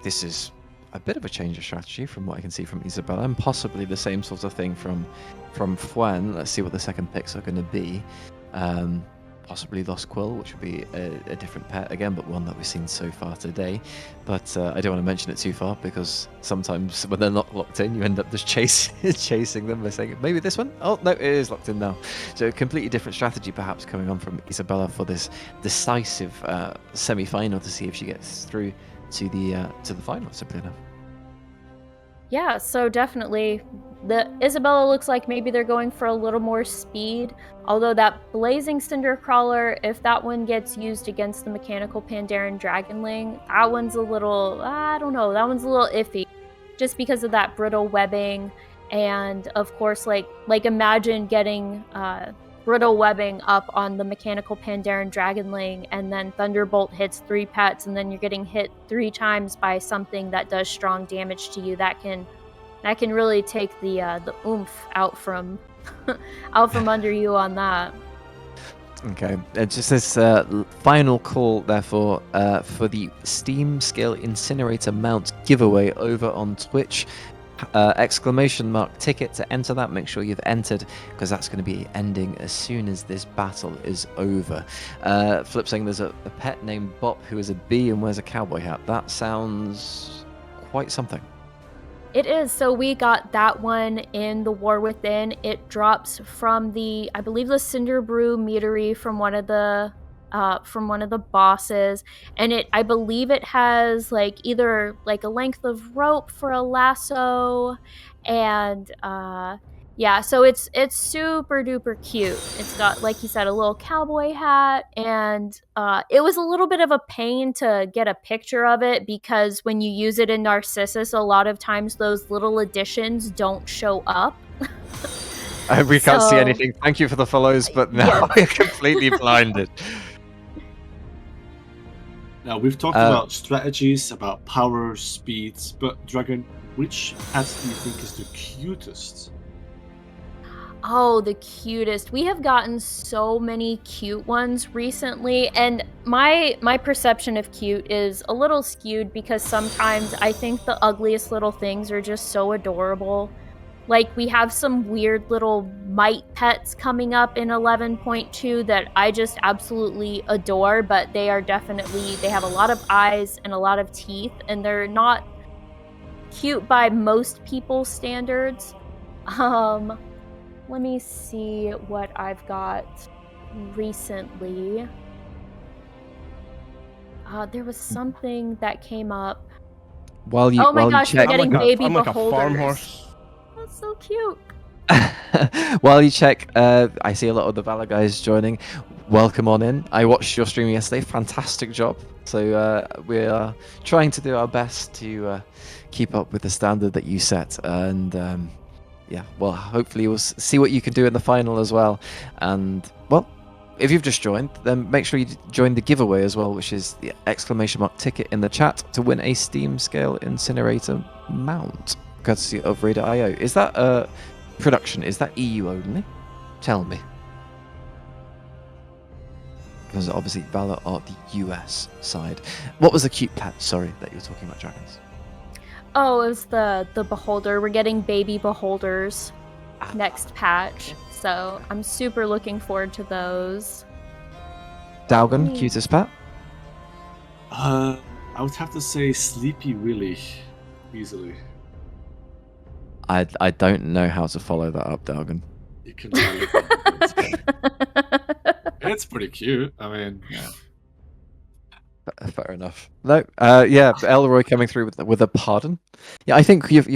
This is a bit of a change of strategy from what I can see from Isabella, and possibly the same sort of thing from Fwen. Let's see what the second picks are going to be. possibly Lost Quill, which would be a different pet again, but one that we've seen so far today. But I don't want to mention it too far because sometimes when they're not locked in, you end up just chasing them by saying, maybe this one? Oh, no, it is locked in now. So a completely different strategy perhaps coming on from Isabella for this decisive semi-final to see if she gets through to the final, simply enough. Yeah, so definitely. The Isabella looks like maybe they're going for a little more speed. Although that Blazing Cinder Crawler, if that one gets used against the Mechanical Pandaren Dragonling, that one's a little, I don't know, that one's a little iffy. Just because of that brittle webbing. And of course, like imagine getting brittle webbing up on the Mechanical Pandaren Dragonling, and then Thunderbolt hits 3 pets, and then you're getting hit 3 times by something that does strong damage to you. That can really take the oomph out from under you on that. Okay, just this final call, therefore, for the Steam Scale Incinerator Mount giveaway over on Twitch. Exclamation mark ticket to enter that. Make sure you've entered, because that's going to be ending as soon as this battle is over. Flip saying there's a pet named Bop who is a bee and wears a cowboy hat. That sounds quite something. It is. So we got that one in the War Within. It drops from I believe the Cinder Brew meadery from one of the bosses, and I believe it has either a length of rope for a lasso, and yeah, so it's super duper cute. It's got, like you said, a little cowboy hat, and it was a little bit of a pain to get a picture of it because when you use it in Narcissus, a lot of times those little additions don't show up. We can't see anything. Thank you for the follows, but now we're completely blinded. Now, we've talked about strategies, about power, speeds, but Dragon, which pet do you think is the cutest? Oh, the cutest. We have gotten so many cute ones recently, and my perception of cute is a little skewed because sometimes I think the ugliest little things are just so adorable. We have some weird little mite pets coming up in 11.2 that I just absolutely adore, but they have a lot of eyes and a lot of teeth, and they're not cute by most people's standards. Let me see what I've got recently. There was something that came up. Oh my gosh, we're getting baby I'm like beholders. a farm horse. That's so cute. While you check, I see a lot of the Valor guys joining. Welcome on in. I watched your stream yesterday. Fantastic job. So we are trying to do our best to keep up with the standard that you set. And yeah, well, hopefully we'll see what you can do in the final as well. And, well, if you've just joined, then make sure you join the giveaway as well, which is the exclamation mark ticket in the chat to win a Steam Scale Incinerator mount, courtesy of Raider.io. Is that production? Is that EU only? Tell me. Because obviously Valor are the US side. What was the cute pet, sorry, that you were talking about, Dragons? Oh, it was the beholder. We're getting baby beholders next patch, so I'm super looking forward to those. Daugen, cutest pet? I would have to say Sleepy Willy, easily. I don't know how to follow that up, Daugen. You can it's pretty cute. I mean, yeah. Fair enough. No, yeah, Elroy coming through with a pardon. Yeah, I think you've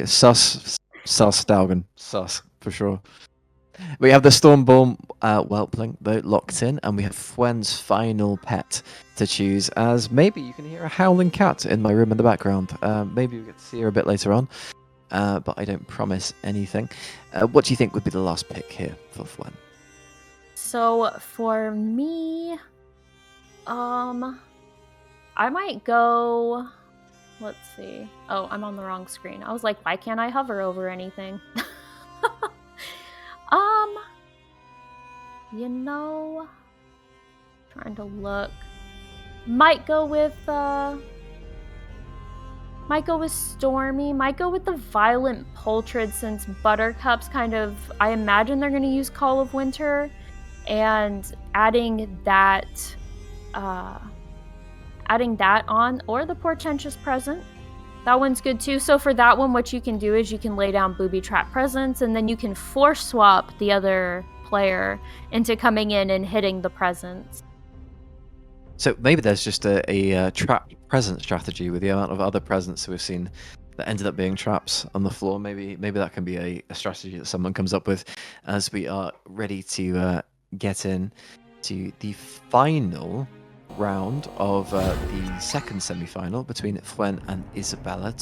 sus Daugen, sus for sure. We have the Stormborn Whelpling though locked in, and we have Fwen's final pet to choose. As maybe you can hear a howling cat in my room in the background. Maybe we get to see her a bit later on, but I don't promise anything. What do you think would be the last pick here for Fwen? So for me, I might go. Let's see. Oh, I'm on the wrong screen. I was like, why can't I hover over anything? Trying to look. Might go with Stormy. Might go with the Violent Poultrid since Buttercup's kind of. I imagine they're going to use Call of Winter. and adding that on, or the portentous present. That one's good too. So for that one, what you can do is you can lay down booby trap presents, and then you can force swap the other player into coming in and hitting the presents. So maybe there's just a trap present strategy with the amount of other presents we've seen that ended up being traps on the floor. Maybe that can be a strategy that someone comes up with as we are ready to get in to the final round of the second semi-final between Fwen and Isabella.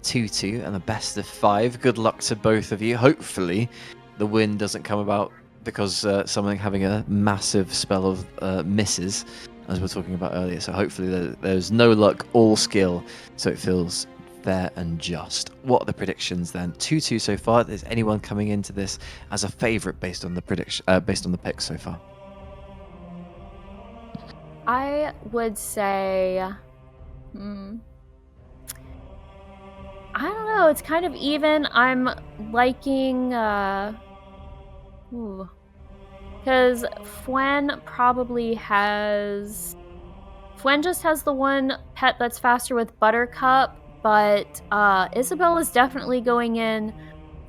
2-2 and a best of 5. Good luck to both of you. Hopefully the win doesn't come about because someone having a massive spell of misses, as we were talking about earlier. So hopefully there's no luck, all skill, so it feels fair and just. What are the predictions then? 2-2 so far. Is anyone coming into this as a favourite based on the picks so far? I would say, I don't know. It's kind of even. I'm liking, because Fwen just has the one pet that's faster with Buttercup, but Isabella's definitely going in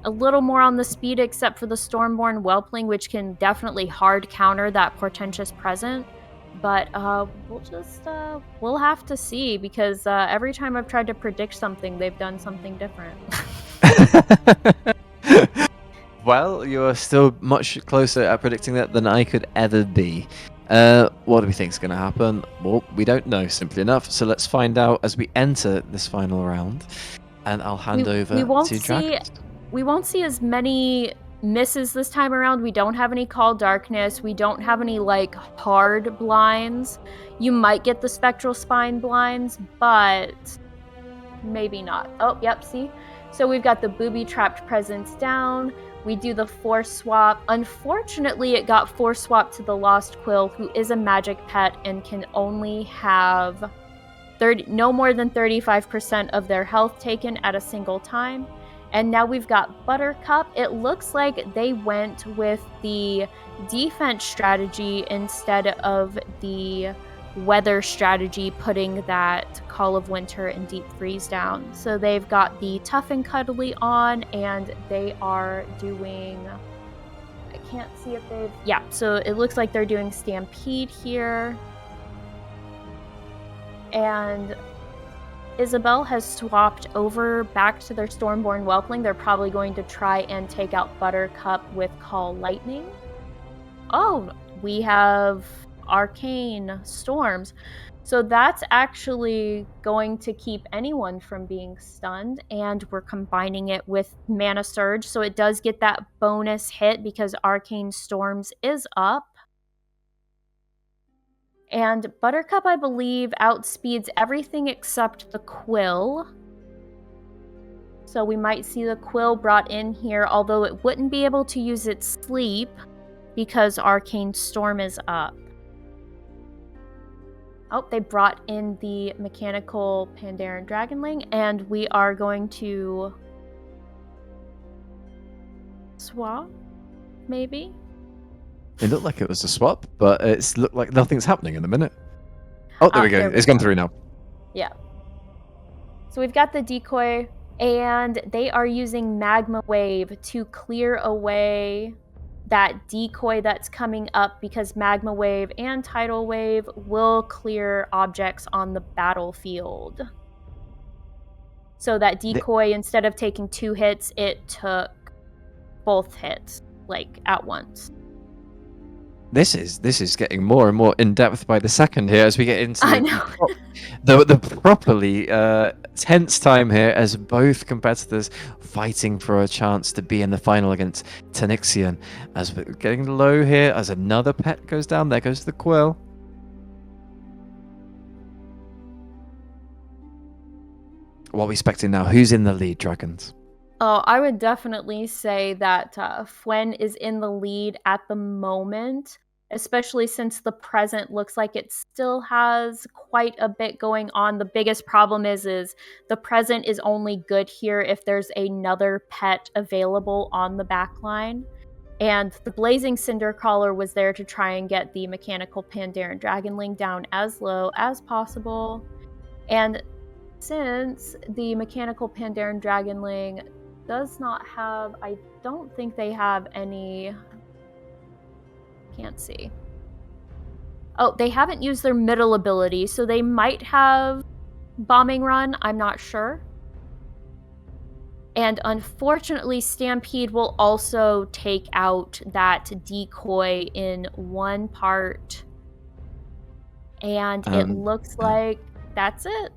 a little more on the speed, except for the Stormborn Whelpling, which can definitely hard counter that portentous present. But we'll have to see, because every time I've tried to predict something, they've done something different. Well, you're still much closer at predicting that than I could ever be. What do we think is going to happen? Well, we don't know, simply enough. So let's find out as we enter this final round. And I'll hand over to Dragons. We won't see as many misses this time around. We don't have any Call Darkness. We don't have any, like, hard blinds. You might get the Spectral Spine blinds, but maybe not. Oh, yep, see? So we've got the Booby Trapped presence down. We do the force swap. Unfortunately, it got force swapped to the Lost Quill, who is a magic pet and can only have no more than 35% of their health taken at a single time. And now we've got Buttercup. It looks like they went with the defense strategy instead of the weather strategy, putting that Call of Winter and Deep Freeze down. So they've got the Tough and Cuddly on, and they are doing... I can't see if they've... Yeah, so it looks like they're doing Stampede here. And Isabelle has swapped over back to their Stormborn Whelpling. They're probably going to try and take out Buttercup with Call Lightning. Oh, we have Arcane Storms. So that's actually going to keep anyone from being stunned, and we're combining it with Mana Surge, so it does get that bonus hit because Arcane Storms is up. And Buttercup, I believe, outspeeds everything except the Quill. So we might see the Quill brought in here, although it wouldn't be able to use its sleep because Arcane Storm is up. Oh, they brought in the Mechanical Pandaren Dragonling, and we are going to swap, maybe? It looked like it was a swap, but it's looked like nothing's happening in a minute. Oh, there we go. It's gone through now. Yeah. So we've got the decoy, and they are using Magma Wave to clear away that decoy that's coming up, because Magma Wave and Tidal Wave will clear objects on the battlefield. So that decoy, instead of taking 2 hits, it took both hits, like, at once. This is getting more and more in depth by the second here as we get into the properly tense time here, as both competitors fighting for a chance to be in the final against Tanixion. As we're getting low here, as another pet goes down, there goes the Quill. What are we expecting now? Who's in the lead, Dragons? Oh, I would definitely say that Fwen is in the lead at the moment, especially since the present looks like it still has quite a bit going on. The biggest problem is the present is only good here if there's another pet available on the back line. And the Blazing Cindercaller was there to try and get the Mechanical Pandaren Dragonling down as low as possible. And since the Mechanical Pandaren Dragonling does not have, I don't think they have any, can't see. Oh, they haven't used their middle ability, so they might have Bombing Run, I'm not sure. And unfortunately, Stampede will also take out that decoy in one part. And it looks like that's it.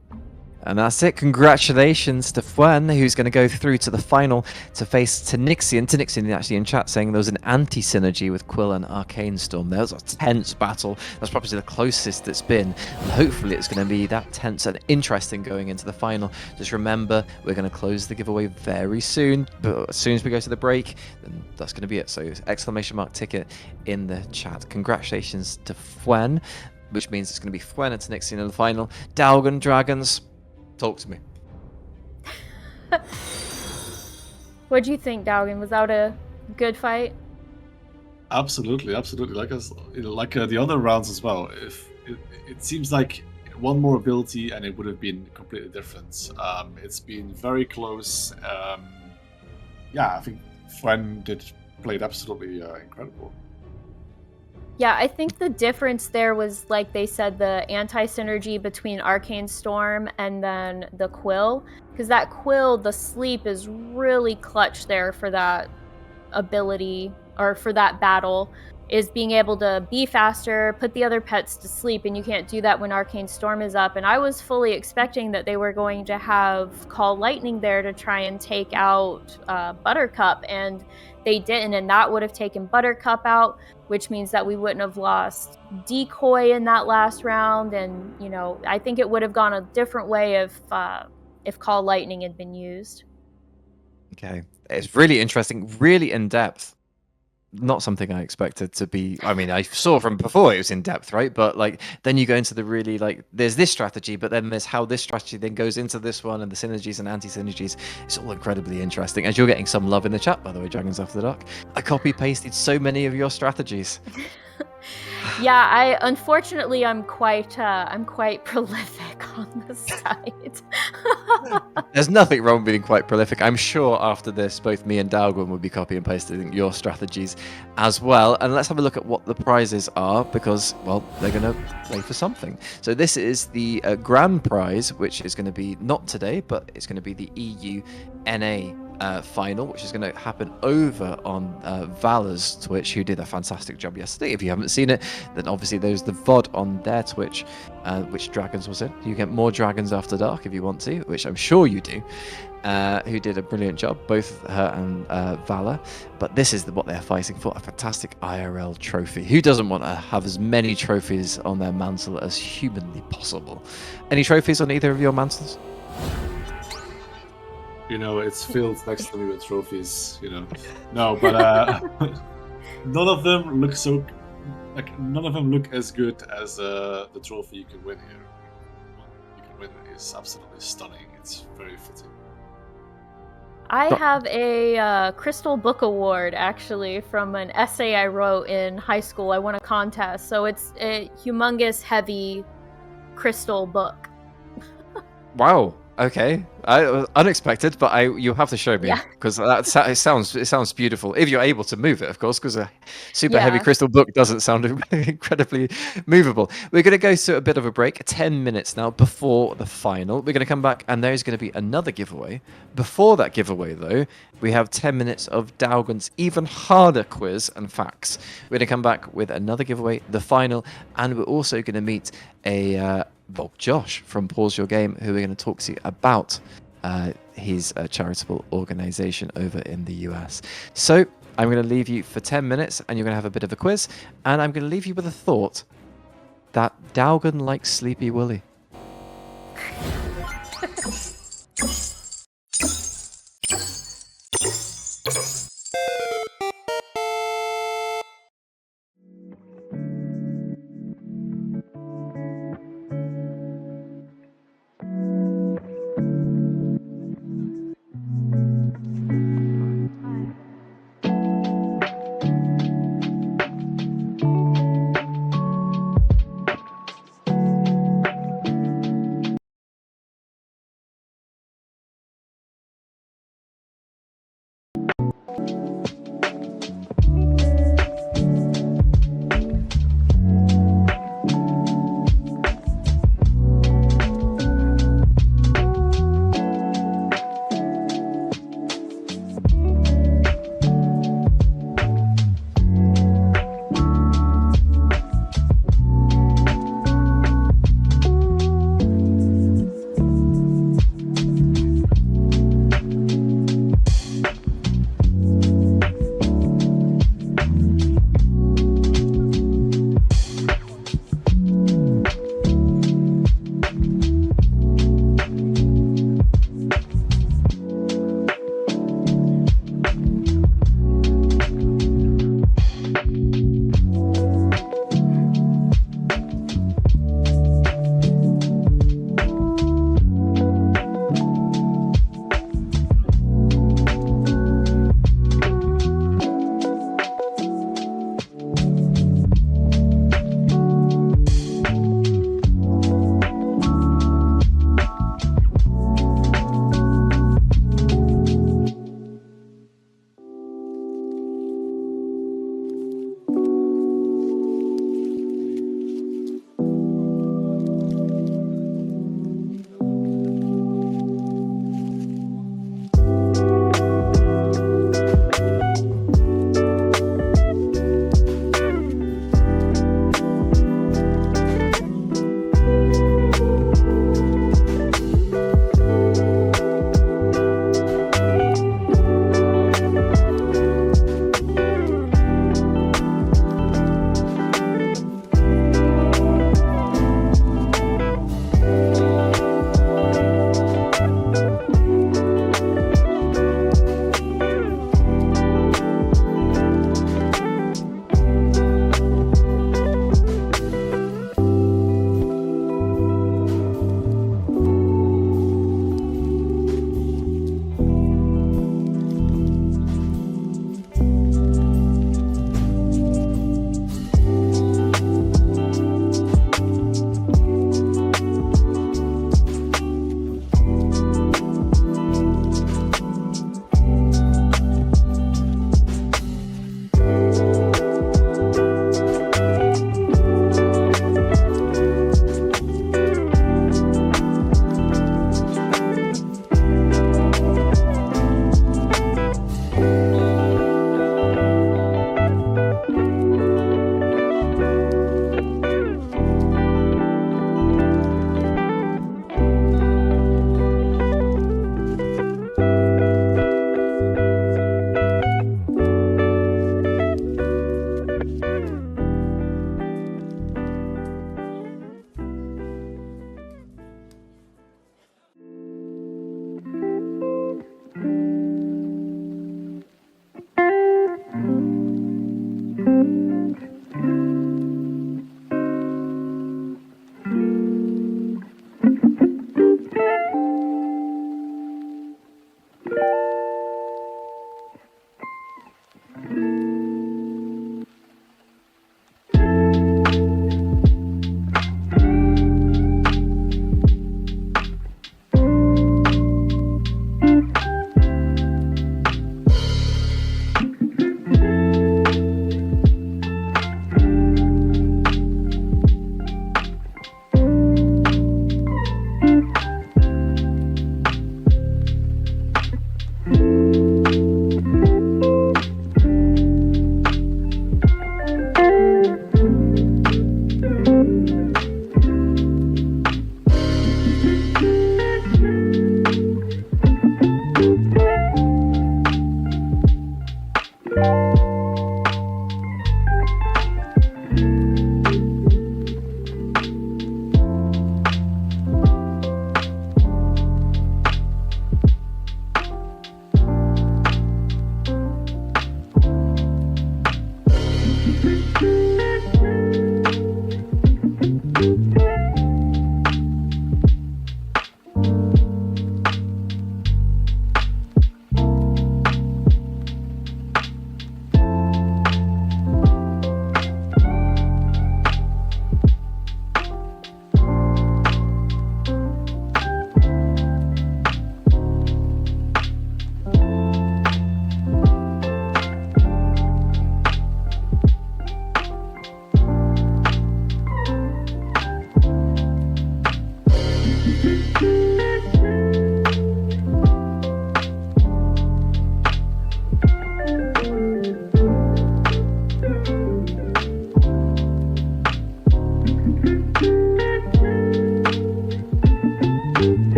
And that's it. Congratulations to Fwen, who's going to go through to the final to face Tanixion. Tanixion actually in chat saying there was an anti-synergy with Quill and Arcane Storm. There was a tense battle. That's probably the closest it's been. And hopefully it's going to be that tense and interesting going into the final. Just remember, we're going to close the giveaway very soon. But as soon as we go to the break, then that's going to be it. So exclamation mark ticket in the chat. Congratulations to Fwen, which means it's going to be Fwen and Tanixion in the final. Daugen Dragons. Talk to me. What do you think, Daugen? Was that a good fight? Absolutely. Like the other rounds as well. If it seems like one more ability and it would have been completely different. It's been very close. I think Fwen played absolutely incredible. Yeah, I think the difference there was, like they said, the anti-synergy between Arcane Storm and then the Quill. Because that Quill, the sleep is really clutch there for that ability, or for that battle, is being able to be faster, put the other pets to sleep, and you can't do that when Arcane Storm is up. And I was fully expecting that they were going to have Call Lightning there to try and take out Buttercup, and they didn't, and that would have taken Buttercup out, which means that we wouldn't have lost Decoy in that last round. And, you know, I think it would have gone a different way if Call Lightning had been used. Okay. It's really interesting, really in-depth. Not something I expected to be. I mean, I saw from before it was in depth, right? But like, then you go into the really, like, there's this strategy, but then there's how this strategy then goes into this one, and the synergies and anti-synergies. It's all incredibly interesting. As you're getting some love in the chat, by the way, Dragons After Dark. I copy-pasted so many of your strategies. Yeah, unfortunately I'm quite prolific on the site. There's nothing wrong with being quite prolific. I'm sure after this, both me and Daugen will be copy and pasting your strategies as well. And let's have a look at what the prizes are, because, well, they're going to play for something. So this is the grand prize, which is going to be not today, but it's going to be the EU NA final, which is going to happen over on Valor's Twitch, who did a fantastic job yesterday. If you haven't seen it, then obviously there's the VOD on their Twitch, which Dragons was in. You get more Dragons After Dark if you want to, which I'm sure you do, who did a brilliant job, both her and Valor. But this is what they're fighting for, a fantastic IRL trophy. Who doesn't want to have as many trophies on their mantle as humanly possible? Any trophies on either of your mantles? You know, it's filled next to me with trophies, you know. No, but none of them look none of them look as good as the trophy you can win here. You can win is absolutely stunning. It's very fitting. I have a Crystal Book Award, actually, from an essay I wrote in high school. I won a contest, so it's a humongous, heavy crystal book. Wow. Okay, unexpected, but you'll have to show me, because it sounds beautiful if you're able to move it, of course, because a super heavy crystal book doesn't sound incredibly movable. We're going to go to a bit of a break, 10 minutes now before the final. We're going to come back, and there's going to be another giveaway. Before that giveaway, though, we have 10 minutes of Daugen's even harder quiz and facts. We're going to come back with another giveaway, the final, and we're also going to meet Josh from PawsYourGame, who we're going to talk to about his charitable organization over in the US. So I'm going to leave you for 10 minutes, and you're going to have a bit of a quiz, and I'm going to leave you with a thought that Daugen likes Sleepy Willy.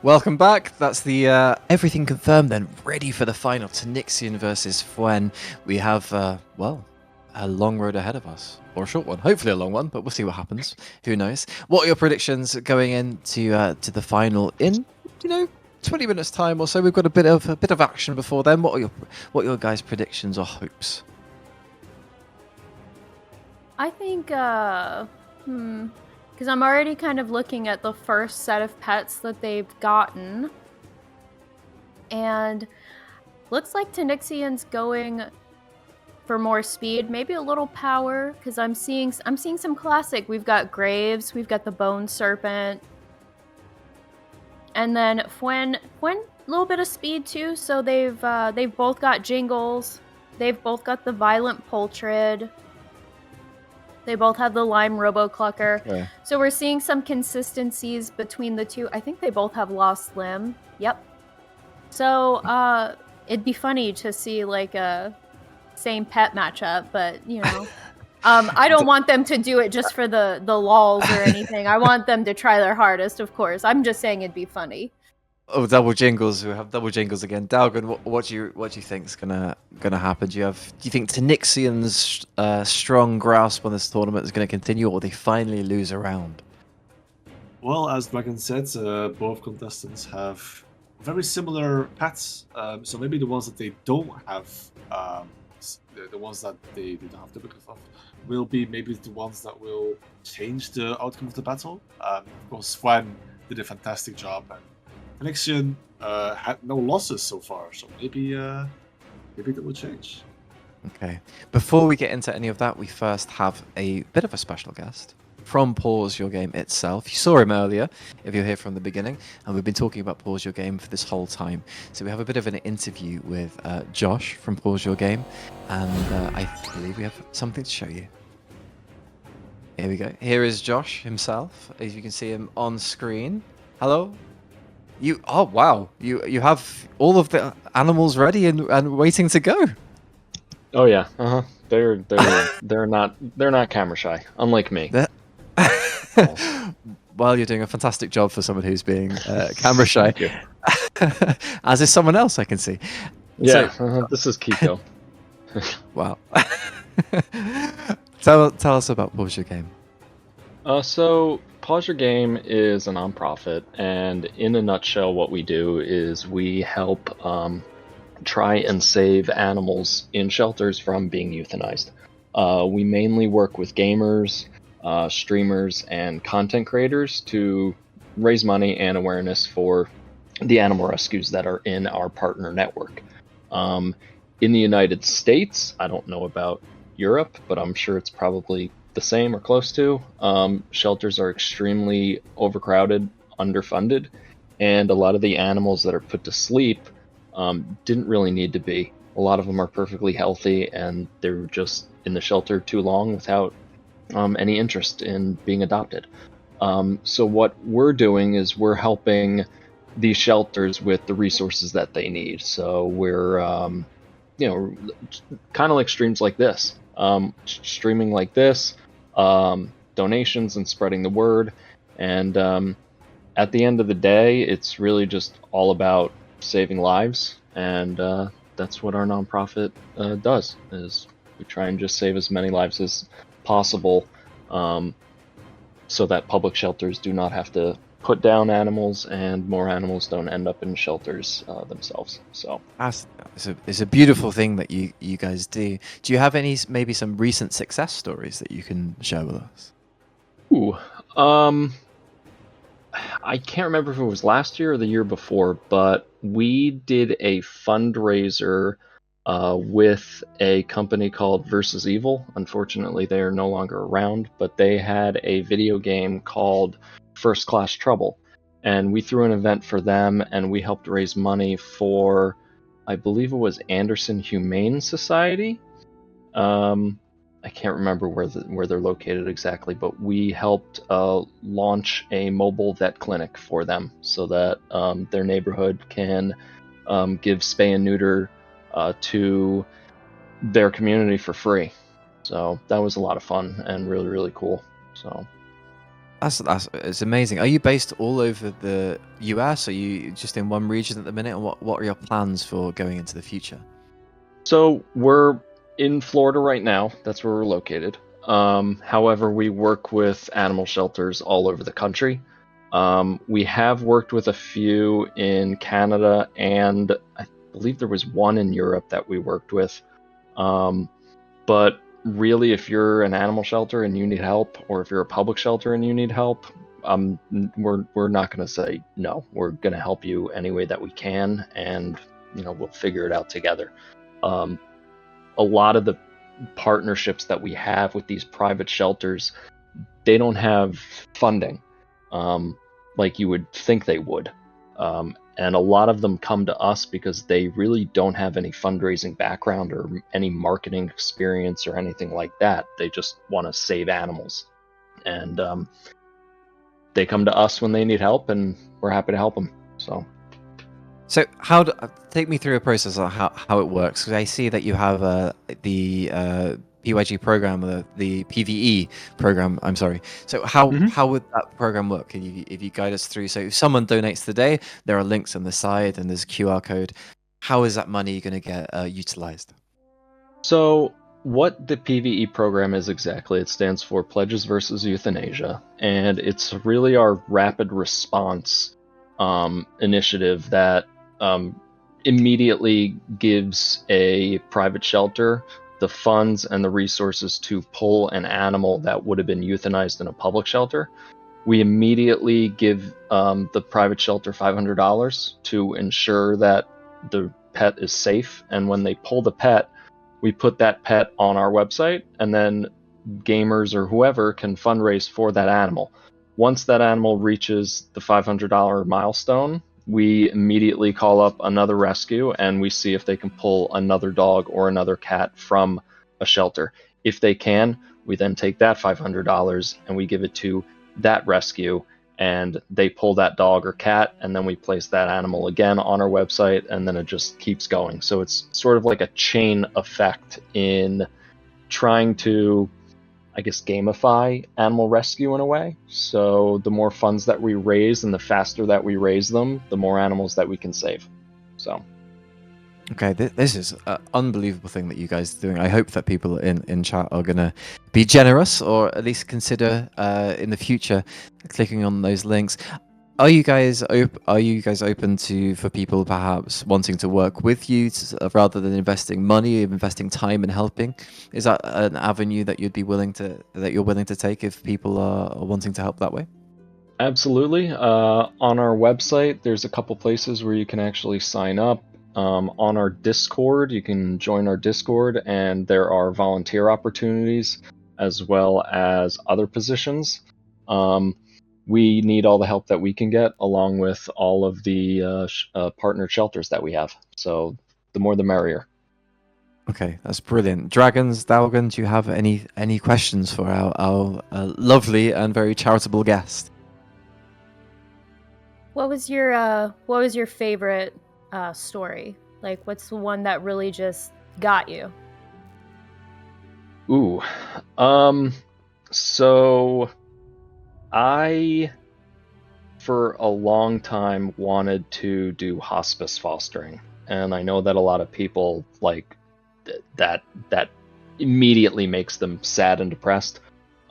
Welcome back. That's the everything confirmed then. Ready for the final. Tanixion versus Fwen. We have, well, a long road ahead of us. Or a short one. Hopefully a long one, but we'll see what happens. Who knows? What are your predictions going into to the final in, 20 minutes time or so? We've got a bit of action before then. What are your guys' predictions or hopes? I think, because I'm already kind of looking at the first set of pets that they've gotten. And looks like Tanixion's going for more speed, maybe a little power, because I'm seeing some classic. We've got Graves, we've got the Bone Serpent. And then Fwen, a little bit of speed too, so they've both got Jingles. They've both got the Violent Poltrid. They both have the Lime Roboclucker. Yeah. So we're seeing some consistencies between the two. I think they both have Lost Limb. Yep. So it'd be funny to see like a same pet matchup, but I don't want them to do it just for the lols or anything. I want them to try their hardest, of course. I'm just saying it'd be funny. Oh, double Jingles! We have double Jingles again. Daugen, what do you think is gonna happen? Do you think Tanixion's strong grasp on this tournament is going to continue, or will they finally lose a round? Well, as Dragon said, both contestants have very similar pets. So maybe the ones that they don't have, the ones that they don't have duplicates of, will be maybe the ones that will change the outcome of the battle. Of course, Fwen did a fantastic job, and Tanixion had no losses so far, so maybe that will change. Okay. Before we get into any of that, we first have a bit of a special guest from PawsYourGame itself. You saw him earlier, if you're here from the beginning, and we've been talking about PawsYourGame for this whole time. So we have a bit of an interview with Josh from PawsYourGame, and I believe we have something to show you. Here we go. Here is Josh himself, as you can see him on screen. Hello. Oh wow! You have all of the animals ready and waiting to go. Oh yeah, they're not camera shy, unlike me. Well, you're doing a fantastic job for someone who's being camera shy. As is someone else I can see. Yeah, so, this is Kiko. Wow. Tell us about PawsYourGame. So PawsYourGame is a nonprofit, and in a nutshell, what we do is we help try and save animals in shelters from being euthanized. We mainly work with gamers, streamers, and content creators to raise money and awareness for the animal rescues that are in our partner network. In the United States, I don't know about Europe, but I'm sure it's probably the same or close to. Shelters are extremely overcrowded, underfunded, and a lot of the animals that are put to sleep didn't really need to be. A lot of them are perfectly healthy, and they're just in the shelter too long without any interest in being adopted. So what we're doing is we're helping these shelters with the resources that they need. So we're, kind of like streams like this, streaming like this, donations and spreading the word. And at the end of the day, it's really just all about saving lives. And that's what our nonprofit does, is we try and just save as many lives as possible, so that public shelters do not have to put down animals and more animals don't end up in shelters themselves. So it's a beautiful thing that you guys do. Do you have maybe some recent success stories that you can share with us? Ooh, I can't remember if it was last year or the year before, but we did a fundraiser with a company called Versus Evil. Unfortunately, they are no longer around, but they had a video game called First Class Trouble, and we threw an event for them, and we helped raise money for, I believe it was Anderson Humane Society. I can't remember where they're located exactly, but we helped launch a mobile vet clinic for them so that their neighborhood can give spay and neuter to their community for free. So that was a lot of fun and really, really cool. So That's it's amazing. Are you based all over the US? Are you just in one region at the minute? And what are your plans for going into the future? So we're in Florida right now. That's where we're located. However, we work with animal shelters all over the country. We have worked with a few in Canada, and I believe there was one in Europe that we worked with. But really, if you're an animal shelter and you need help, or if you're a public shelter and you need help, we're not going to say no. We're going to help you any way that we can, and we'll figure it out together. A lot of the partnerships that we have with these private shelters, they don't have funding like you would think they would. And a lot of them come to us because they really don't have any fundraising background or any marketing experience or anything like that. They just want to save animals. And they come to us when they need help, and we're happy to help them. So take me through a process of how it works, because I see that you have the PYG program, the PVE program. I'm sorry. So how would that program work? If you guide us through, so if someone donates today, there are links on the side and there's a QR code. How is that money going to get utilized? So what the PVE program is exactly, it stands for Pledges versus Euthanasia, and it's really our rapid response initiative that immediately gives a private shelter the funds and the resources to pull an animal that would have been euthanized in a public shelter. We immediately give the private shelter $500 to ensure that the pet is safe, and when they pull the pet, we put that pet on our website, and then gamers or whoever can fundraise for that animal. Once that animal reaches the $500 milestone, we immediately call up another rescue, and we see if they can pull another dog or another cat from a shelter. If they can, we then take that $500 and we give it to that rescue, and they pull that dog or cat, and then we place that animal again on our website, and then it just keeps going. So it's sort of like a chain effect in trying to, I guess, gamify animal rescue in a way. So the more funds that we raise and the faster that we raise them, the more animals that we can save. So. Okay, this is an unbelievable thing that you guys are doing. I hope that people in chat are going to be generous, or at least consider in the future clicking on those links. Are you guys open for people perhaps wanting to work with you rather than investing money, investing time in helping? Is that an avenue that you're willing to take if people are wanting to help that way? Absolutely. On our website, there's a couple places where you can actually sign up. On our Discord, you can join our Discord, and there are volunteer opportunities as well as other positions. We need all the help that we can get, along with all of the partner shelters that we have. So the more the merrier. Okay, that's brilliant. Dragons, Daugen, do you have any questions for our lovely and very charitable guest? What was your favorite story? Like, what's the one that really just got you? Ooh, so I, for a long time, wanted to do hospice fostering, and I know that a lot of people like that immediately makes them sad and depressed.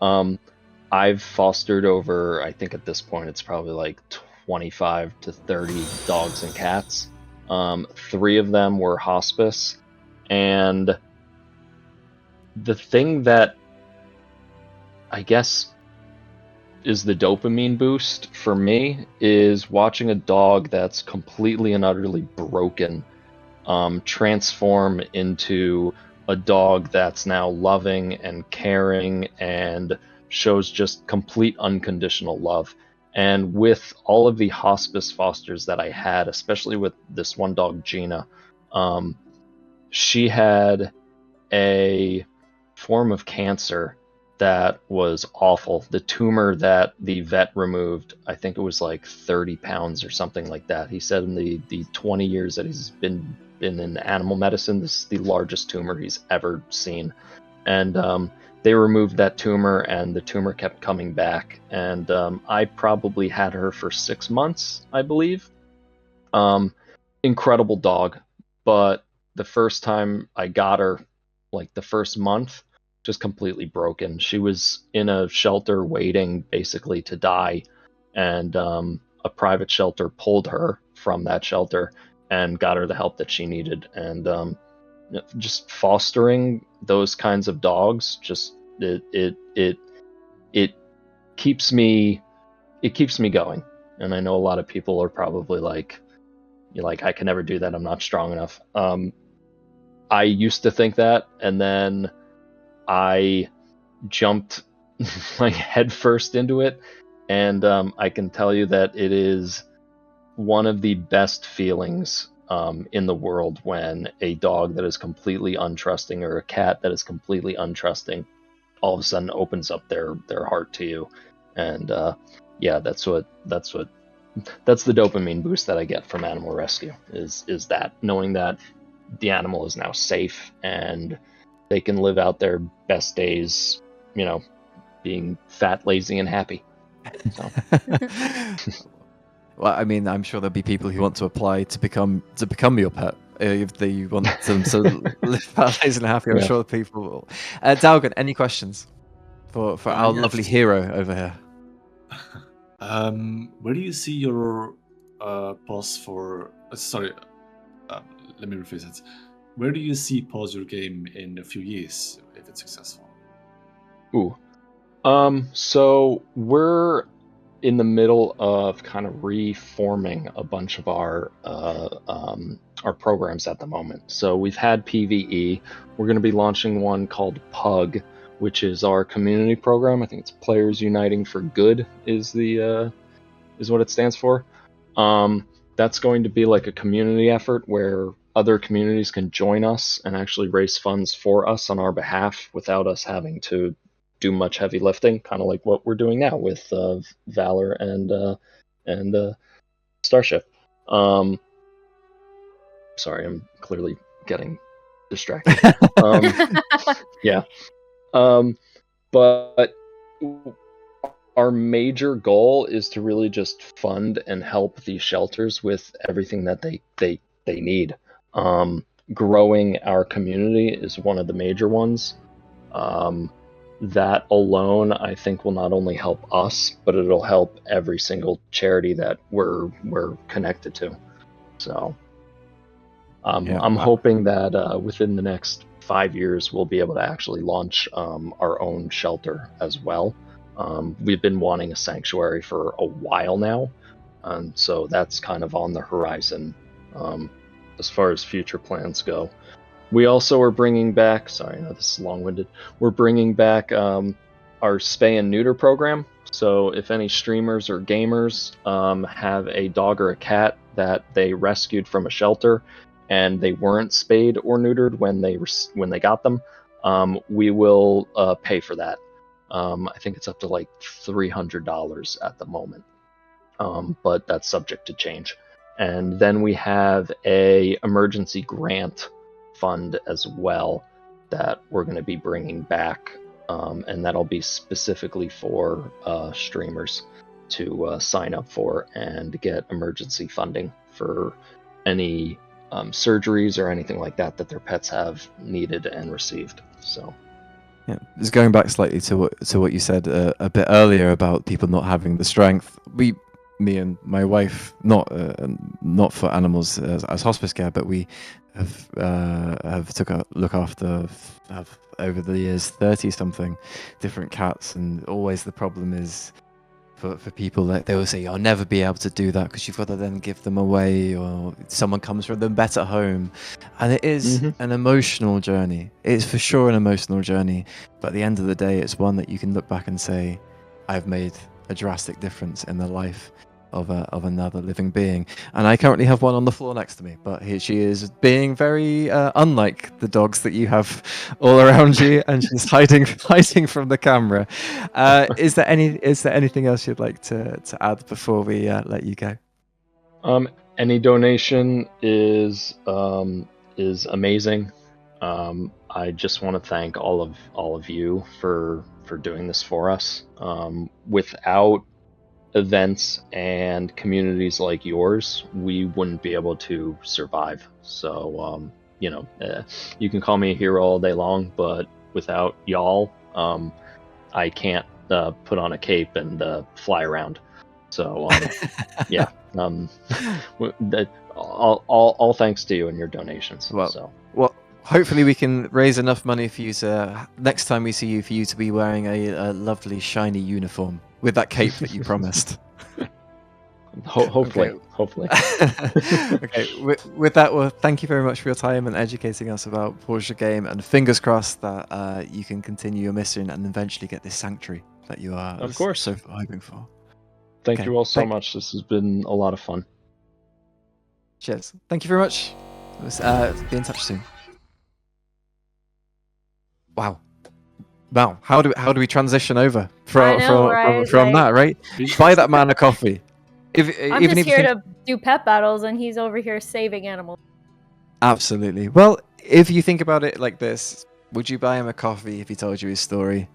I've fostered over, I think at this point it's probably like 25 to 30 dogs and cats. 3 of them were hospice, and the thing that I guess is the dopamine boost for me is watching a dog that's completely and utterly broken transform into a dog that's now loving and caring and shows just complete unconditional love. And with all of the hospice fosters that I had, especially with this one dog, Gina, she had a form of cancer that was awful. The tumor that the vet removed, I think it was like 30 pounds or something like that. He said in the 20 years that he's been in animal medicine, this is the largest tumor he's ever seen. And they removed that tumor, and the tumor kept coming back. And I probably had her for 6 months, I believe. Incredible dog, but the first time I got her, like the first month, just completely broken. She was in a shelter waiting basically to die, and a private shelter pulled her from that shelter and got her the help that she needed. And just fostering those kinds of dogs, just it keeps me going. And I know a lot of people are probably like, I can never do that, I'm not strong enough. I used to think that, and then I jumped like head first into it, and I can tell you that it is one of the best feelings in the world when a dog that is completely untrusting, or a cat that is completely untrusting, all of a sudden opens up their heart to you. And yeah, that's the dopamine boost that I get from animal rescue, is that, knowing that the animal is now safe and they can live out their best days, being fat, lazy, and happy. So. Well, I mean, I'm sure there'll be people who want to apply to become your pet. If they want them to live fat, lazy, and happy, I'm sure people will. Daugen, any questions for our lovely hero over here? Where do you see your pause for? Sorry, let me rephrase it. Where do you see Pause Your Game in a few years if it's successful? Ooh, so we're in the middle of kind of reforming a bunch of our programs at the moment. So we've had PvE. We're going to be launching one called Pug, which is our community program. I think it's Players Uniting for Good is what it stands for. That's going to be like a community effort where other communities can join us and actually raise funds for us on our behalf without us having to do much heavy lifting, kind of like what we're doing now with Valor and Starship. Sorry, I'm clearly getting distracted. Yeah. But our major goal is to really just fund and help these shelters with everything that they need. Growing our community is one of the major ones. That alone, I think, will not only help us, but it'll help every single charity that we're connected to. So I'm hoping that within the next 5 years, we'll be able to actually launch our own shelter as well. We've been wanting a sanctuary for a while now, and so that's kind of on the horizon as far as future plans go. We also are bringing back, sorry, no, this is long-winded, we're bringing back our spay and neuter program. So if any streamers or gamers have a dog or a cat that they rescued from a shelter and they weren't spayed or neutered when they got them, we will pay for that. I think it's up to like $300 at the moment, but that's subject to change. And then we have a emergency grant fund as well that we're going to be bringing back, and that'll be specifically for streamers to sign up for and get emergency funding for any surgeries or anything like that their pets have needed and received. So yeah, just going back slightly to what you said a bit earlier about people not having the strength. Me and my wife, not for animals as hospice care, but we have over the years 30-something different cats, and always the problem is for people that they will say, "I'll never be able to do that because you've got to then give them away, or someone comes from them better home," and it is an emotional journey. It's for sure an emotional journey, but at the end of the day, it's one that you can look back and say, "I've made a drastic difference in the life of another living being." And I currently have one on the floor next to me, but she is being very unlike the dogs that you have all around you, and she's hiding from the camera. Is there anything else you'd like to add before we let you go? Any donation is amazing. I just want to thank all of you for doing this for us. Without events and communities like yours, we wouldn't be able to survive. So, you can call me a hero all day long, but without y'all, I can't put on a cape and fly around. So, yeah, all thanks to you and your donations. Well, hopefully we can raise enough money for you to next time we see you, for you to be wearing a lovely shiny uniform with that cape that you promised. Hopefully. Okay. With that, well, thank you very much for your time and educating us about PawsYourGame, and fingers crossed that you can continue your mission and eventually get this sanctuary that you are, of course, so hoping for. Thank you all so much. This has been a lot of fun. Cheers. Thank you very much. Be in touch soon. Wow. How do we transition over from that, right? Buy that man a coffee. I'm even just if here to do pet battles, and he's over here saving animals. Absolutely. Well, if you think about it like this, would you buy him a coffee if he told you his story?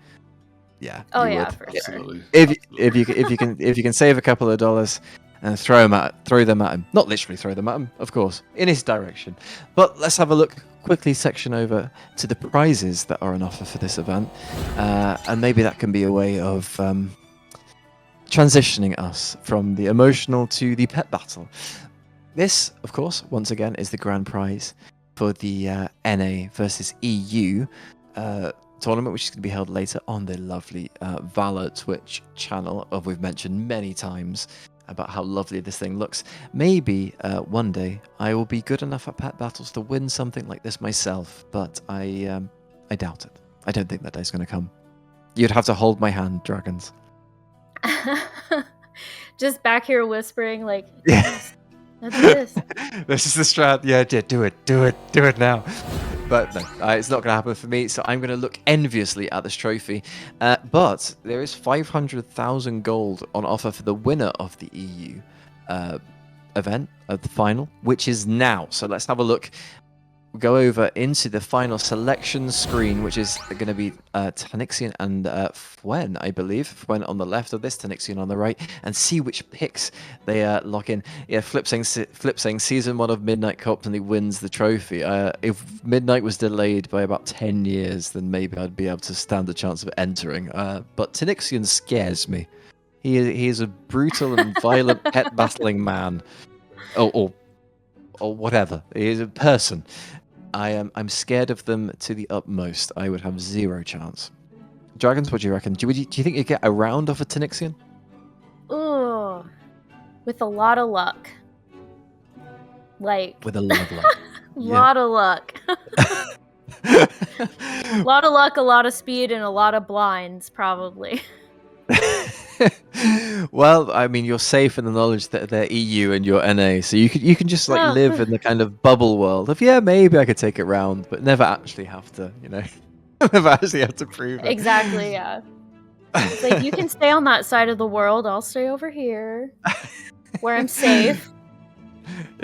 Yeah. Oh you yeah, would. for Absolutely. sure. If you can save a couple of dollars and throw them at him. Not literally throw them at him, of course, in his direction. But let's have a look quickly section over to the prizes that are on offer for this event, and maybe that can be a way of transitioning us from the emotional to the pet battle. This, of course, once again, is the grand prize for the NA versus EU tournament, which is going to be held later on the lovely Valor Twitch channel, of we've mentioned many times about how lovely this thing looks. Maybe one day I will be good enough at pet battles to win something like this myself, but I doubt it. I don't think that day's going to come. You'd have to hold my hand, dragons. Just back here whispering like, yes, let's do this. This is the strat. Yeah, do it now. But no, it's not going to happen for me, so I'm going to look enviously at this trophy. But there is 500,000 gold on offer for the winner of the EU event, of the final, which is now. So let's have a look. We'll go over into the final selection screen, which is going to be Tanixion and Fwen, I believe. Fwen on the left of this, Tanixion on the right, and see which picks they lock in. Yeah, Flip saying Season 1 of Midnight constantly wins the trophy. If Midnight was delayed by about 10 years, then maybe I'd be able to stand a chance of entering. But Tanixion scares me. He is a brutal and violent pet battling man. Or whatever. He is a person. I'm scared of them to the utmost. I would have zero chance. Dragons, what do you reckon? Do you think you'd get a round off a Tanixion? Ooh, with a lot of luck. Like, with a lot of luck. Lot of luck. A lot of luck, a lot of speed, and a lot of blinds, probably. Well, I mean, you're safe in the knowledge that they're EU and you're NA, so you can just like live in the kind of bubble world of, yeah, maybe I could take it round, but never actually have to, never actually have to prove it. Exactly, yeah. It's like, you can stay on that side of the world, I'll stay over here, where I'm safe.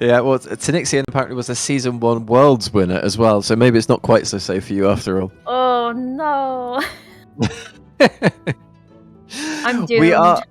Yeah, well, Tanixion apparently was a Season 1 Worlds winner as well, so maybe it's not quite so safe for you after all. Oh, no. I'm doomed.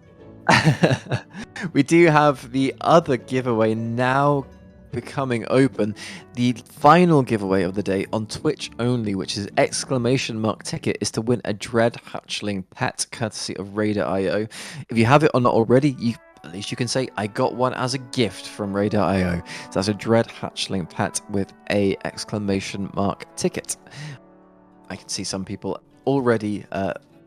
We do have the other giveaway now becoming open. The final giveaway of the day on Twitch only, which is ! Ticket, is to win a Dread Hatchling pet courtesy of Raider.io. If you have it or not already, at least you can say, I got one as a gift from Raider.io. So that's a Dread Hatchling pet with a ! Ticket. I can see some people already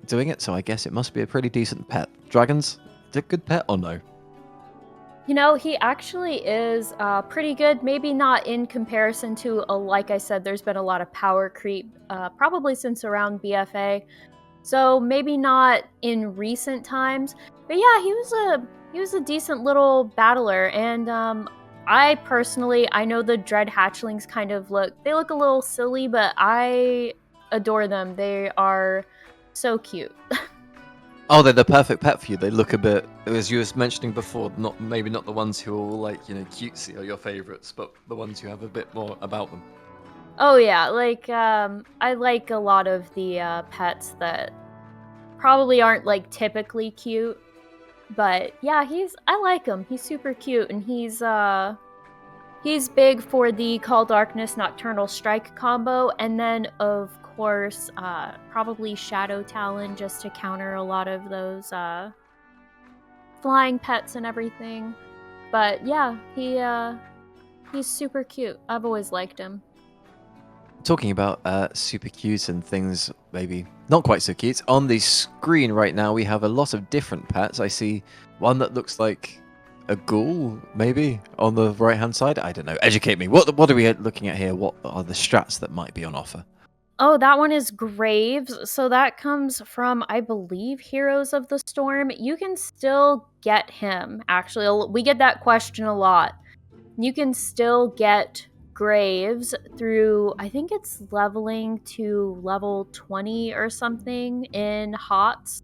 doing it, so I guess it must be a pretty decent pet. Dragons, is it a good pet or no? He actually is pretty good. Maybe not in comparison to, like I said, there's been a lot of power creep, probably since around BFA. So maybe not in recent times. But yeah, he was a decent little battler. And I know the Dread Hatchlings kind of look a little silly, but I adore them. They are so cute. Oh, they're the perfect pet for you. They look a bit, as you were mentioning before, maybe not the ones who are all like, cutesy are your favorites, but the ones who have a bit more about them. Oh yeah, like I like a lot of the pets that probably aren't like typically cute, but yeah, I like him. He's super cute, and he's big for the Call Darkness Nocturnal Strike combo, and then of course probably Shadow Talon just to counter a lot of those flying pets and everything. But yeah, he's super cute. I've always liked him. Talking about super cute and things maybe not quite so cute, on the screen right now we have a lot of different pets. I see one that looks like a ghoul, maybe, on the right-hand side. I don't know. Educate me. What are we looking at here? What are the strats that might be on offer? Oh, that one is Graves. So that comes from, I believe, Heroes of the Storm. You can still get him, actually. We get that question a lot. You can still get Graves through, I think it's leveling to level 20 or something in HOTS.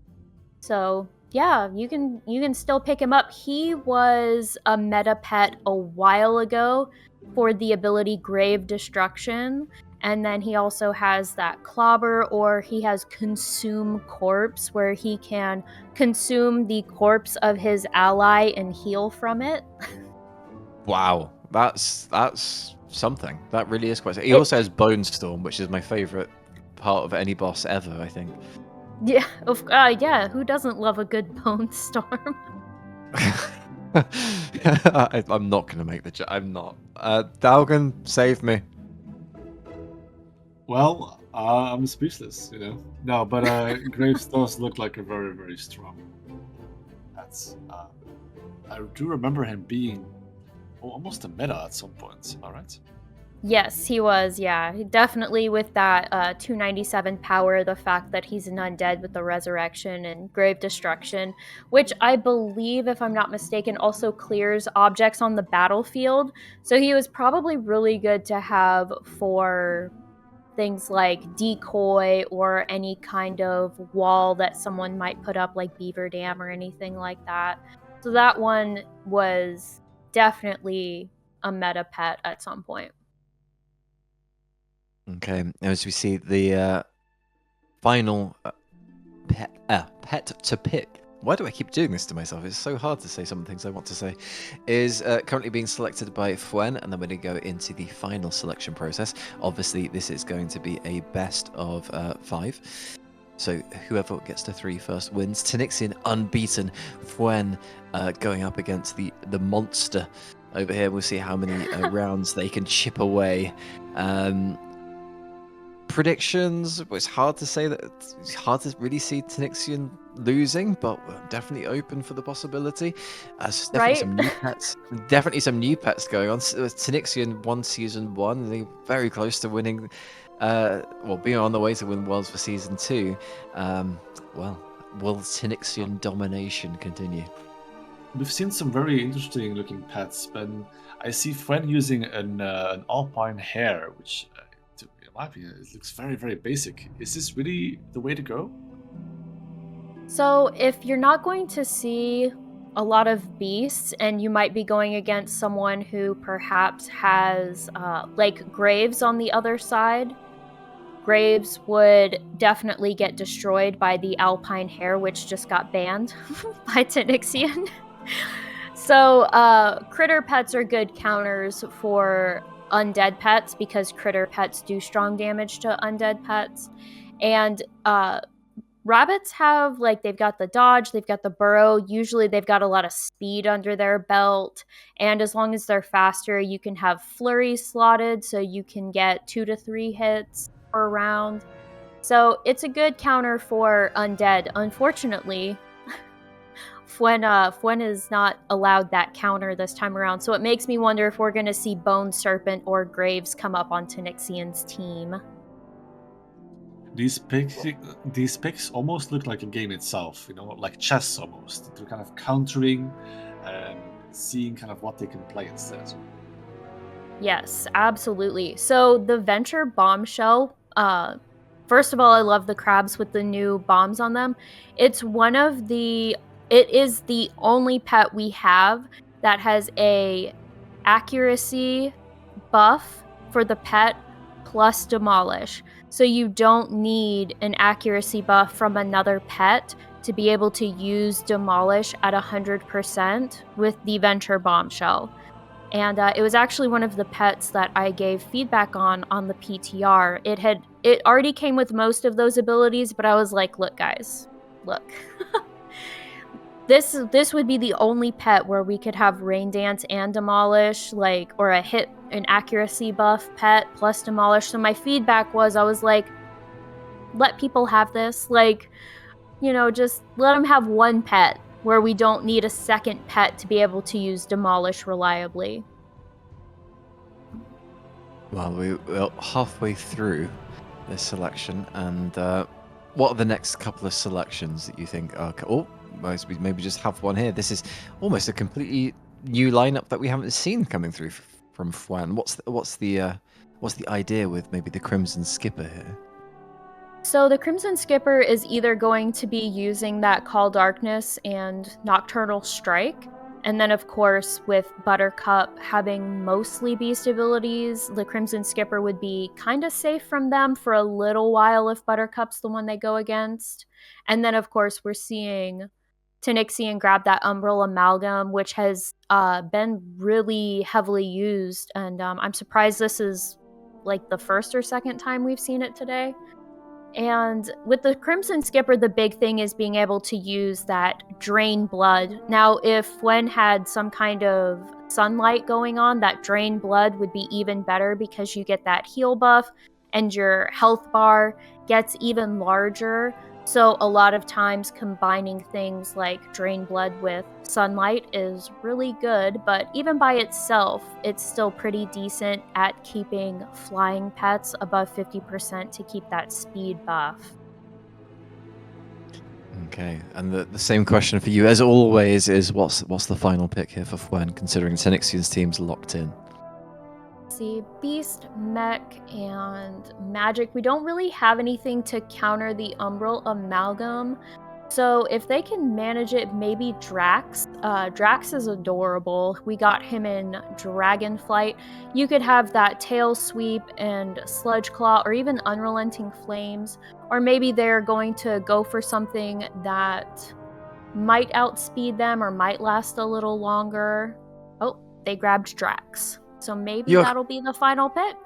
So yeah, you can still pick him up. He was a meta pet a while ago for the ability Grave Destruction, and then he also has that Clobber, or he has Consume Corpse, where he can consume the corpse of his ally and heal from it. Wow, that's something. That really is quite. He also has Bone Storm, which is my favorite part of any boss ever, I think. Yeah, yeah. Who doesn't love a good Bone Storm? I'm not going to make the joke. I'm not. Daugen, save me. Well, I'm speechless, you know. No, but Graves does look like a very, very strong. That's. I do remember him being almost a meta at some point. All right. Yes, he was, yeah. Definitely with that 297 power, the fact that he's an undead with the resurrection and grave destruction, which I believe, if I'm not mistaken, also clears objects on the battlefield. So he was probably really good to have for things like decoy or any kind of wall that someone might put up, like Beaver Dam or anything like that. So that one was definitely a meta pet at some point. Okay, as we see the final pet to pick. Why do I keep doing this to myself? It's so hard to say some of the things I want to say. Is currently being selected by Fwen, and then we're going to go into the final selection process. Obviously, this is going to be a best of 5. So whoever gets to 3 first wins. Tanixion unbeaten. Fwen going up against the monster over here. We'll see how many rounds they can chip away. Predictions, it's hard to say that. It's hard to really see Tanixion losing, but we're definitely open for the possibility. Definitely Right? some new pets. Definitely some new pets going on. Tanixion won season 1. They're very close to winning. Being on the way to win Worlds for season 2. Will Tanixion domination continue? We've seen some very interesting looking pets, but I see Fwen using an alpine hare, which, in my opinion, it looks very, very basic. Is this really the way to go? So, if you're not going to see a lot of beasts, and you might be going against someone who perhaps has, like, Graves on the other side, Graves would definitely get destroyed by the Alpine Hare, which just got banned by Tanixion. So, critter pets are good counters for undead pets because critter pets do strong damage to undead pets. And rabbits have, like, they've got the dodge, they've got the burrow. Usually they've got a lot of speed under their belt. And as long as they're faster, you can have flurry slotted so you can get 2 to 3 hits per round. So it's a good counter for undead. Unfortunately, Fwen is not allowed that counter this time around, so it makes me wonder if we're going to see Bone Serpent or Graves come up on Tanixion's team. These picks almost look like a game itself, you know, like chess almost. They're kind of countering and seeing kind of what they can play instead. Yes, absolutely. So the Venture Bombshell, first of all, I love the crabs with the new bombs on them. It is the only pet we have that has a accuracy buff for the pet plus Demolish. So you don't need an accuracy buff from another pet to be able to use Demolish at 100% with the Venture Bombshell. And it was actually one of the pets that I gave feedback on the PTR. It already came with most of those abilities, but I was like, look guys, look. This would be the only pet where we could have Rain Dance and Demolish, or an accuracy buff pet plus Demolish. So my feedback was, I was like, let people have this. Just let them have one pet where we don't need a second pet to be able to use Demolish reliably. Well, we're halfway through this selection, and what are the next couple of selections that you think are... Oh, we maybe just have one here. This is almost a completely new lineup that we haven't seen coming through from Fwen. What's the idea with maybe the Crimson Skipper here? So the Crimson Skipper is either going to be using that Call Darkness and Nocturnal Strike, and then of course with Buttercup having mostly beast abilities, the Crimson Skipper would be kind of safe from them for a little while if Buttercup's the one they go against. And then of course we're seeing Tanixion grab that Umbral Amalgam, which has been really heavily used, and I'm surprised this is like the first or second time we've seen it today. And with the Crimson Skipper, the big thing is being able to use that Drain Blood. Now, if Fwen had some kind of sunlight going on, that Drain Blood would be even better because you get that heal buff and your health bar gets even larger. So a lot of times combining things like Drain Blood with Sunlight is really good, but even by itself, it's still pretty decent at keeping flying pets above 50% to keep that speed buff. Okay, and the same question for you as always is what's the final pick here for Fwen, considering Tanixion's team's locked in? See, Beast, Mech, and Magic. We don't really have anything to counter the Umbral Amalgam. So if they can manage it, maybe Drax. Drax is adorable. We got him in Dragonflight. You could have that Tail Sweep and Sludge Claw, or even Unrelenting Flames. Or maybe they're going to go for something that might outspeed them or might last a little longer. Oh, they grabbed Drax. So maybe that'll be the final pick.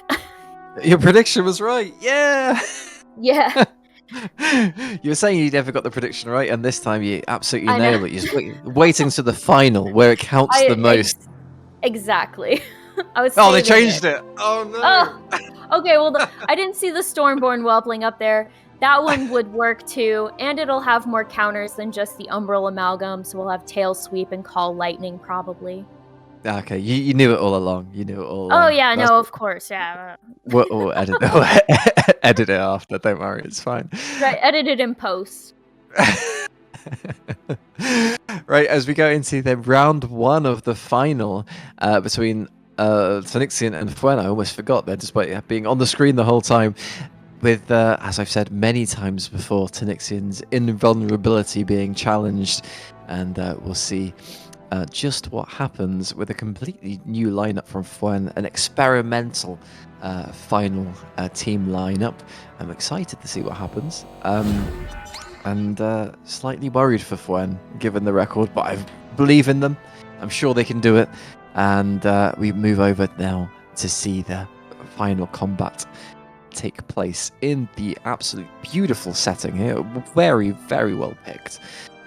Your prediction was right. Yeah. Yeah. You were saying you never got the prediction right, and this time you absolutely nailed it. You're just waiting to the final where it counts the most. Exactly. I was. Oh, they changed it. Oh no. Oh. Okay. Well, I didn't see the Stormborn Whelpling up there. That one would work too, and it'll have more counters than just the Umbral Amalgam. So we'll have Tail Sweep and Call Lightning probably. Okay, you knew it all along. You knew it all along. Oh yeah, no, of course, yeah. We'll edit it after. Don't worry, it's fine. Right, edit it in post. Right, as we go into the round one of the final between Tanixion and Fwen, I almost forgot there, despite being on the screen the whole time. With, as I've said many times before, Tanixion's invulnerability being challenged, and we'll see just what happens with a completely new lineup from Fwen, an experimental final team lineup. I'm excited to see what happens, and slightly worried for Fwen given the record, but I believe in them. I'm sure they can do it, and we move over now to see the final combat take place in the absolute beautiful setting here. Very, very well picked.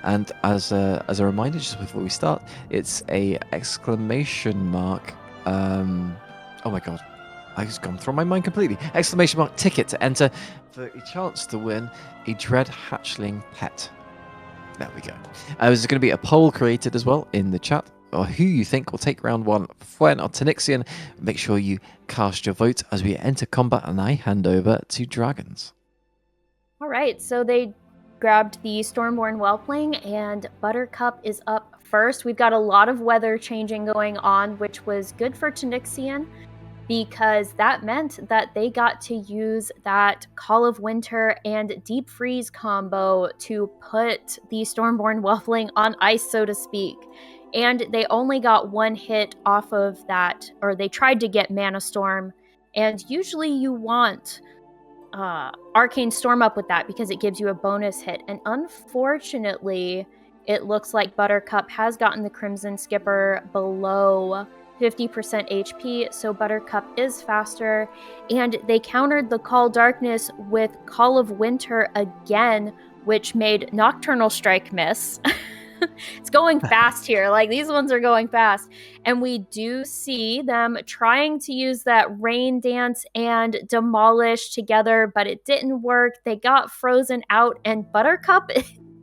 And as a reminder, just before we start, it's a exclamation mark. Oh my god, I just gone through my mind completely. Exclamation mark ticket to enter for a chance to win a Dread Hatchling pet. There we go. There's going to be a poll created as well in the chat, or who you think will take round one, Fwen or Tanixion. Make sure you cast your vote as we enter combat, and I hand over to Dragons. All right, so they grabbed the Stormborn Whelpling, and Buttercup is up first. We've got a lot of weather changing going on, which was good for Tanixion, because that meant that they got to use that Call of Winter and Deep Freeze combo to put the Stormborn Whelpling on ice, so to speak. And they only got one hit off of that, or they tried to get Mana Storm And usually you want Arcane Storm up with that because it gives you a bonus hit. And unfortunately, it looks like Buttercup has gotten the Crimson Skipper below 50% HP, so Buttercup is faster. And they countered the Call Darkness with Call of Winter again, which made Nocturnal Strike miss. It's going fast here. Like, these ones are going fast. And we do see them trying to use that Rain Dance and Demolish together, but it didn't work. They got frozen out, and Buttercup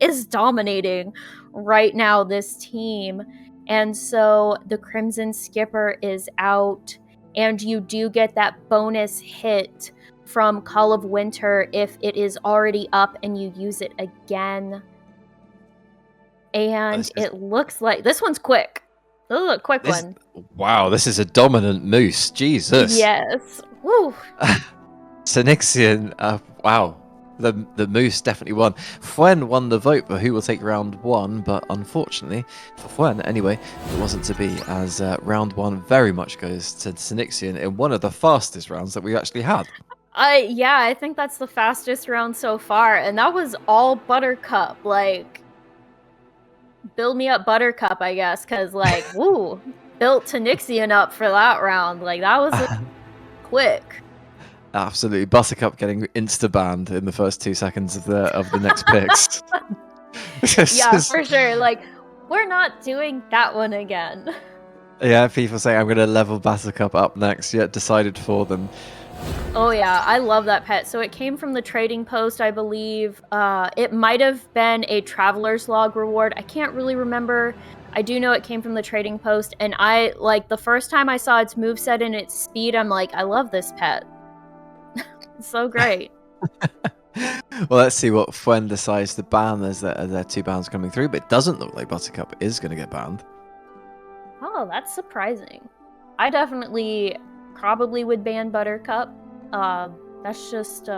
is dominating right now this team. And so the Crimson Skipper is out, and you do get that bonus hit from Call of Winter if it is already up and you use it again. And it looks like this one's quick. This is a quick one. Wow, this is a dominant moose. Jesus. Yes. Woo. Tanixion, wow. The moose definitely won. Fwen won the vote for who will take round 1, but unfortunately, for Fwen anyway, it wasn't to be, as round 1 very much goes to Tanixion in one of the fastest rounds that we actually had. Yeah, I think that's the fastest round so far, and that was all Buttercup. Like, build me up Buttercup, I guess, because, like, woo, built Tanixion up for that round. Like, that was quick. Absolutely, Buttercup getting insta-banned in the first 2 seconds of the next picks. Yeah, for sure. Like, we're not doing that one again. Yeah, people say I'm going to level Buttercup up next, yet decided for them. Oh yeah, I love that pet. So it came from the trading post, I believe. It might have been a Traveler's Log reward. I can't really remember. I do know it came from the trading post, and I, like, the first time I saw its moveset and its speed, I'm like, I love this pet. It's so great. Well, let's see what Fwen decides to ban. There's there 2 bans coming through, but it doesn't look like Buttercup is going to get banned. Oh, that's surprising. I definitely probably would ban Buttercup. That's just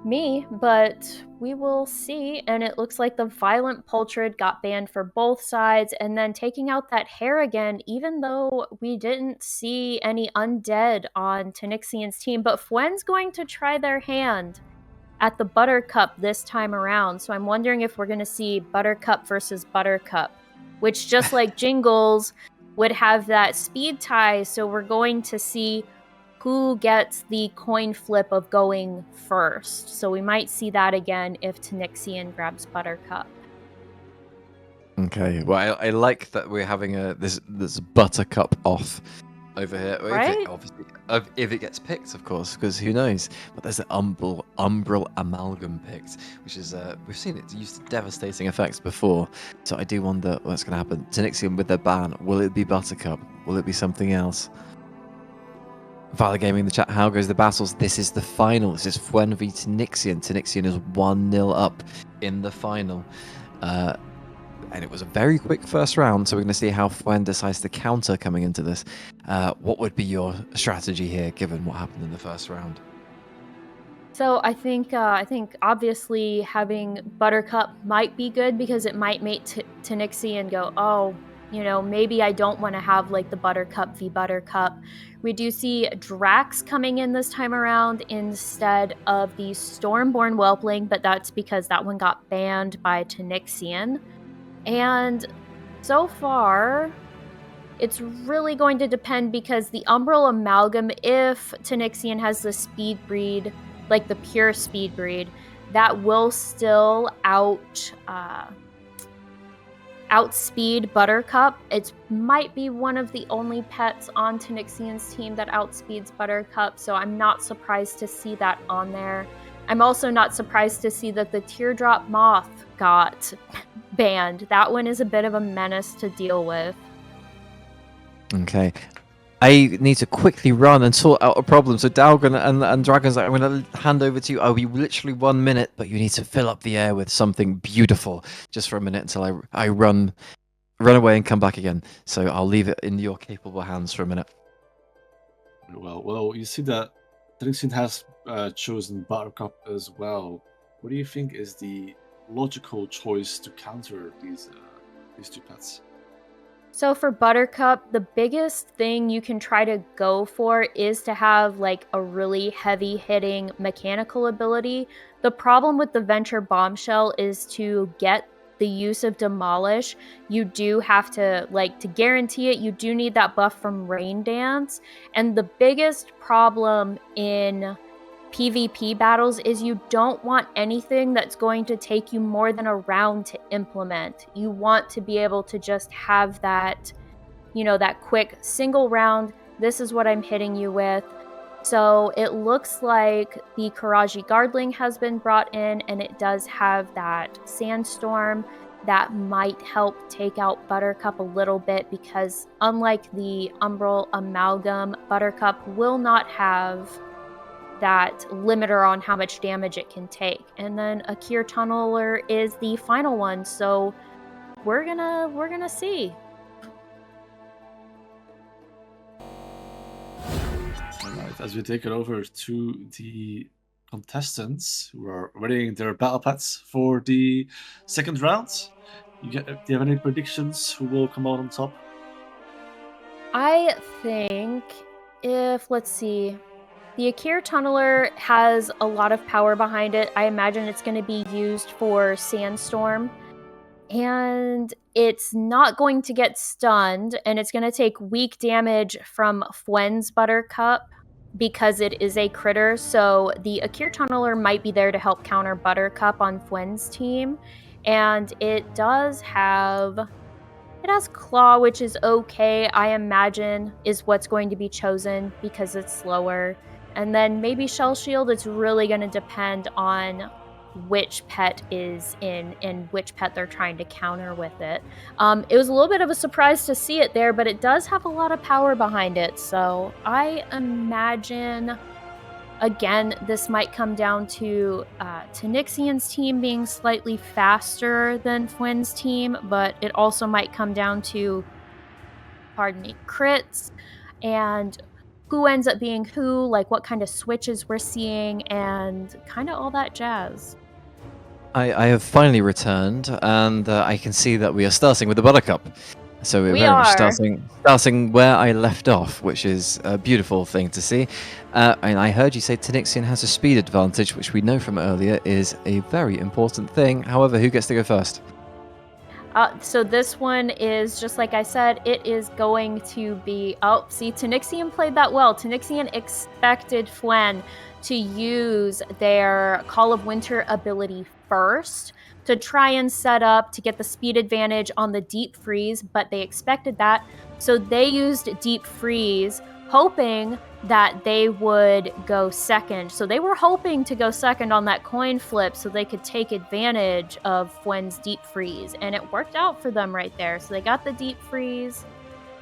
me, but we will see. And it looks like the Violent Pultrid got banned for both sides, and then taking out that hair again, even though we didn't see any undead on Tanixion's team. But Fwen's going to try their hand at the Buttercup this time around, so I'm wondering if we're going to see Buttercup versus Buttercup, which, just like Jingles, would have that speed tie, so we're going to see who gets the coin flip of going first. So we might see that again if Tanixion grabs Buttercup. Okay, well, I like that we're having this Buttercup off over here. Right? If it gets picked, of course, because who knows? But there's the Umbral Amalgam picked, which is we've seen it used devastating effects before. So I do wonder what's going to happen. Tanixion with their ban, will it be Buttercup? Will it be something else? Valor Gaming in the chat, how goes the battles? This is the final. This is Fwen v Tanixion. Tanixion is 1-0 up in the final. And it was a very quick first round, so we're going to see how Fwen decides to counter coming into this. What would be your strategy here, given what happened in the first round? So I think obviously having Buttercup might be good, because it might make Tanixion go, oh, you know, maybe I don't want to have, like, the Buttercup v Buttercup. We do see Drax coming in this time around instead of the Stormborn Whelpling, but that's because that one got banned by Tanixion. And so far, it's really going to depend, because the Umbral Amalgam, if Tanixion has the speed breed, like the pure speed breed, that will still outspeed Buttercup. It might be one of the only pets on Tanixion's team that outspeeds Buttercup, so I'm not surprised to see that on there. I'm also not surprised to see that the Teardrop Moth got banned. That one is a bit of a menace to deal with. Okay. I need to quickly run and sort out a problem. So Daugen and Dragon's like, I'm going to hand over to you. I'll be literally 1 minute, but you need to fill up the air with something beautiful just for a minute until I run away and come back again. So I'll leave it in your capable hands for a minute. Well, you see that Tanixion has chosen Buttercup as well. What do you think is the logical choice to counter these 2 pets? So for Buttercup, the biggest thing you can try to go for is to have like a really heavy hitting mechanical ability. The problem with the Venture Bombshell is to get the use of Demolish, you do have to, like, to guarantee it, you do need that buff from Rain Dance. And the biggest problem in PvP battles is you don't want anything that's going to take you more than a round to implement. You want to be able to just have that, you know, that quick single round, this is what I'm hitting you with. So it looks like the Karaji Guardling has been brought in, and it does have that Sandstorm that might help take out Buttercup a little bit, because unlike the Umbral Amalgam, Buttercup will not have that limiter on how much damage it can take. And then Akir Tunneler is the final one, so we're gonna see. Alright, as we take it over to the contestants who are readying their battle pets for the second round, do you have any predictions who will come out on top? I think let's see, the Akir Tunneler has a lot of power behind it. I imagine it's going to be used for Sandstorm. And it's not going to get stunned, and it's going to take weak damage from Fwen's Buttercup because it is a critter. So the Akir Tunneler might be there to help counter Buttercup on Fwen's team. And it has Claw, which is okay, I imagine, is what's going to be chosen because it's slower. And then maybe Shell Shield. It's really going to depend on which pet is in and which pet they're trying to counter with it. It was a little bit of a surprise to see it there, but it does have a lot of power behind it. So I imagine, again, this might come down to Tanixion's team being slightly faster than Fwen's team, but it also might come down to, crits and who ends up being who, like what kind of switches we're seeing, and kind of all that jazz. I have finally returned, and I can see that we are starting with the Buttercup. So we're We very much are. starting where I left off, which is a beautiful thing to see. And I heard you say Tanixion has a speed advantage, which we know from earlier is a very important thing. However, who gets to go first? So this one is, just like I said, it is going to be... Oh, see, Tanixion played that well. Tanixion expected Fwen to use their Call of Winter ability first to try and set up to get the speed advantage on the Deep Freeze, but they expected that. So they used Deep Freeze, hoping that they would go second. So they were hoping to go second on that coin flip so they could take advantage of Fwen's Deep Freeze. And it worked out for them right there. So they got the Deep Freeze.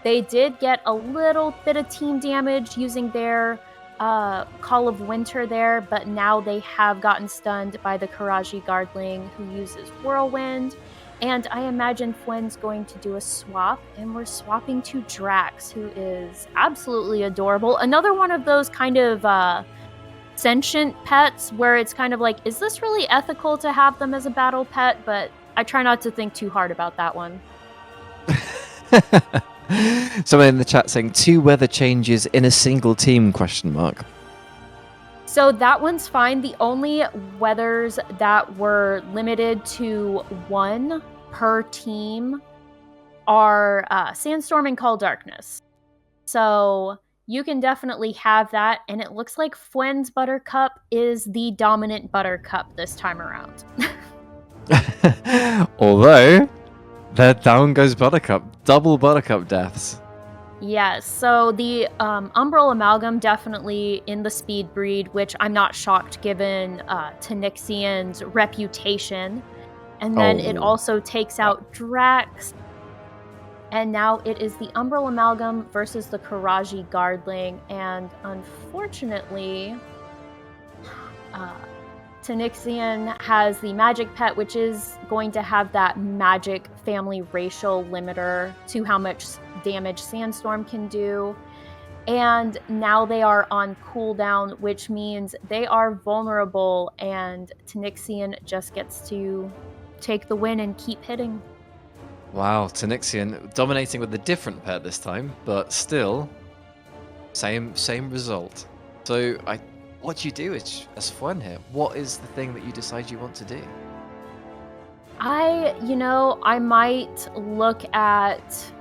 They did get a little bit of team damage using their Call of Winter there, but now they have gotten stunned by the Karaji Guardling, who uses Whirlwind. And I imagine Fwen's going to do a swap, and we're swapping to Drax, who is absolutely adorable. Another one of those kind of sentient pets where it's kind of like, is this really ethical to have them as a battle pet? But I try not to think too hard about that one. Someone in the chat saying 2 weather changes in a single team, ? So that one's fine. The only weathers that were limited to 1 per team are Sandstorm and Call Darkness. So you can definitely have that. And it looks like Fwen's Buttercup is the dominant Buttercup this time around. Although, there down goes Buttercup. Double Buttercup deaths. Yes, so the Umbral Amalgam definitely in the speed breed, which I'm not shocked given Tanixion's reputation. And then it also takes out Drax. And now it is the Umbral Amalgam versus the Karaji Guardling. And unfortunately, Tanixion has the magic pet, which is going to have that magic family racial limiter to how much damage Sandstorm can do. And now they are on cooldown, which means they are vulnerable, and Tanixion just gets to take the win and keep hitting. Wow, Tanixion dominating with a different pet this time, but still, same result. So, what do you do as Fwen here? What is the thing that you decide you want to do? I might look at.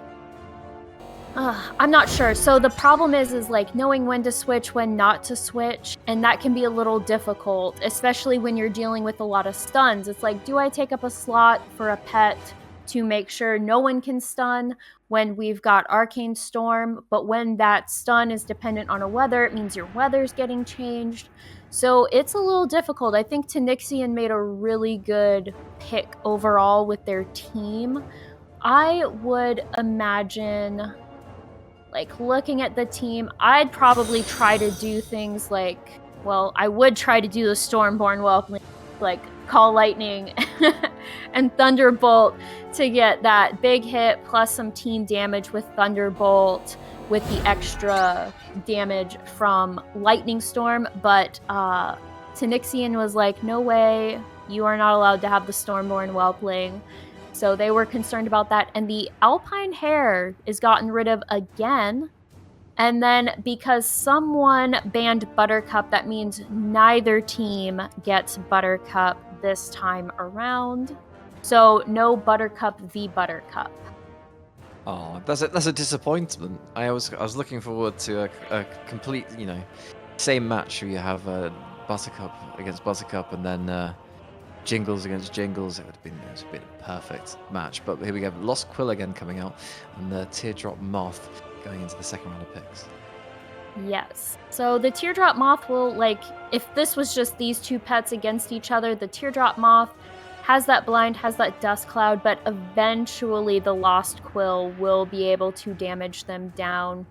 I'm not sure. So the problem is like knowing when to switch, when not to switch, and that can be a little difficult, especially when you're dealing with a lot of stuns. It's like, do I take up a slot for a pet to make sure no one can stun when we've got Arcane Storm, but when that stun is dependent on a weather, it means your weather's getting changed. So it's a little difficult. I think Tanixion made a really good pick overall with their team. I would imagine, like, looking at the team, I'd probably try to do things like, well, I would try to do the Stormborn Whelpling, like Call Lightning and Thunderbolt to get that big hit plus some team damage with Thunderbolt with the extra damage from Lightning Storm. But Tanixion was like, no way, you are not allowed to have the Stormborn Whelpling. So they were concerned about that. And the Alpine Hare is gotten rid of again. And then because someone banned Buttercup, that means neither team gets Buttercup this time around. So no Buttercup v Buttercup. Oh, that's a disappointment. I was looking forward to a complete, same match where you have Buttercup against Buttercup and then Jingles against Jingles. It would have been a perfect match. But here we go. Lost Quill again coming out, and the Teardrop Moth going into the second round of picks. Yes. So the Teardrop Moth will, like, if this was just these two pets against each other, the Teardrop Moth has that blind, has that dust cloud, but eventually the Lost Quill will be able to damage them down.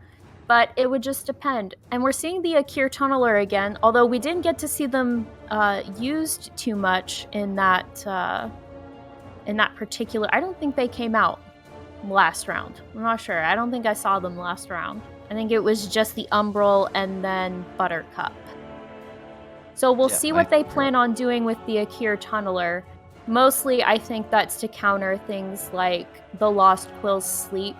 But it would just depend. And we're seeing the Akir Tunneler again, although we didn't get to see them used too much in that particular. I don't think they came out last round. I'm not sure. I don't think I saw them last round. I think it was just the Umbral and then Buttercup. So we'll see what they plan on doing with the Akir Tunneler. Mostly, I think that's to counter things like the Lost Quill's sleep.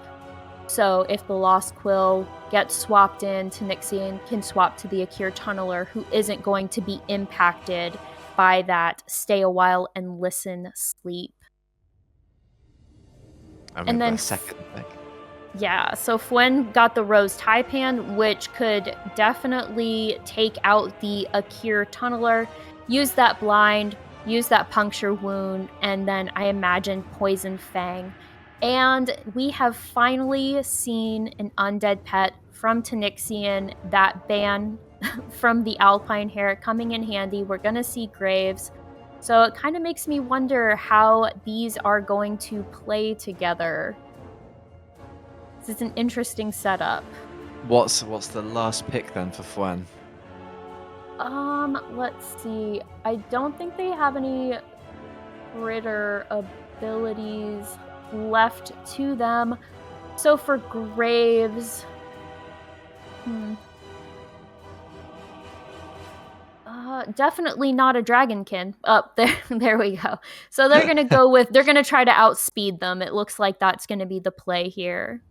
So if the Lost Quill gets swapped in, Tanixion can swap to the Akir Tunneler, who isn't going to be impacted by that stay a while and listen sleep. And then second pick. Yeah, so Fwen got the Rose Taipan, which could definitely take out the Akir Tunneler, use that blind, use that puncture wound, and then I imagine Poison Fang. And we have finally seen an undead pet from Tanixion, that ban from the Alpine Hare coming in handy. We're going to see Graves. So it kind of makes me wonder how these are going to play together. This is an interesting setup. What's the last pick then for Fwen? Let's see. I don't think they have any critter abilities left to them. So for Graves, definitely not a Dragonkin. There we go. So they're gonna they're gonna try to outspeed them. It looks like that's gonna be the play here.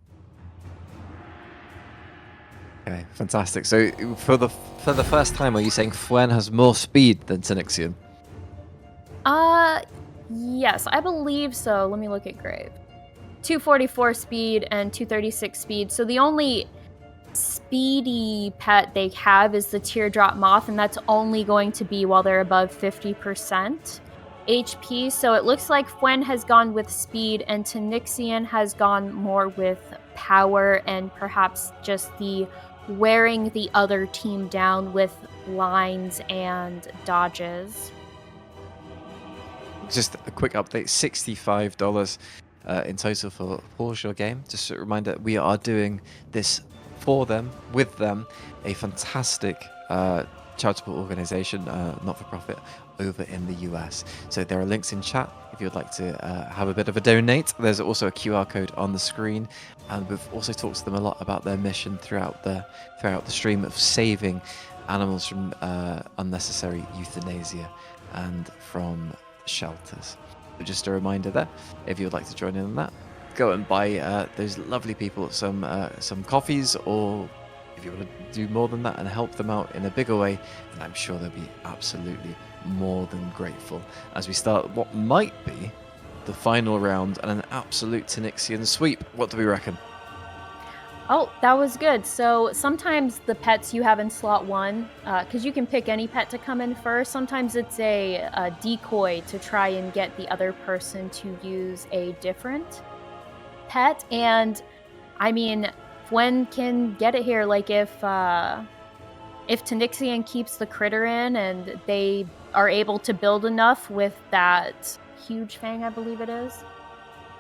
Okay, fantastic. So for the first time, are you saying Fwen has more speed than Tanixion? Yes, I believe so. Let me look at Grave. 244 speed and 236 speed. So the only speedy pet they have is the Teardrop Moth, and that's only going to be while they're above 50% HP. So it looks like Fwen has gone with speed and Tanixion has gone more with power and perhaps just the wearing the other team down with lines and dodges. Just a quick update, $65 in total for PawsYourGame. Just a reminder, we are doing this for them, with them, a fantastic charitable organization, not-for-profit, over in the US. So there are links in chat if you would like to have a bit of a donate. There's also a QR code on the screen, and we've also talked to them a lot about their mission throughout the stream of saving animals from unnecessary euthanasia and from shelters. So just a reminder there, if you would like to join in on that, go and buy those lovely people some coffees, or if you want to do more than that and help them out in a bigger way, then I'm sure they'll be absolutely more than grateful as we start what might be the final round and an absolute Tanixion sweep. What do we reckon? Oh, that was good. So sometimes the pets you have in slot 1, because you can pick any pet to come in first, sometimes it's a decoy to try and get the other person to use a different pet. And I mean, Fwen can get it here. Like if Tanixion keeps the critter in and they are able to build enough with that huge fang, I believe it is.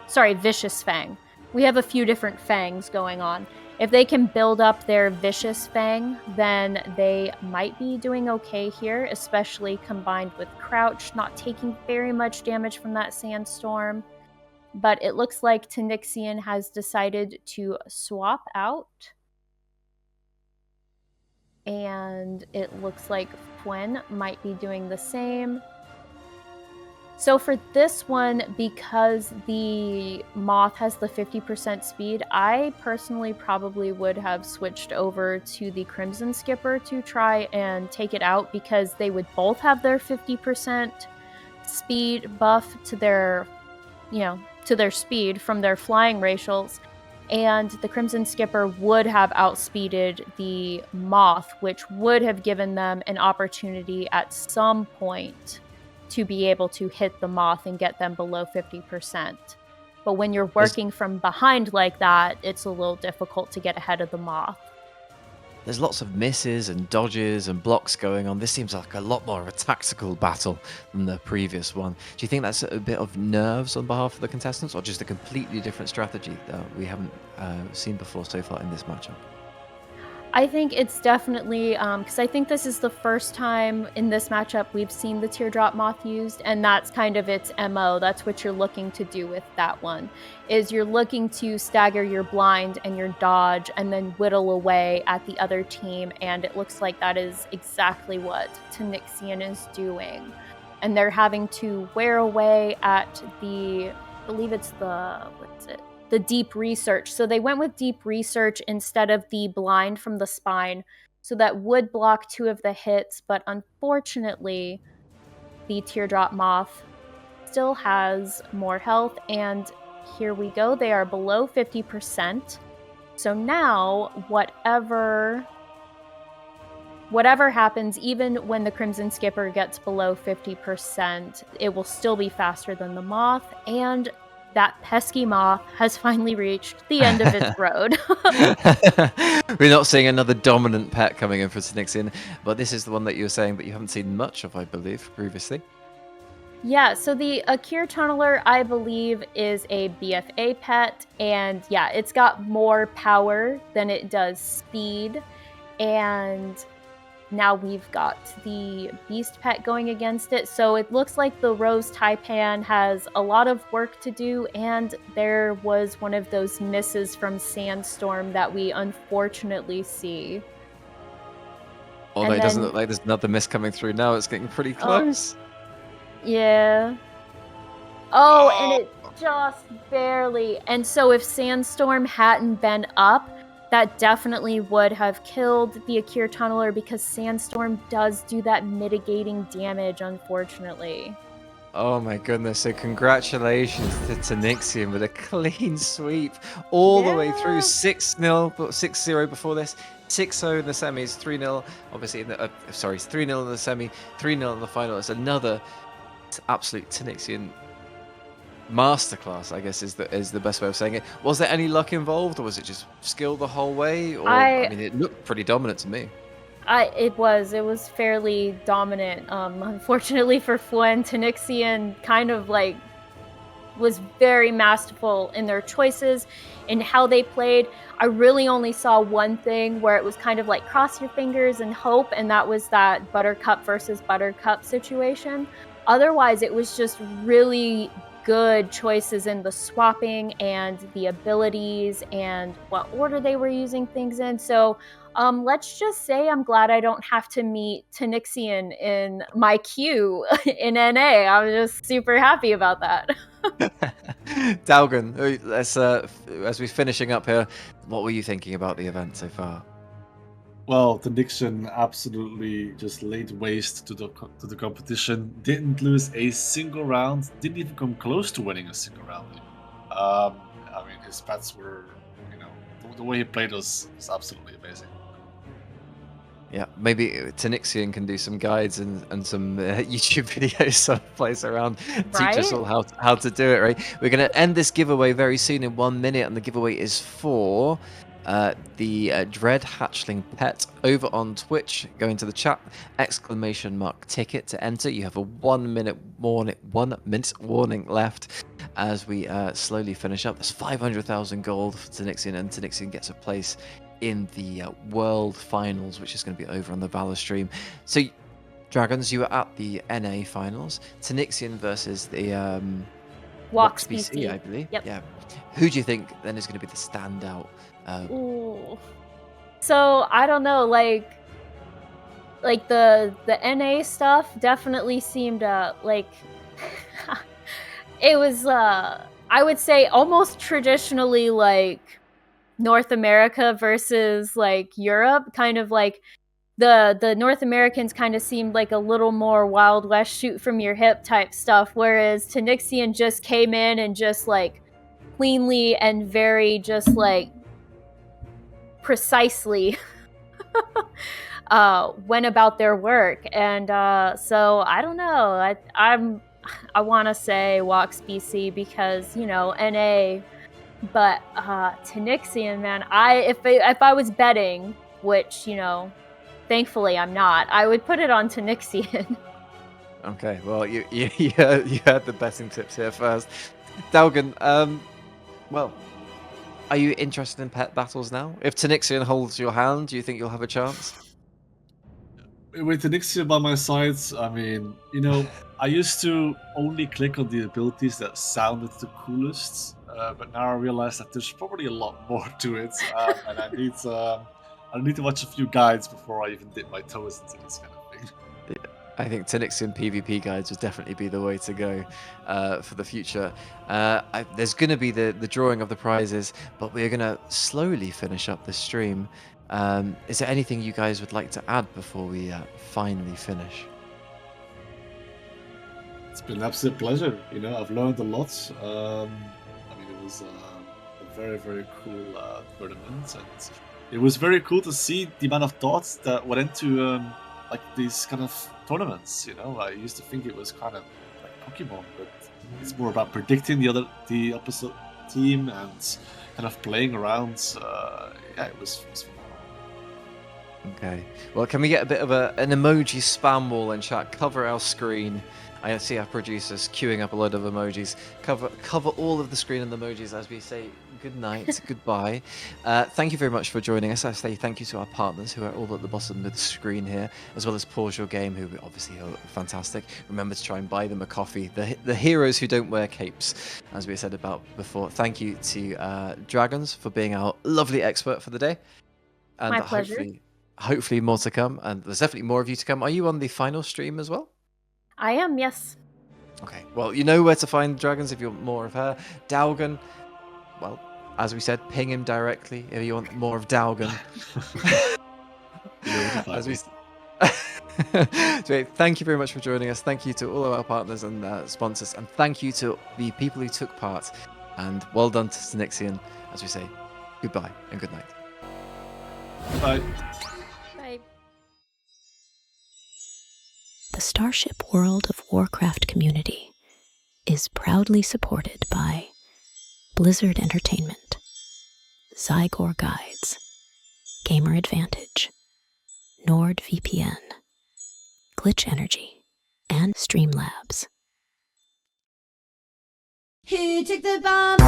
Sorry, vicious fang. We have a few different fangs going on. If they can build up their vicious fang, then they might be doing okay here, especially combined with crouch, not taking very much damage from that sandstorm. But it looks like Tanixion has decided to swap out. And it looks like Fwen might be doing the same. So for this one, because the moth has the 50% speed, I personally probably would have switched over to the Crimson Skipper to try and take it out, because they would both have their 50% speed buff to their, to their speed from their flying racials. And the Crimson Skipper would have outspeeded the moth, which would have given them an opportunity at some point to be able to hit the moth and get them below 50%. But when you're working from behind like that, it's a little difficult to get ahead of the moth. There's lots of misses and dodges and blocks going on. This seems like a lot more of a tactical battle than the previous one. Do you think that's a bit of nerves on behalf of the contestants, or just a completely different strategy that we haven't seen before so far in this matchup? I think it's definitely, because I think this is the first time in this matchup we've seen the Teardrop Moth used, and that's kind of its MO. That's what you're looking to do with that one, is you're looking to stagger your blind and your dodge and then whittle away at the other team, and it looks like that is exactly what Tanixion is doing. And they're having to wear away at the, I believe it's the, the deep research. So they went with deep research instead of the blind from the spine. So that would block 2 of the hits, but unfortunately, the Teardrop Moth still has more health. And here we go. They are below 50%. So now, whatever happens, even when the Crimson Skipper gets below 50%, it will still be faster than the moth, and that pesky moth has finally reached the end of its road. We're not seeing another dominant pet coming in for Tanixion, but this is the one that you were saying that you haven't seen much of, I believe, previously. Yeah, so the Akir Tunneler, I believe, is a BFA pet, and yeah, it's got more power than it does speed, and now we've got the Beast pet going against it. So it looks like the Rose Taipan has a lot of work to do, and there was one of those misses from Sandstorm that we unfortunately see. Although it doesn't look like there's another miss coming through now. It's getting pretty close. Yeah. Oh, and it just barely. And so if Sandstorm hadn't been up, that definitely would have killed the Akir Tunneler, because Sandstorm does do that mitigating damage, unfortunately. Oh my goodness, so congratulations to Tanixion with a clean sweep all the way through. 6-0, 6-0 before this, 6-0 in the semis, 3-0 obviously in the, 3-0 in the semi, 3-0 in the final. It's another absolute Tanixion masterclass, I guess is the best way of saying it. Was there any luck involved, or was it just skill the whole way? Or I mean, it looked pretty dominant to me. It was fairly dominant. Unfortunately for Fwen, Tanixion kind of like was very masterful in their choices in how they played. I really only saw one thing where it was kind of like cross your fingers and hope, and that was that Buttercup versus Buttercup situation. Otherwise, it was just really good choices in the swapping and the abilities and what order they were using things in. So let's just say I'm glad I don't have to meet Tanixion in my queue in NA. I'm just super happy about that. Daugen, let's as we're finishing up here, what were you thinking about the event so far? Well, Tanixion absolutely just laid waste to the competition. Didn't lose a single round. Didn't even come close to winning a single round. I mean, his pets were, the way he played was absolutely amazing. Yeah, maybe Tanixion can do some guides and some YouTube videos someplace around, teach us Right? all how to do it, right? We're going to end this giveaway very soon in 1 minute, and the giveaway is for the Dread Hatchling pet over on Twitch. Go into the chat, !ticket to enter. You have a 1 minute warning left as we slowly finish up. There's 500,000 gold for Tanixion, and Tanixion gets a place in the World Finals, which is going to be over on the Valor stream. So, Dragons, you were at the NA Finals. Tanixion versus the Woxbc, I believe. Yep. Yeah. Who do you think then is going to be the standout? Ooh. So I don't know, like the NA stuff definitely seemed like it was I would say almost traditionally like North America versus like Europe, kind of like the North Americans kind of seemed like a little more Wild West shoot from your hip type stuff, whereas Tanixion just came in and just like cleanly and very just like precisely went about their work. And so I don't know, I want to say Woxbc because NA, but Tanixion, man, if I was betting, which thankfully I'm not, I would put it on Tanixion. Okay, well, you heard the betting tips here first. Daugen, well, are you interested in pet battles now? If Tanixion holds your hand, do you think you'll have a chance? With Tanixion by my side, I mean, I used to only click on the abilities that sounded the coolest, but now I realize that there's probably a lot more to it, and I need to watch a few guides before I even dip my toes into this kind of thing. I think Tanixion PvP guides would definitely be the way to go for the future. There's going to be the drawing of the prizes, but we're going to slowly finish up this stream. Is there anything you guys would like to add before we finally finish? It's been an absolute pleasure. I've learned a lot. I mean, it was a very, very cool tournament, and it was very cool to see the amount of thoughts that went into like these kind of tournaments. I used to think it was kind of like Pokemon, but it's more about predicting the opposite team and kind of playing around. Yeah, it was fun. Okay. Well, can we get a bit of an emoji spam wall in chat? Cover our screen. I see our producers queuing up a load of emojis. Cover all of the screen and the emojis as we say good night, goodbye. Thank you very much for joining us. I say thank you to our partners who are all at the bottom of the screen here, as well as PawsYourGame, who obviously are fantastic. Remember to try and buy them a coffee. The heroes who don't wear capes, as we said about before. Thank you to Dragons for being our lovely expert for the day. And My pleasure. Hopefully more to come, and there's definitely more of you to come. Are you on the final stream as well? I am, yes. Okay, well, you know where to find Dragons if you want more of her. Daugen, well, as we said, ping him directly if you want more of Daugen. As we... So, thank you very much for joining us. Thank you to all of our partners and sponsors, and thank you to the people who took part. And well done to Tanixion, as we say, goodbye and good night. Bye. Bye. The Starship World of Warcraft community is proudly supported by Blizzard Entertainment, Zygor Guides, Gamer Advantage, NordVPN, Glitch Energy, and Streamlabs. Who took the bomb?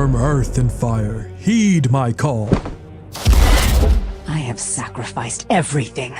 Storm, earth, and fire, heed my call. I have sacrificed everything.